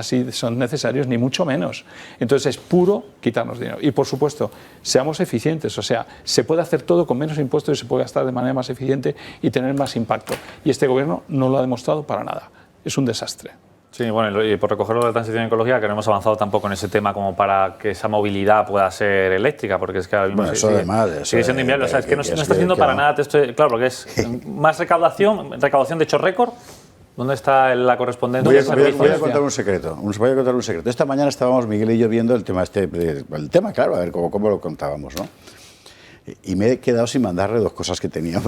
necesarios, ni mucho menos. Entonces es puro quitarnos dinero. Y por supuesto, seamos eficientes, o sea, se puede hacer todo con menos impuestos y se puede gastar de manera más eficiente y tener más impacto. Y este gobierno no lo ha demostrado para nada. Es un desastre. Sí, bueno, y por recoger lo de la transición ecológica, que no hemos avanzado tampoco en ese tema como para que esa movilidad pueda ser eléctrica, porque es que ahora mismo sigue siendo inviable. O sea, es que no está haciendo para nada esto, claro, porque es más recaudación de hecho récord. ¿Dónde está la correspondencia? Voy a contar un secreto. Esta mañana estábamos Miguel y yo viendo el tema, claro, a ver cómo lo contábamos, ¿no? Y me he quedado sin mandarle 2 cosas que tenía.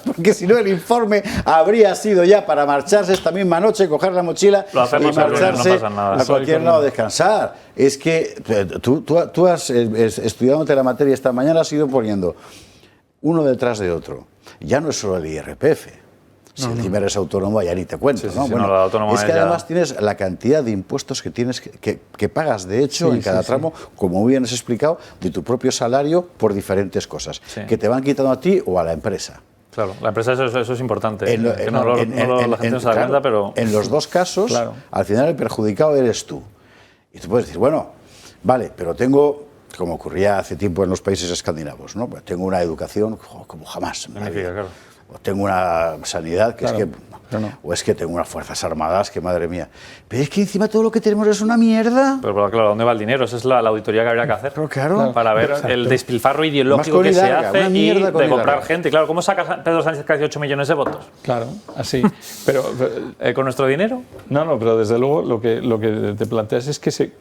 Porque si no, el informe habría sido ya para marcharse esta misma noche, coger la mochila y marcharse a cualquier lado a descansar. Es que tú has, estudiándote la materia esta mañana, has ido poniendo uno detrás de otro. Ya no es solo el IRPF. Si encima eres autónomo, ya ni te cuento. ¿no? Bueno, es que además tienes la cantidad de impuestos que tienes que pagas, de hecho, en cada tramo, como muy bien has explicado, de tu propio salario por diferentes cosas, que te van quitando a ti o a la empresa. Claro, la empresa eso es importante. La gente no se da cuenta, pero... En los 2 casos, al final el perjudicado eres tú. Y tú puedes decir, bueno, vale, pero tengo... Como ocurría hace tiempo en los países escandinavos, ¿no? Pues tengo una educación como jamás. O tengo una sanidad que es que... O es que tengo unas fuerzas armadas que, madre mía. Pero es que encima todo lo que tenemos es una mierda. Pero claro, ¿dónde va el dinero? Esa es la auditoría que habría que hacer. Para ver el despilfarro ideológico que se hace y de comprar gente. Claro, ¿cómo saca Pedro Sánchez casi 8 millones de votos? Claro, así. Pero ¿con nuestro dinero? No, pero desde luego lo que te planteas es que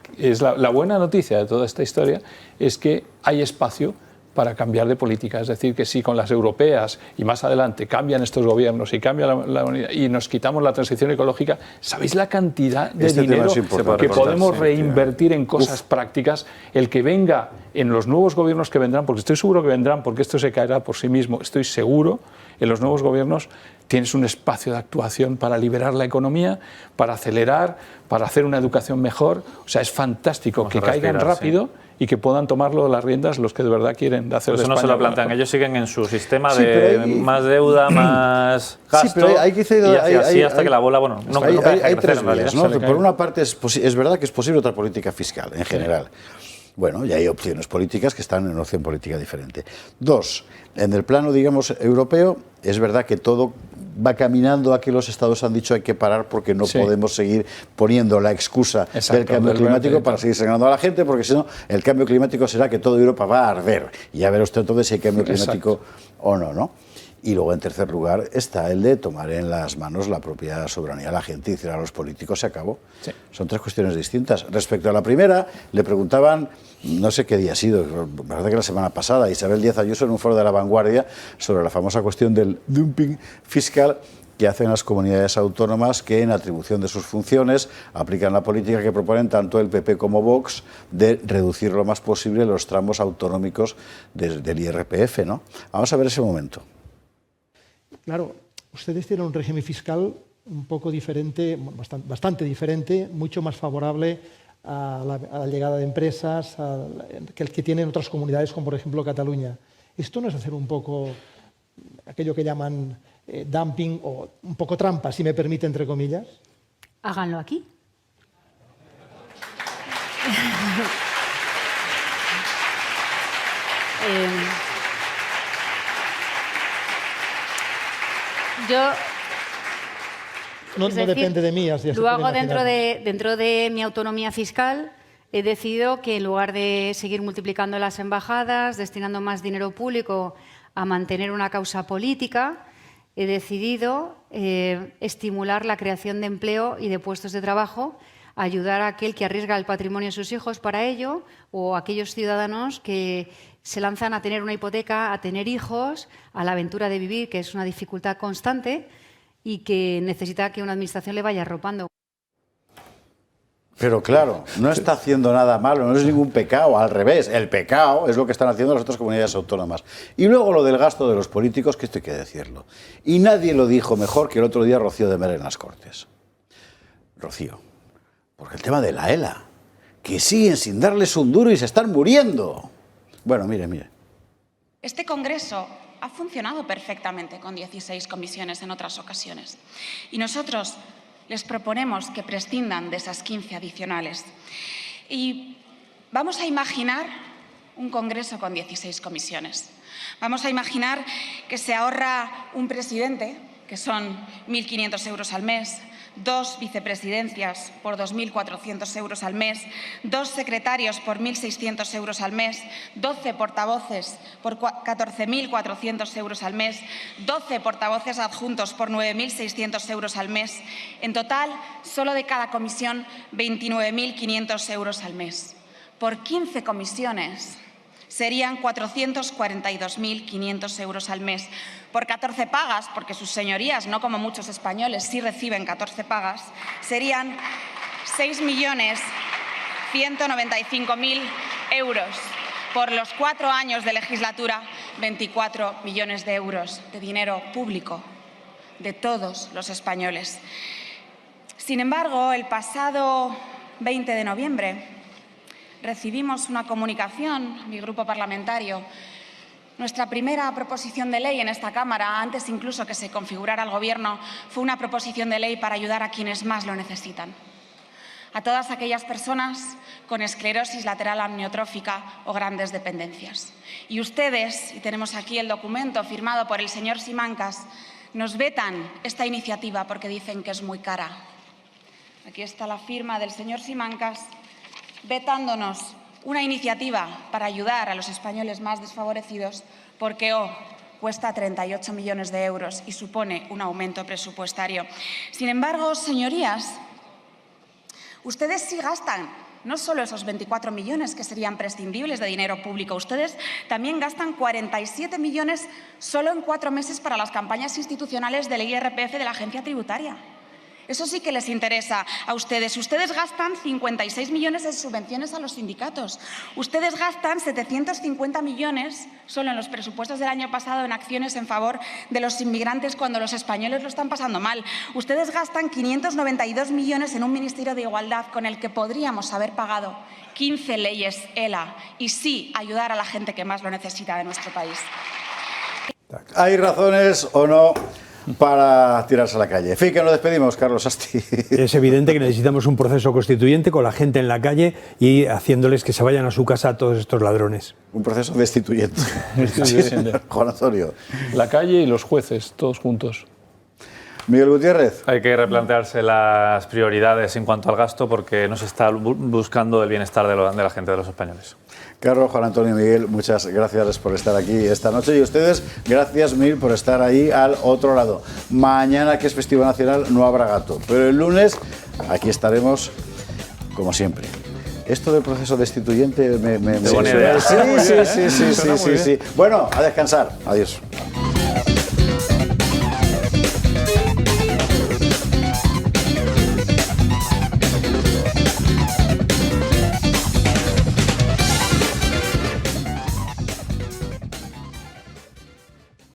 la buena noticia de toda esta historia es que hay espacio para cambiar de política. Es decir, que si con las europeas y más adelante cambian estos gobiernos y cambia la unidad y nos quitamos la transición ecológica, ¿sabéis la cantidad de dinero que podemos reinvertir en cosas prácticas? El que venga en los nuevos gobiernos que vendrán, porque estoy seguro que vendrán, porque esto se caerá por sí mismo, estoy seguro, en los nuevos gobiernos tienes un espacio de actuación para liberar la economía, para acelerar, para hacer una educación mejor. O sea, es fantástico que caigan rápido y que puedan tomarlo las riendas los que de verdad quieren hacer de España. Eso no se lo plantean, ellos siguen en su sistema de más deuda, más gasto, pero hay que así hasta que la bola, bueno, no hay 3 vías, ¿no? Por una parte es verdad que es posible otra política fiscal en general. Bueno, y hay opciones políticas que están en una opción política diferente. 2, en el plano, digamos, europeo, es verdad que todo va caminando a que los estados han dicho hay que parar porque no podemos seguir poniendo la excusa del cambio climático para seguir sangrando a la gente, porque si no, el cambio climático será que toda Europa va a arder. Y ya verá usted entonces si hay cambio climático o no, ¿no? Y luego, en tercer lugar, está el de tomar en las manos la propia soberanía de la gente y decir a los políticos, se acabó. Son 3 cuestiones distintas. Respecto a la primera, le preguntaban, no sé qué día ha sido, me parece que la semana pasada, Isabel Díaz Ayuso en un foro de La Vanguardia sobre la famosa cuestión del dumping fiscal que hacen las comunidades autónomas que en atribución de sus funciones aplican la política que proponen tanto el PP como Vox de reducir lo más posible los tramos autonómicos del IRPF, ¿no? Vamos a ver ese momento. Claro, ustedes tienen un régimen fiscal un poco diferente, bastante diferente, mucho más favorable a la llegada de empresas que el que tienen otras comunidades, como por ejemplo Cataluña. ¿Esto no es hacer un poco aquello que llaman dumping o un poco trampa, si me permite, entre comillas? Háganlo aquí. Yo no depende de mí. Lo hago dentro de mi autonomía fiscal. He decidido que en lugar de seguir multiplicando las embajadas, destinando más dinero público a mantener una causa política, he decidido estimular la creación de empleo y de puestos de trabajo, ayudar a aquel que arriesga el patrimonio de sus hijos para ello, o a aquellos ciudadanos que se lanzan a tener una hipoteca, a tener hijos, a la aventura de vivir, que es una dificultad constante y que necesita que una administración le vaya arropando. Pero claro, no está haciendo nada malo, no es ningún pecado, al revés, el pecado es lo que están haciendo las otras comunidades autónomas. Y luego lo del gasto de los políticos, que esto hay que decirlo. Y nadie lo dijo mejor que el otro día Rocío de Mer en las Cortes. Rocío, porque el tema de la ELA, que siguen sin darles un duro y se están muriendo. Bueno, mire. Este Congreso ha funcionado perfectamente con 16 comisiones en otras ocasiones. Y nosotros les proponemos que prescindan de esas 15 adicionales. Y vamos a imaginar un Congreso con 16 comisiones. Vamos a imaginar que se ahorra un presidente, que son 1.500 euros al mes, 2 vicepresidencias por 2.400 euros al mes, 2 secretarios por 1.600 euros al mes, 12 portavoces por 14.400 euros al mes, 12 portavoces adjuntos por 9.600 euros al mes. En total, solo de cada comisión, 29.500 euros al mes. Por 15 comisiones serían 442.500 euros al mes. Por 14 pagas, porque sus señorías, no como muchos españoles, sí reciben 14 pagas, serían 6.195.000 euros. Por los 4 años de legislatura, 24 millones de euros de dinero público de todos los españoles. Sin embargo, el pasado 20 de noviembre recibimos una comunicación, mi grupo parlamentario. Nuestra primera proposición de ley en esta Cámara, antes incluso que se configurara el Gobierno, fue una proposición de ley para ayudar a quienes más lo necesitan. A todas aquellas personas con esclerosis lateral amniotrófica o grandes dependencias. Y ustedes, y tenemos aquí el documento firmado por el señor Simancas, nos vetan esta iniciativa porque dicen que es muy cara. Aquí está la firma del señor Simancas vetándonos una iniciativa para ayudar a los españoles más desfavorecidos porque cuesta 38 millones de euros y supone un aumento presupuestario. Sin embargo, señorías, ustedes sí gastan no solo esos 24 millones que serían prescindibles de dinero público, ustedes también gastan 47 millones solo en 4 meses para las campañas institucionales del IRPF de la Agencia Tributaria. Eso sí que les interesa a ustedes. Ustedes gastan 56 millones en subvenciones a los sindicatos. Ustedes gastan 750 millones solo en los presupuestos del año pasado en acciones en favor de los inmigrantes cuando los españoles lo están pasando mal. Ustedes gastan 592 millones en un Ministerio de Igualdad con el que podríamos haber pagado 15 leyes ELA y sí ayudar a la gente que más lo necesita de nuestro país. ¿Hay razones o no para tirarse a la calle? En fin, que nos despedimos, Carlos Asti. Es evidente que necesitamos un proceso constituyente con la gente en la calle y haciéndoles que se vayan a su casa todos estos ladrones. Un proceso destituyente. Juan Antonio. La calle y los jueces, todos juntos. Miguel Gutiérrez. Hay que replantearse las prioridades en cuanto al gasto porque no se está buscando el bienestar de la gente, de los españoles. Carlos, Juan Antonio, Miguel, muchas gracias por estar aquí esta noche y ustedes, gracias mil por estar ahí al otro lado. Mañana, que es Festivo Nacional, no habrá gato, pero el lunes aquí estaremos como siempre. Esto del proceso destituyente me buena idea. Sí. Bueno, a descansar. Adiós.